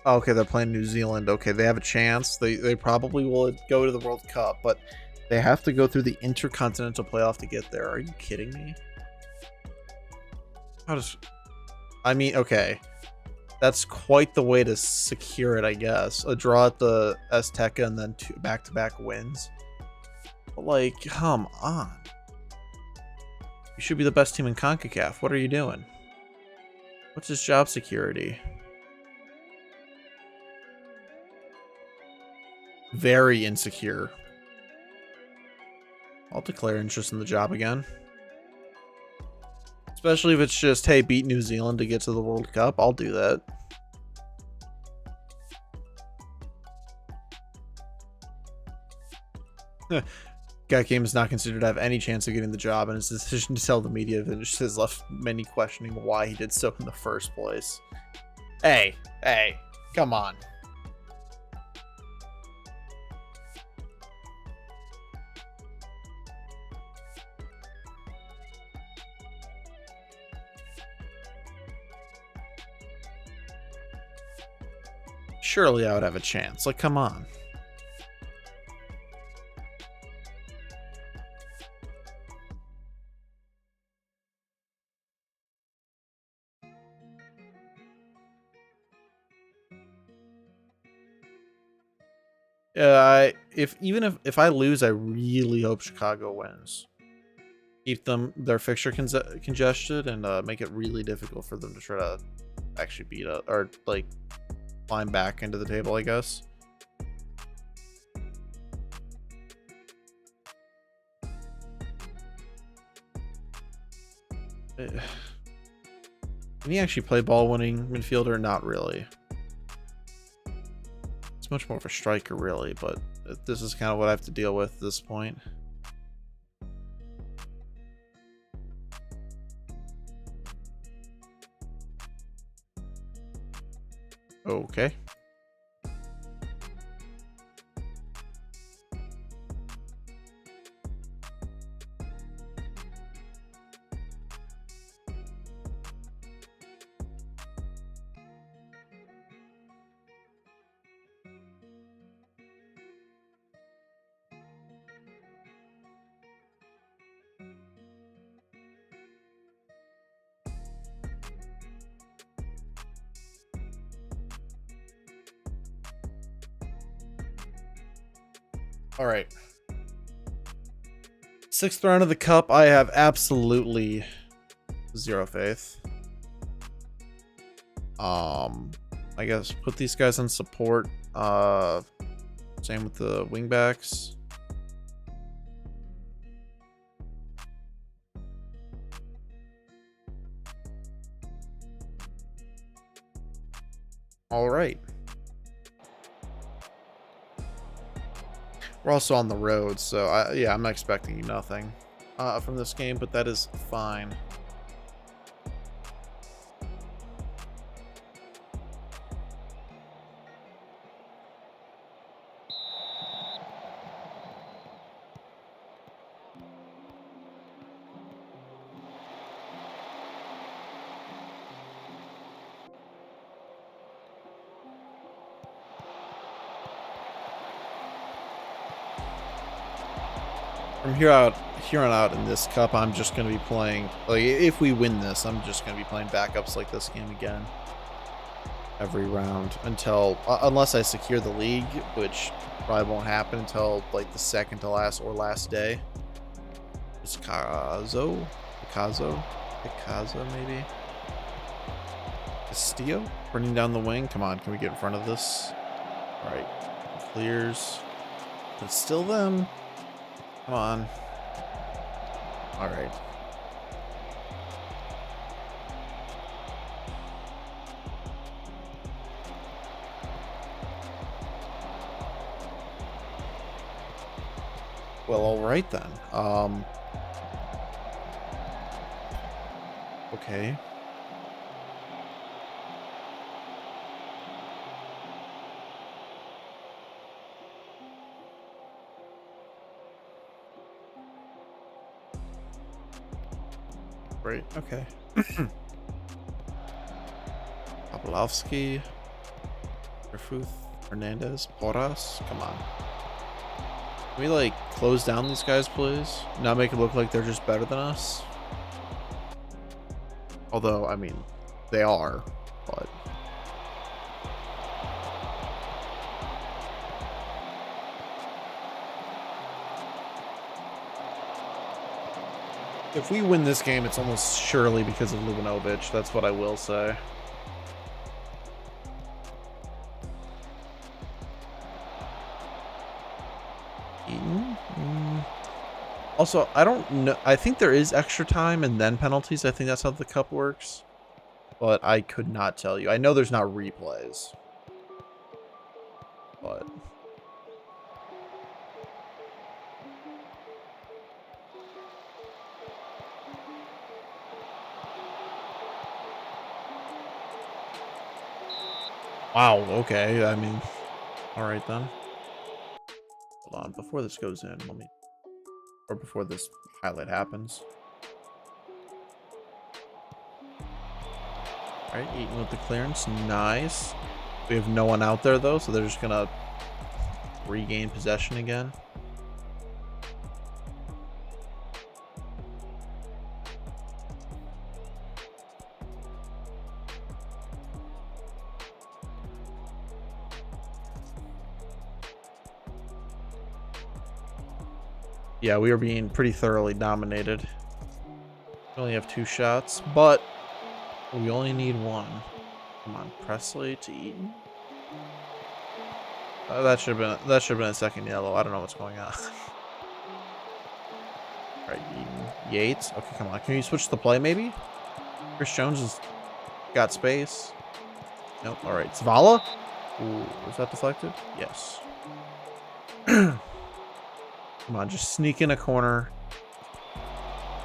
A: Oh, okay, they're playing New Zealand. Okay, they have a chance. They probably will go to the World Cup, but they have to go through the Intercontinental Playoff to get there. Are you kidding me? How does... I mean, okay. That's quite the way to secure it, I guess. A draw at the Azteca and then 2 back-to-back wins. But, like, come on. You should be the best team in CONCACAF. What are you doing? What's his job security? Very insecure. I'll declare interest in the job again. Especially if it's just, hey, beat New Zealand to get to the World Cup. I'll do that. Guy Game is not considered to have any chance of getting the job, and his decision to tell the media has left many questioning why he did so in the first place. Hey, come on. Surely I would have a chance. Like, come on. Yeah, if I lose, I really hope Chicago wins. Keep their fixture congested and make it really difficult for them to try to actually beat us or like climb back into the table, I guess. Can he actually play ball-winning midfielder? Not really. It's much more of a striker, really, but this is kind of what I have to deal with at this point. Okay. All right. 6th round of the cup. I have absolutely zero faith. I guess put these guys on support. Same with the wingbacks. All right. We're also on the road, so yeah, I'm expecting nothing from this game, but that is fine. From here on out in this cup, I'm just going to be playing, like, if we win this, I'm just going to be playing backups like this game again. Every round until, unless I secure the league, which probably won't happen until, like, the second to last or last day. It's Picasso, maybe? Castillo? Running down the wing? Come on, can we get in front of this? Alright, clears. It's still them. Come on. All right. Well, all right then. Okay. Great. Okay. Pavlovsky, Grifuth, Hernandez, Porras. Come on. Can we, like, close down these guys, please? Not make it look like they're just better than us? Although, I mean, they are, but... If we win this game, it's almost surely because of Lubinovic. That's what I will say. Also, I don't know. I think there is extra time and then penalties. I think that's how the cup works. But I could not tell you. I know there's not replays. But... Wow, okay. I mean, all right then. Hold on, before this goes in, let me, or before this highlight happens. All right, Eaton with the clearance, nice. We have no one out there though, so they're just gonna regain possession again. Yeah, we are being pretty thoroughly dominated. We only have 2 shots, but we only need 1. Come on, Presley to Eaton. That should have been a second yellow. I don't know what's going on. All right, Eaton. Yates. Okay, come on. Can you switch the play maybe? Chris Jones has got space. Nope. All right, Zavala. Ooh, was that deflected? Yes. Come on, just sneak in a corner.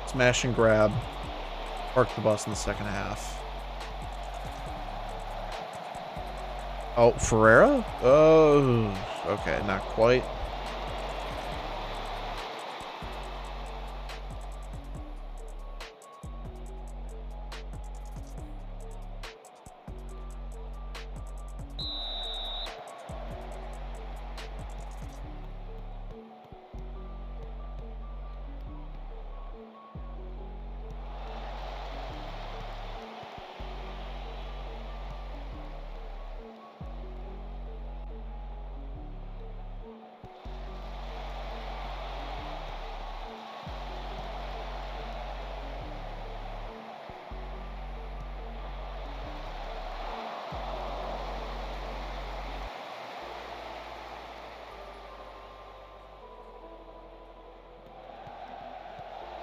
A: Smash and grab. Park the bus in the second half. Oh, Ferreira? Oh, okay, not quite.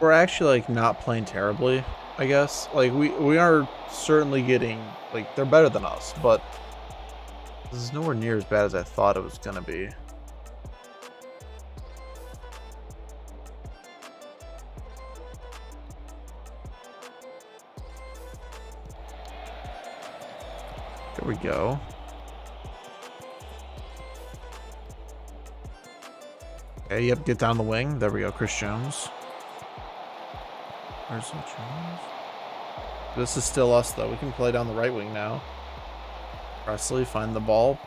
A: We're actually like not playing terribly, I guess. Like we are certainly getting, like, they're better than us, but this is nowhere near as bad as I thought it was gonna be. There we go. Okay, yep, get down the wing. There we go, Chris Jones. Where's the Jones? This is still us, though. We can play down the right wing now. Presley, find the ball.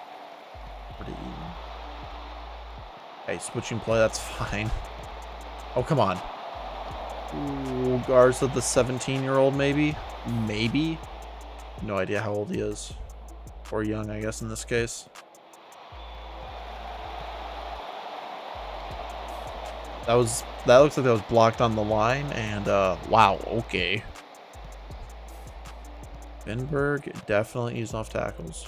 A: Pretty even. Hey, switching play, that's fine. Oh, come on. Ooh, Garza, the 17-year-old, maybe? Maybe? No idea how old he is. Or young, I guess, in this case. That looks like that was blocked on the line, and wow, okay. Vinberg definitely easing off tackles.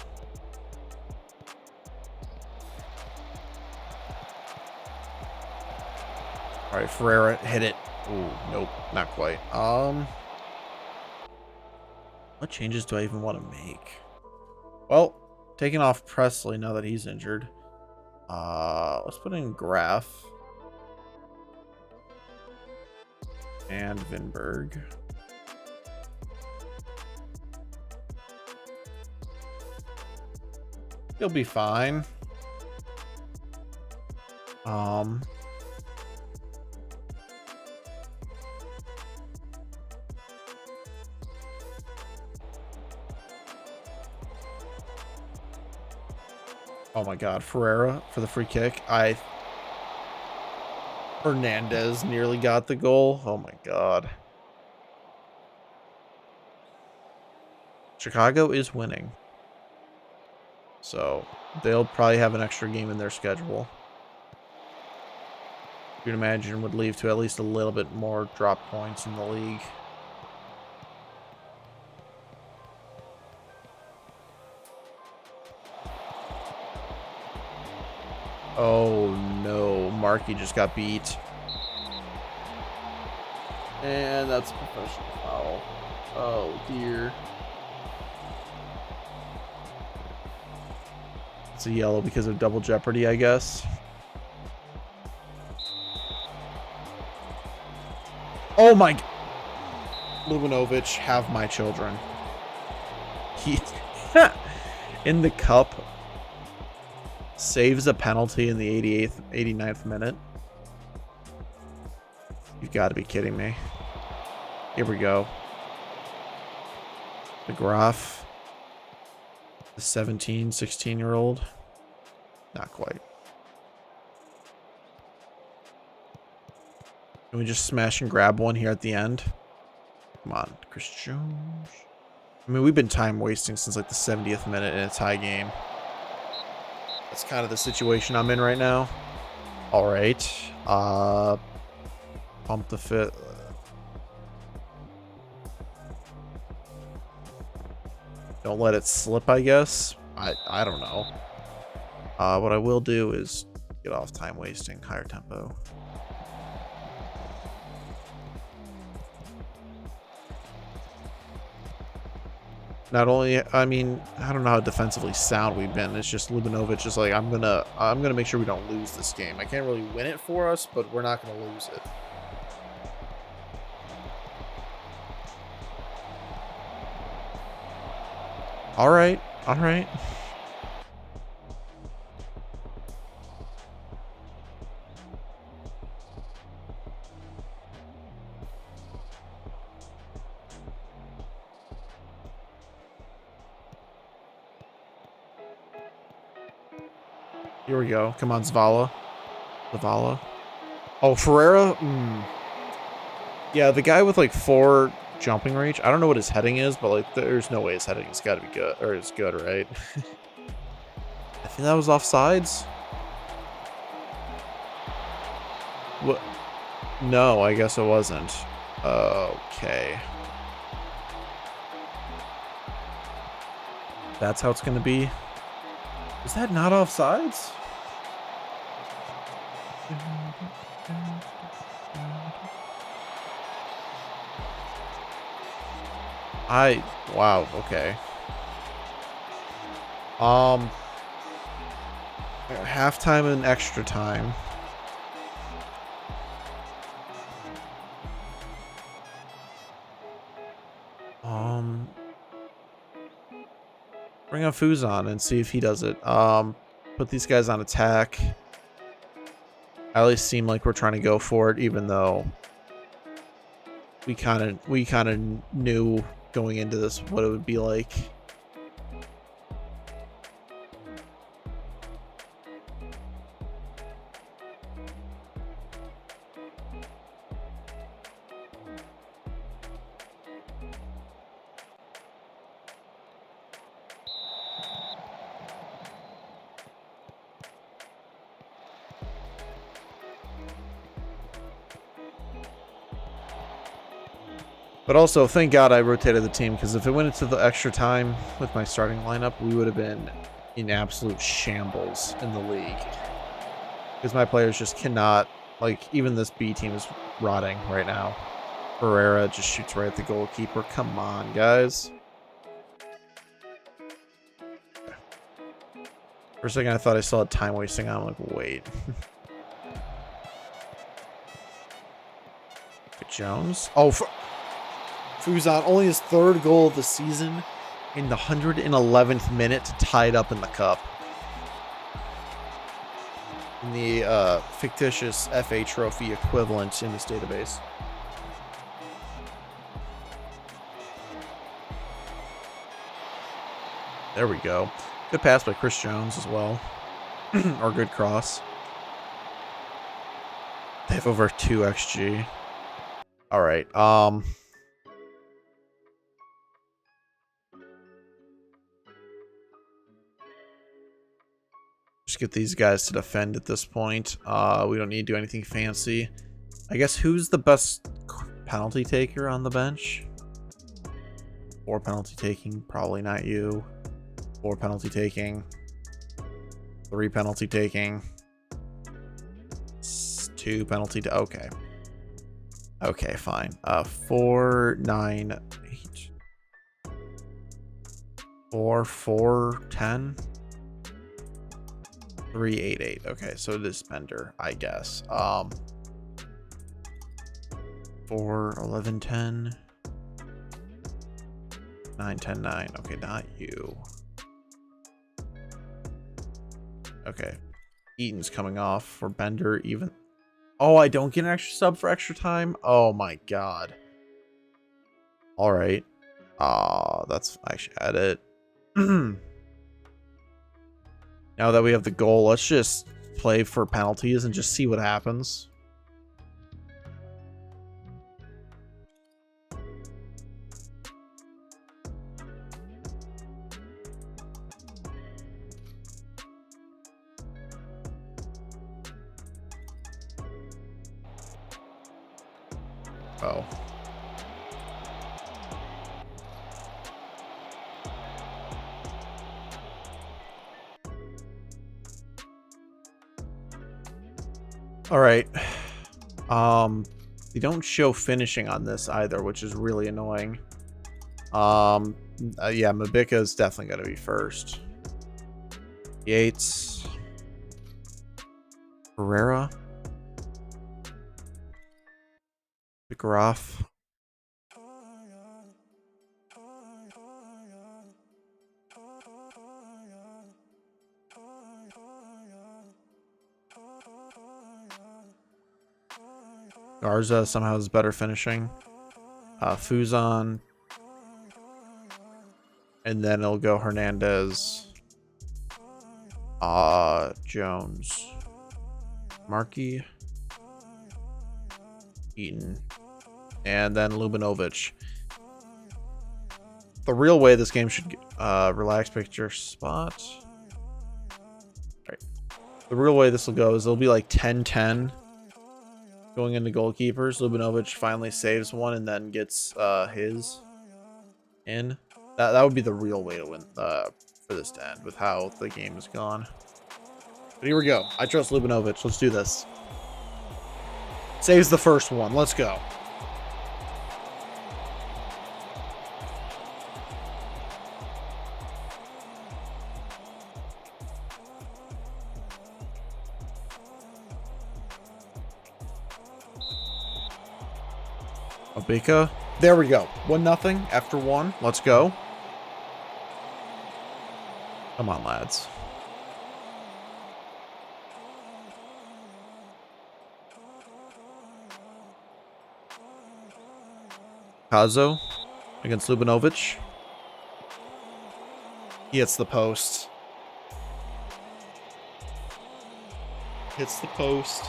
A: All right, Ferreira, hit it. Ooh, nope, not quite. What changes do I even want to make? Well, taking off Presley now that he's injured. Let's put in Graf and Vinberg. He'll be fine. Oh my God, Ferreira for the free kick. Hernandez nearly got the goal. Oh my God. Chicago is winning. So they'll probably have an extra game in their schedule. You'd imagine would lead to at least a little bit more drop points in the league. Oh no, Markey just got beat. And that's a professional foul. Oh dear. It's a yellow because of double jeopardy, I guess. Oh my... Lubinovich, have my children. in the cup saves a penalty in the 89th minute. You've got to be kidding me. Here we go. The Graf. The 17, 16-year-old. Not quite. Can we just smash and grab one here at the end? Come on, Chris Jones. I mean, we've been time wasting since like the 70th minute in a tie game. That's kind of the situation I'm in right now. All right. Pump the fit. Don't let it slip, I guess. I don't know. What I will do is get off time wasting, higher tempo. Not only, I mean, I don't know how defensively sound we've been. It's just Lubinovic is like, I'm gonna make sure we don't lose this game. I can't really win it for us, but we're not gonna lose it. All right, all right. Here we go. Come on, Zavala. Zavala. Oh, Ferreira. Yeah, the guy with like 4 jumping range. I don't know what his heading is, but like, there's no way his heading has got to be good, or it's good, right? I think that was offsides. What? No, I guess it wasn't. Okay. That's how it's gonna be. Is that not offsides? Wow, okay. Halftime and extra time. Bring on Fuzon and see if he does it. Put these guys on attack. At least seem like we're trying to go for it, even though we kind of knew going into this what it would be like. But also, thank God I rotated the team, because if it went into the extra time with my starting lineup, we would have been in absolute shambles in the league. Because my players just cannot, like, even this B team is rotting right now. Herrera just shoots right at the goalkeeper. Come on, guys. For a second, I thought I saw a time wasting on. I'm like, wait. Jones? Oh, Fuzon, only his 3rd goal of the season in the 111th minute to tie it up in the cup. In the fictitious FA trophy equivalent in this database. There we go. Good pass by Chris Jones as well. Or good cross. They have over 2 XG. All right. Just get these guys to defend at this point. We don't need to do anything fancy. I guess who's the best penalty taker on the bench? 4 penalty taking, probably not you. 4 penalty taking. 3 penalty taking. 2 penalty. Okay. Okay, fine. 4, 9, 8. 4, 4, 10. 3, 8, 8. Okay, so it is Bender, I guess. 4, 11, 10. 9, 10, 9. Okay, not you. Okay. Eaton's coming off for Bender even. Oh, I don't get an extra sub for extra time? Oh my god. Alright. That's... I should add it. Now that we have the goal, let's just play for penalties and just see what happens. Oh. All right. They don't show finishing on this either, which is really annoying. Yeah, Mabika is definitely going to be first. Yates. Herrera. McGrath. Garza somehow has better finishing. Fuzon. And then it'll go Hernandez. Jones. Markey. Eaton. And then Lubinovich. The real way this game should relax picture spot. Alright. The real way this will go is it'll be like 10-10 going into goalkeepers. Lubinovich finally saves one and then gets his in. That would be the real way to win for this to end with how the game has gone. But here we go. I trust Lubinovich. Let's do this. Saves the first one. Let's go. Mabika. There we go. 1-0 after 1. Let's go. Come on, lads. Kazo against Lubinovich. He hits the post. Hits the post.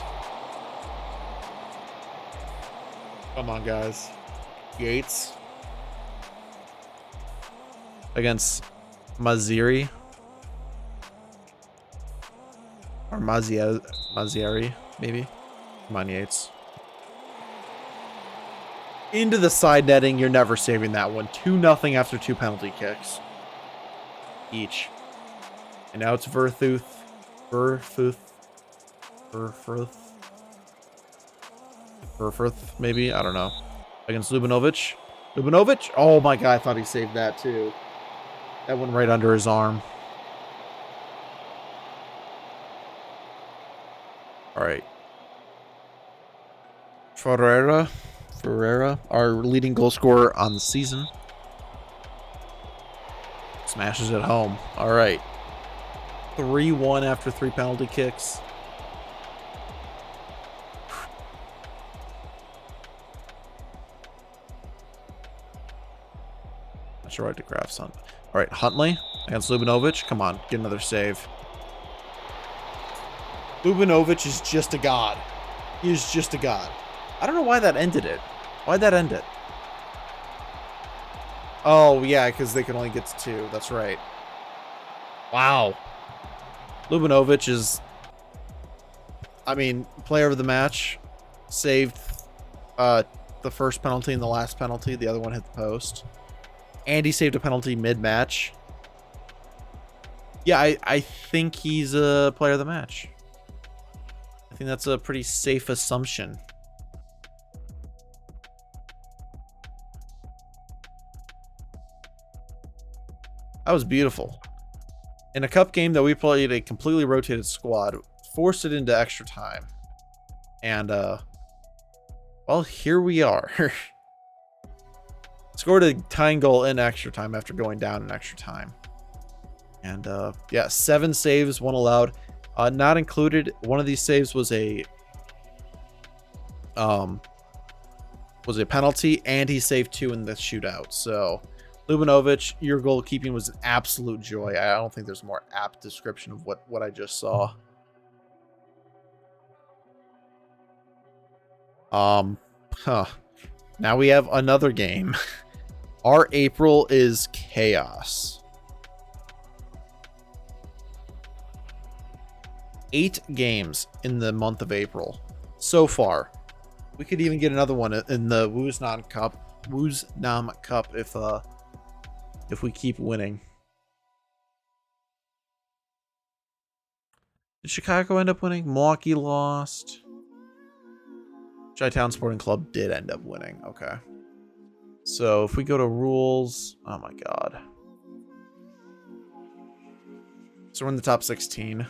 A: Come on, guys. Yates against Maziri. Or Mazieri, maybe. Come on, Yates. Into the side netting. You're never saving that one. 2-0 after 2 penalty kicks. Each. And now it's Verthuth, maybe? I don't know. Against Lubinovich. Lubinovich? Oh my god, I thought he saved that too. That went right under his arm. Alright. Ferreira, our leading goal scorer on the season. Smashes it home. Alright. 3-1 after 3 penalty kicks. Not sure what to graph son. Alright, Huntley against Lubinovich. Come on, get another save. Lubinovich is just a god. He is just a god. I don't know why that ended it. Why'd that end it? Oh, yeah, because they can only get to 2. That's right. Wow. Lubinovich is, I mean, player of the match. Saved the first penalty and the last penalty. The other one hit the post. And he saved a penalty mid-match. Yeah, I think he's a player of the match. I think that's a pretty safe assumption. That was beautiful. In a cup game that we played a completely rotated squad, forced it into extra time. And, well, here we are. Scored a tying goal in extra time after going down in extra time. And, yeah, 7 saves, 1 allowed. Not included. One of these saves was a penalty, and he saved 2 in the shootout. So, Lubinovic, your goalkeeping was an absolute joy. I don't think there's a more apt description of what I just saw. Now we have another game. Our April is chaos. 8 games in the month of April so far. We could even get another one in the Woosnam Cup if we keep winning. Did Chicago end up winning? Milwaukee lost. Chi-Town Sporting Club did end up winning. Okay. So if we go to rules, oh my god. So we're in the top 16.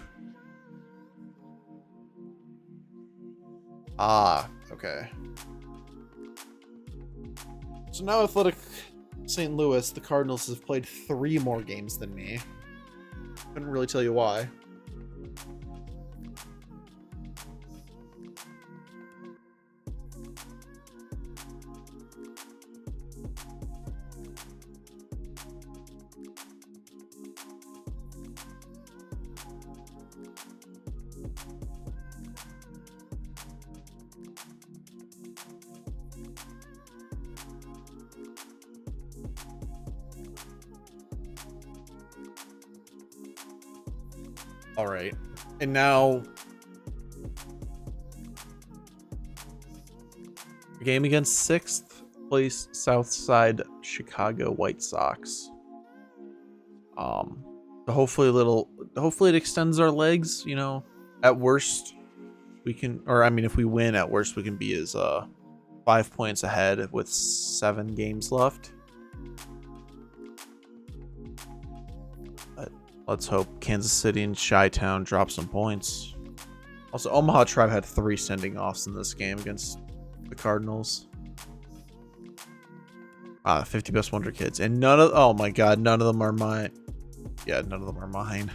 A: Ah, okay. So now Athletic St. Louis, the Cardinals have played 3 more games than me. Couldn't really tell you why. All right. And now a game against 6th place Southside Chicago White Sox. Hopefully it extends our legs, you know. At worst we can, or I mean if we win, at worst we can be as 5 points ahead with 7 games left. Let's hope Kansas City and Chi-Town drop some points. Also, Omaha Tribe had 3 sending offs in this game against the Cardinals. 50 Best Wonder Kids. And oh my god, none of them are mine. Yeah, none of them are mine.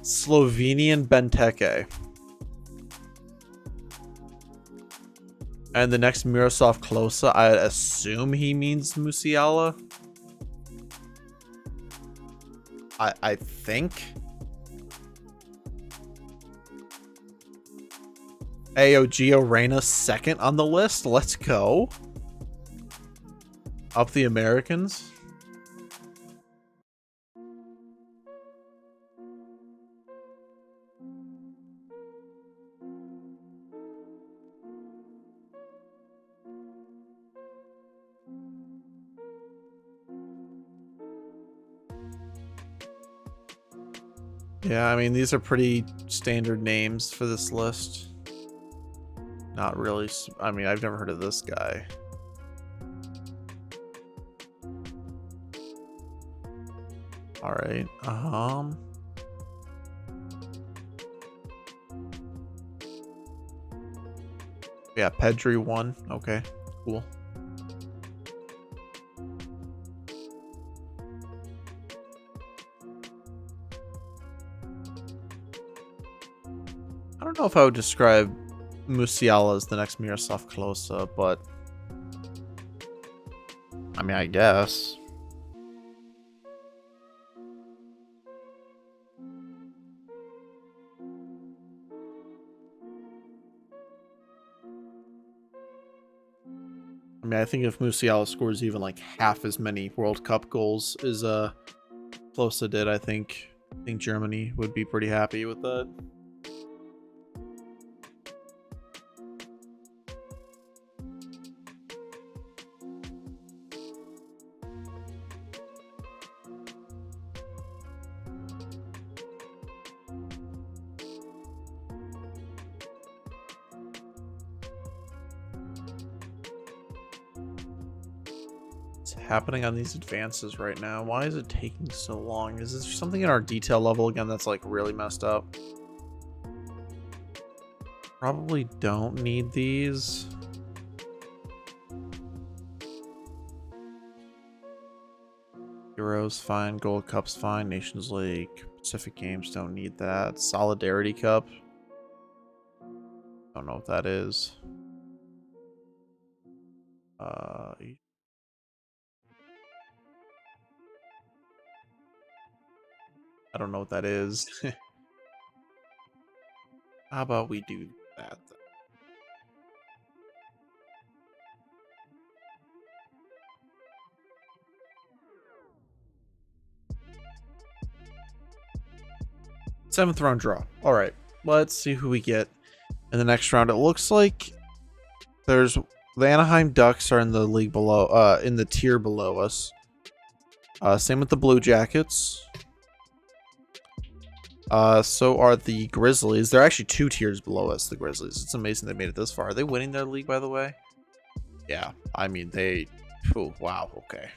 A: Slovenian Benteke. And the next Miroslav Klose, I assume he means Musiala. I think. Gio Reyna 2nd on the list. Let's go. Up the Americans. Yeah, I mean, these are pretty standard names for this list. Not really. I mean, I've never heard of this guy. All right. Yeah, Pedri 1. Okay, cool. I don't know if I would describe Musiala as the next Miroslav Klose, but I mean, I guess. I mean, I think if Musiala scores even like half as many World Cup goals as Klose did, I think Germany would be pretty happy with that. Happening on these advances right now? Why is it taking so long? Is there something in our detail level again that's like really messed up? Probably don't need these. Euros fine, Gold Cup's fine, Nations League Pacific Games don't need that. Solidarity Cup. Don't know what that is. I don't know what that is. How about we do that then? Seventh round draw. All right, let's see who we get in the next round. It looks like there's the Anaheim Ducks are in the league below, in the tier below us. Same with the Blue Jackets. So are the Grizzlies. They're actually 2 tiers below us, the Grizzlies. It's amazing they made it this far. Are they winning their league, by the way? Yeah, I mean, they... Oh, wow, okay.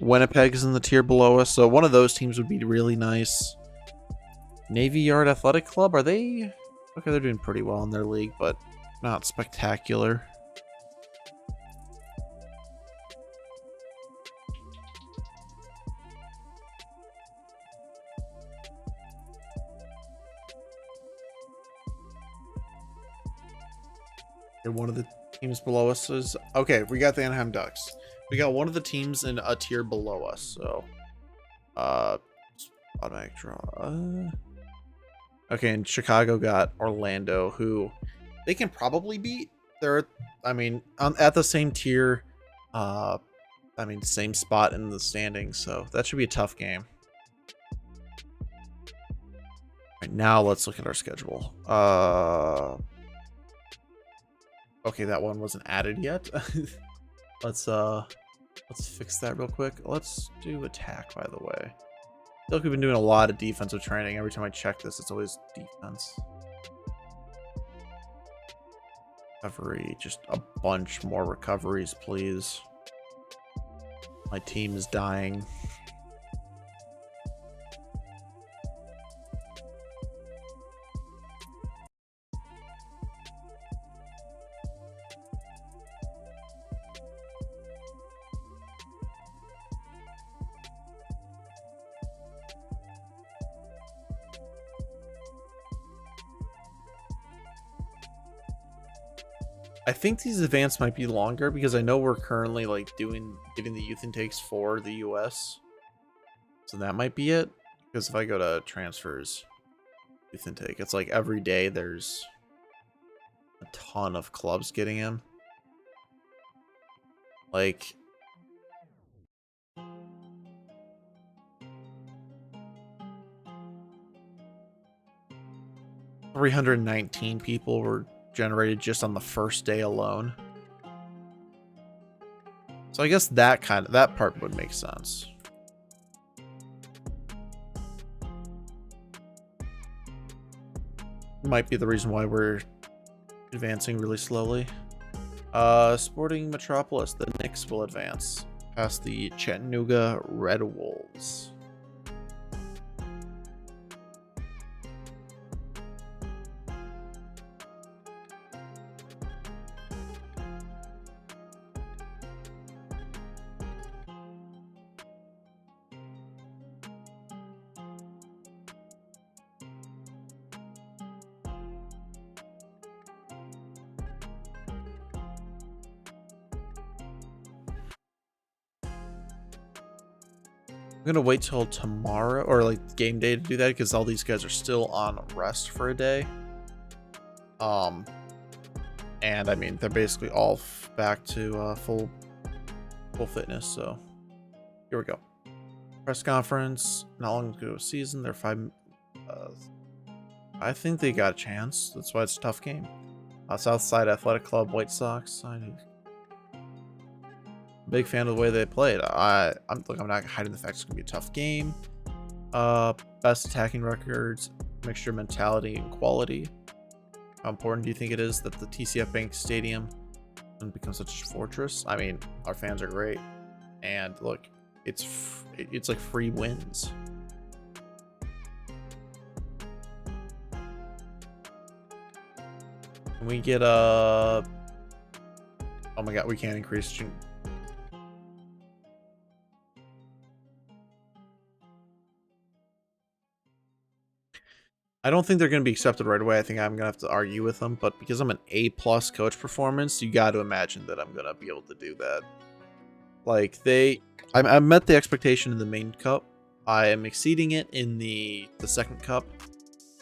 A: Winnipeg is in the tier below us, so one of those teams would be really nice. Navy Yard Athletic Club, are they... Okay, they're doing pretty well in their league, but not spectacular. One of the teams below us is... Okay, we got the Anaheim Ducks. We got one of the teams in a tier below us, so... Automatic draw. Okay, and Chicago got Orlando, who they can probably beat. They're, I mean, at the same tier. I mean, same spot in the standings, so that should be a tough game. Right, now let's look at our schedule. Okay, that one wasn't added yet. Let's fix that real quick. Let's do attack, by the way. I feel like we've been doing a lot of defensive training. Every time I check this, it's always defense. Recovery, just a bunch more recoveries, please. My team is dying. I think these events might be longer because I know we're currently like getting the youth intakes for the US. So that might be it. Because if I go to transfers, youth intake, it's like every day there's a ton of clubs getting him. Like, $319 people were generated just on the first day alone. So I guess that part would make sense. Might be the reason why we're advancing really slowly. Sporting Metropolis, the Knicks will advance past the Chattanooga Red Wolves. I'm gonna wait till tomorrow or like game day to do that because all these guys are still on rest for a day. And I mean they're basically all back to full fitness. So here we go. Press conference. Not long ago season. They're 5. I think they got a chance. That's why it's a tough game. Southside Athletic Club, White Sox. Big fan of the way they played. I'm not hiding the fact it's gonna be a tough game. Best attacking records, mixture of mentality and quality. How important do you think it is that the TCF Bank Stadium becomes such a fortress? I mean, our fans are great, and look, it's like free wins. Can we get a? Oh my God, we can't increase. I don't think they're going to be accepted right away. I think I'm going to have to argue with them, but because I'm an A+ coach performance, you got to imagine that I'm going to be able to do that. Like I met the expectation in the main cup. I am exceeding it in the second cup,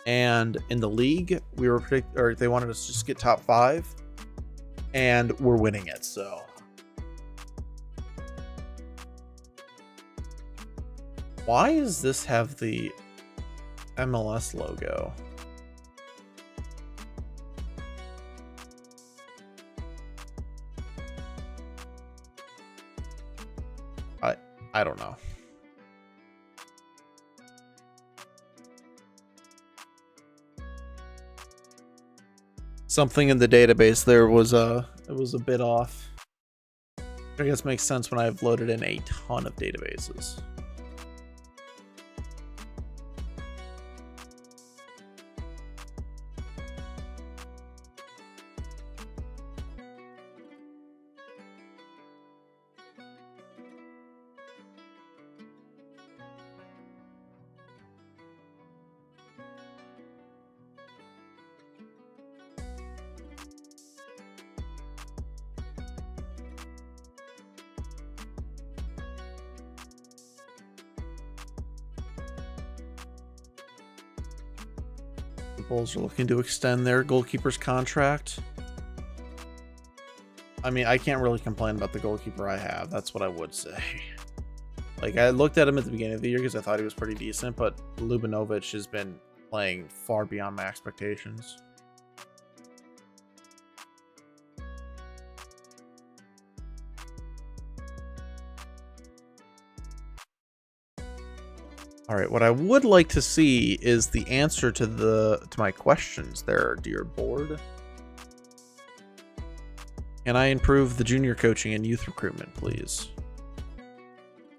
A: and in the league, they wanted us to just get top 5, and we're winning it. So why does this have the MLS logo? I don't know. Something in the database there was it was a bit off. I guess makes sense when I've loaded in a ton of databases. The Bulls are looking to extend their goalkeeper's contract. I mean, I can't really complain about the goalkeeper I have. That's what I would say. Like, I looked at him at the beginning of the year because I thought he was pretty decent, but Ljubinovic has been playing far beyond my expectations. All right, what I would like to see is the answer to my questions there, dear board. Can I improve the junior coaching and youth recruitment, please?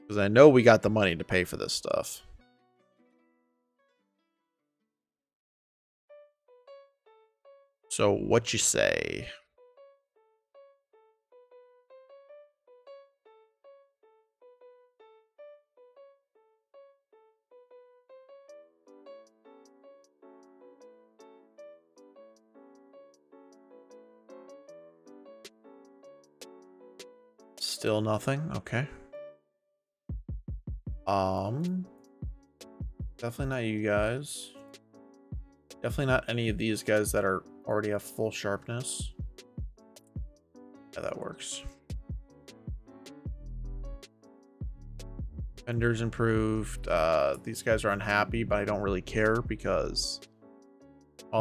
A: Because I know we got the money to pay for this stuff. So what you say? Still nothing. Okay. Definitely not you guys. Definitely not any of these guys that are already have full sharpness. Yeah, that works. Vendors improved. These guys are unhappy, but I don't really care because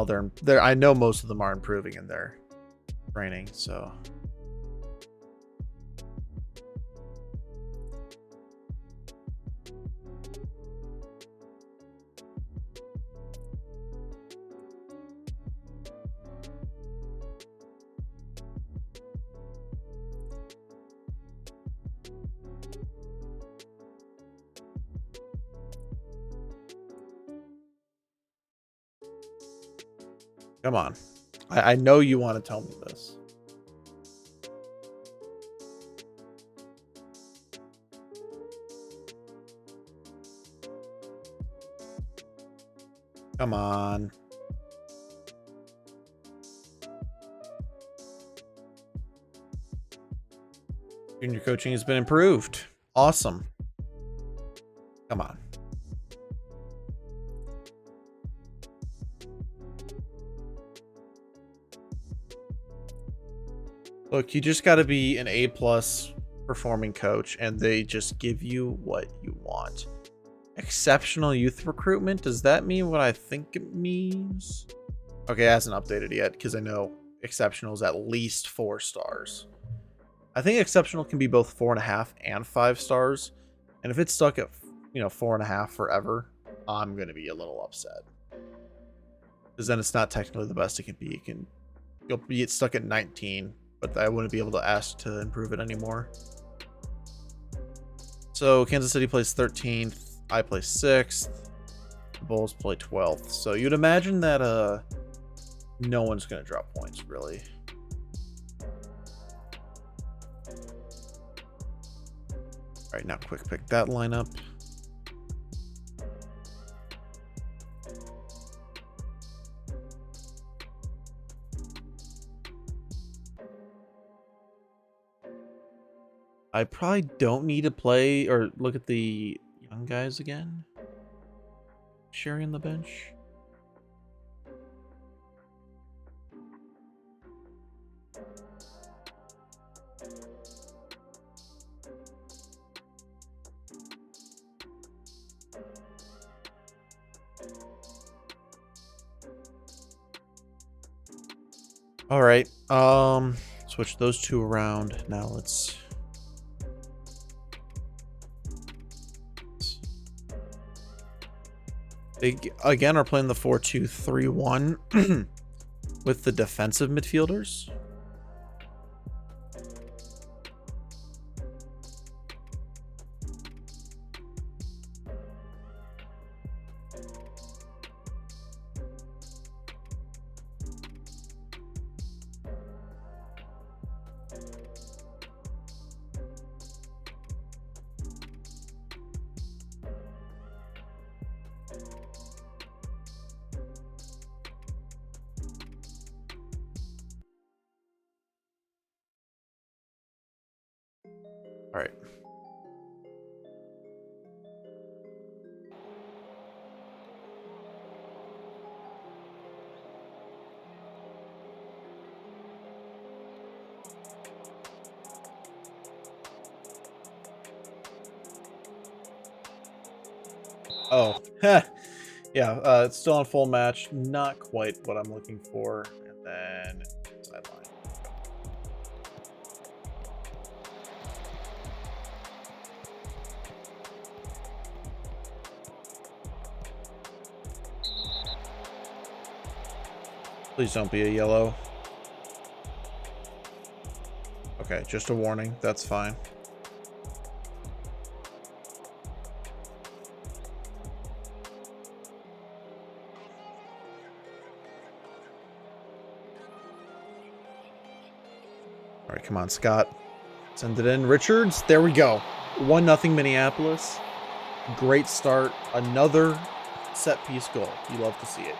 A: they're I know most of them are improving in their training, so. Come on. I know you want to tell me this. Come on. Junior coaching has been improved. Awesome. Come on. Look, you just got to be an A+ performing coach, and they just give you what you want. Exceptional youth recruitment. Does that mean what I think it means? Okay, it hasn't updated yet because I know exceptional is at least 4 stars. I think exceptional can be both 4.5 and 5 stars. And if it's stuck at 4.5 forever, I'm gonna be a little upset. Because then it's not technically the best it can be. You'll be stuck at 19. But I wouldn't be able to ask to improve it anymore. So Kansas City plays 13th. I play 6th. The Bulls play 12th. So you'd imagine that no one's going to drop points, really. All right, now quick pick that lineup. I probably don't need to play or look at the young guys again. Sharing the bench. All right. Switch those two around. Now let's they again are playing the 4-2-3-1 with the defensive midfielders. All right. Oh, yeah. It's still on full match. Not quite what I'm looking for. And then sideline. Please don't be a yellow. Okay, just a warning. That's fine. All right, come on, Scott. Send it in. Richards, there we go. 1-0 Minneapolis. Great start. Another set piece goal. You love to see it.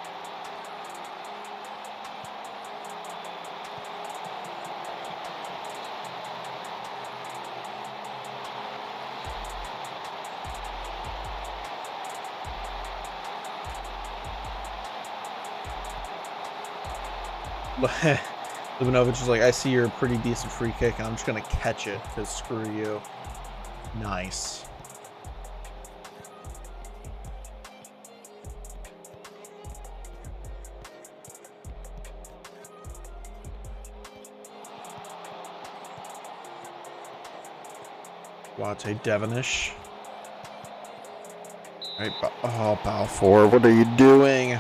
A: Lubinovich is like, I see you're a pretty decent free kick, and I'm just going to catch it, because screw you. Nice. Wate Devonish. All right, oh, Balfour, what are you doing?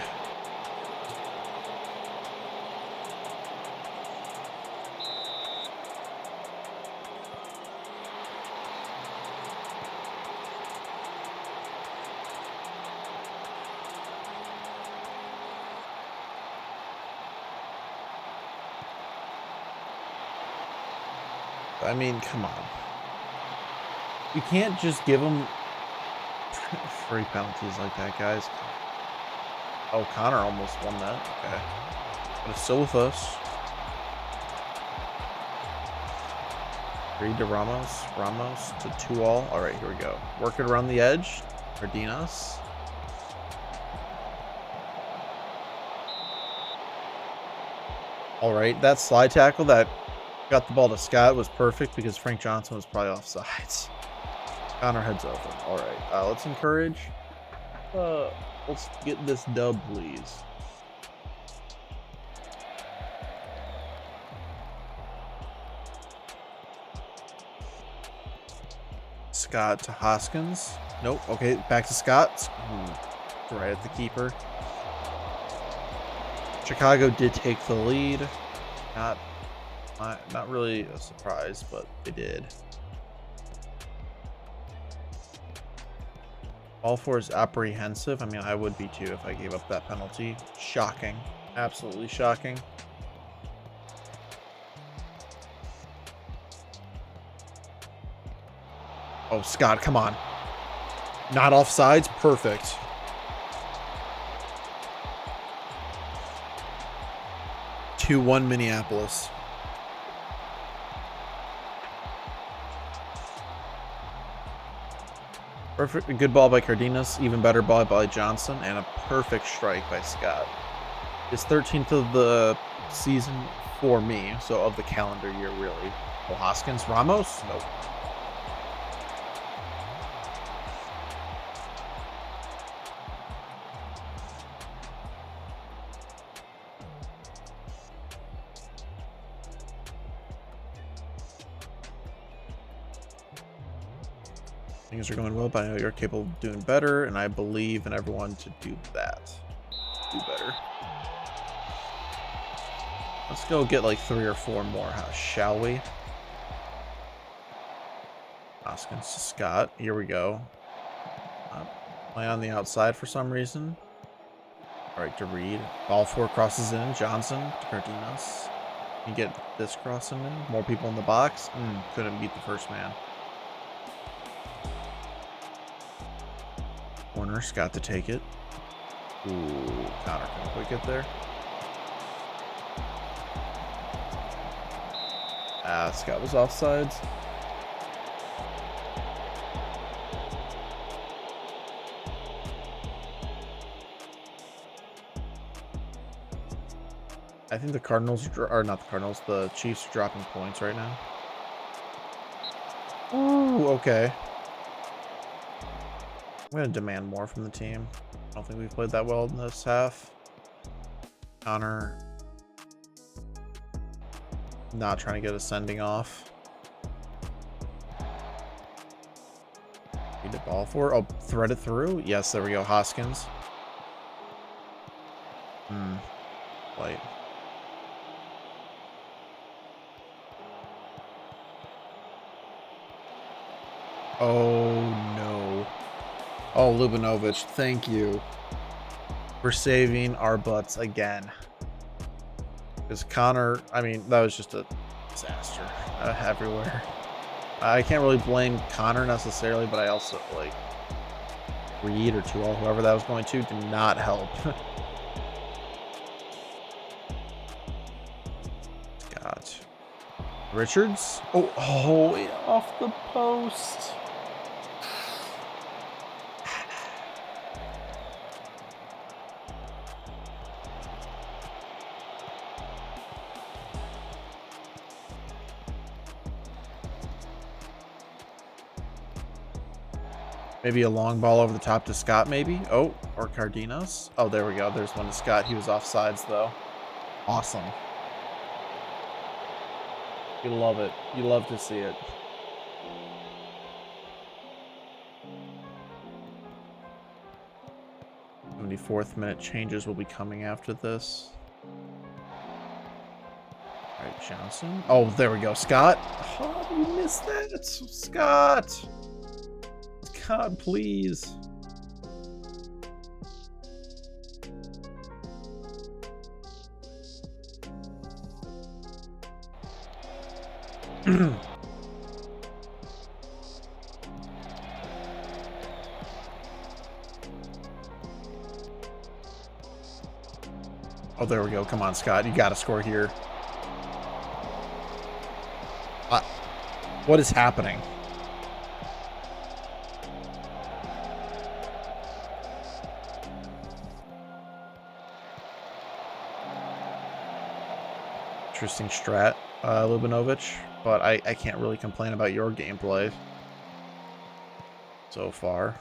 A: I mean, come on. You can't just give them free penalties like that, guys. Oh, Connor almost won that. Okay. But it's still with us. Reed to Ramos. Ramos to 2-all. All right, here we go. Work it around the edge. Cardenas. All right, that slide tackle that got the ball to Scott was perfect because Frank Johnson was probably offsides. Connor heads over. All right, let's encourage. Let's get this dub, please. Scott to Hoskins. Nope. Okay, back to Scott. Ooh, right at the keeper. Chicago did take the lead. Not really a surprise, but they did. Balfour is apprehensive. I mean, I would be too if I gave up that penalty. Shocking. Absolutely shocking. Oh, Scott, come on. Not offsides. Perfect. Two-one Minneapolis. Perfect. A good ball by Cardenas. Even better ball by Johnson. And a perfect strike by Scott. His 13th of the season for me. So of the calendar year, really. Oh, Hoskins. Ramos? Nope. Things are going well, but I know you're capable of doing better, and I believe in everyone to do that. Do better. Let's go get like 3 or 4 more, shall we? Hoskins to Scott. Here we go. Play on the outside for some reason. All right, to Reed. Ball 4 crosses in. Johnson to Cardenas. You get this crossing in. More people in the box. Couldn't beat the first man. Corner, Scott to take it. Ooh, Connor can quick get there. Scott was offsides. I think the Cardinals, or not the Cardinals, the Chiefs are dropping points right now. Ooh, okay. I'm going to demand more from the team. I don't think we've played that well in this half. Connor not trying to get a sending off. Need the ball for. Oh, thread it through. Yes, there we go. Hoskins. Light. Oh no. Oh, Lubinovich, thank you for saving our butts again. Because Connor, I mean, that was just a disaster everywhere. I can't really blame Connor necessarily, but I also, like, Reed or Tual, whoever that was going to, did not help. Scott. Richards? Oh, off the post. Maybe a long ball over the top to Scott, maybe. Oh, or Cardenas. Oh, there we go. There's one to Scott. He was offsides, though. Awesome. You love it. You love to see it. '74th minute changes will be coming after this. All right, Johnson. Oh, there we go. Scott. Oh, you missed that. Scott. God, please. Oh, there we go. Come on, Scott. You got to score here. What is happening? Interesting strat, Lubinovich, but I can't really complain about your gameplay so far.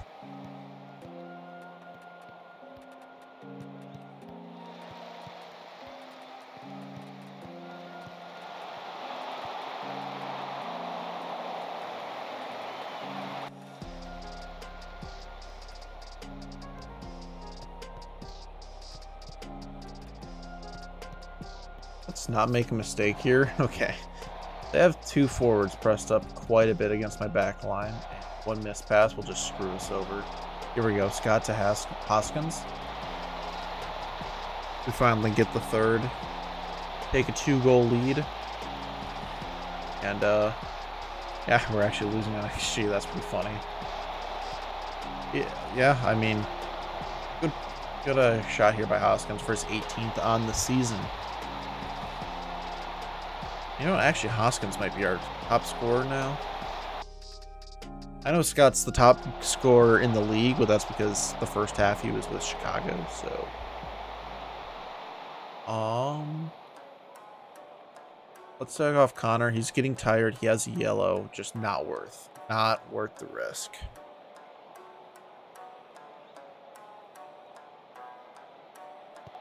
A: Let's not make a mistake here. Okay. They have 2 forwards pressed up quite a bit against my back line. One missed pass will just screw us over. Here we go. Scott to Hoskins. We finally get the third. Take a 2-goal lead. And, yeah, we're actually losing on XG. That's pretty funny. Yeah, I mean, good shot here by Hoskins for his 18th on the season. You know, actually, Hoskins might be our top scorer now. I know Scott's the top scorer in the league, but that's because the first half he was with Chicago, so. Let's start off Connor. He's getting tired. He has a yellow. Just not worth the risk.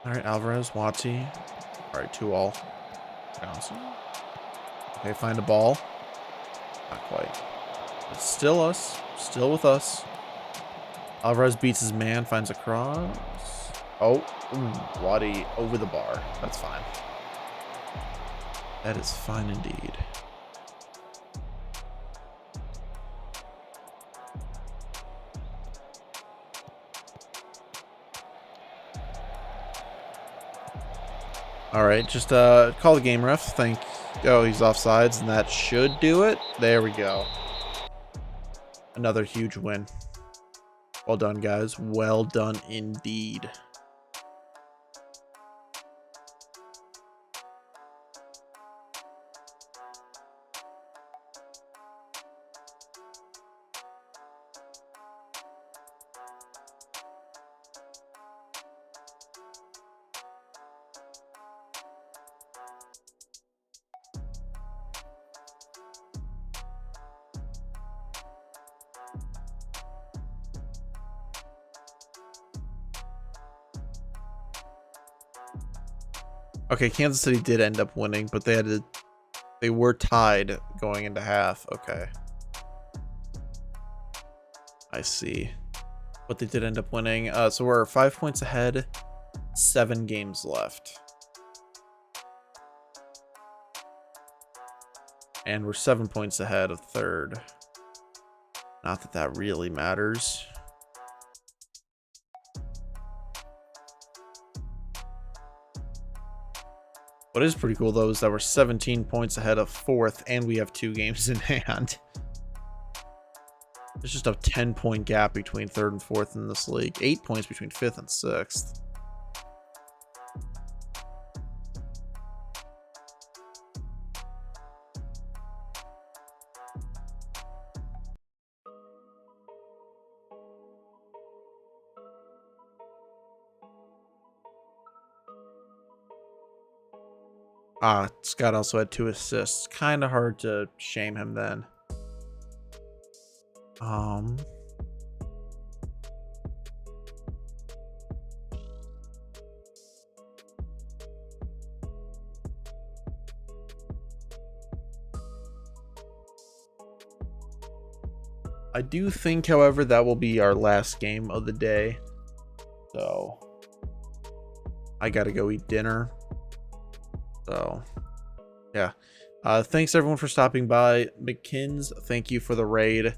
A: All right, Alvarez, Watsy. All right, 2-all. Johnson. Okay, find a ball. Not quite. It's still us. Still with us. Alvarez beats his man, finds a cross. Oh, Waddy over the bar. That's fine. That is fine indeed. All right, just call the game ref. Oh, he's offsides, and that should do it. There we go. Another huge win. Well done, guys. Well done indeed. Okay, Kansas City did end up winning, but they were tied going into half. Okay. I see. But they did end up winning. So we're 5 points ahead, 7 games left. And we're 7 points ahead of third. Not that that really matters. What is pretty cool, though, is that we're 17 points ahead of fourth, and we have 2 games in hand. There's just a 10-point gap between third and fourth in this league. 8 points between fifth and sixth. Scott also had 2 assists. Kind of hard to shame him then. I do think, however, that will be our last game of the day. So I gotta go eat dinner. So yeah. Thanks everyone for stopping by. McKins, thank you for the raid.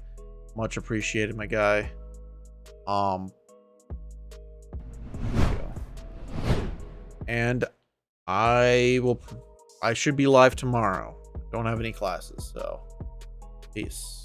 A: Much appreciated, my guy. And I should be live tomorrow. Don't have any classes, so peace.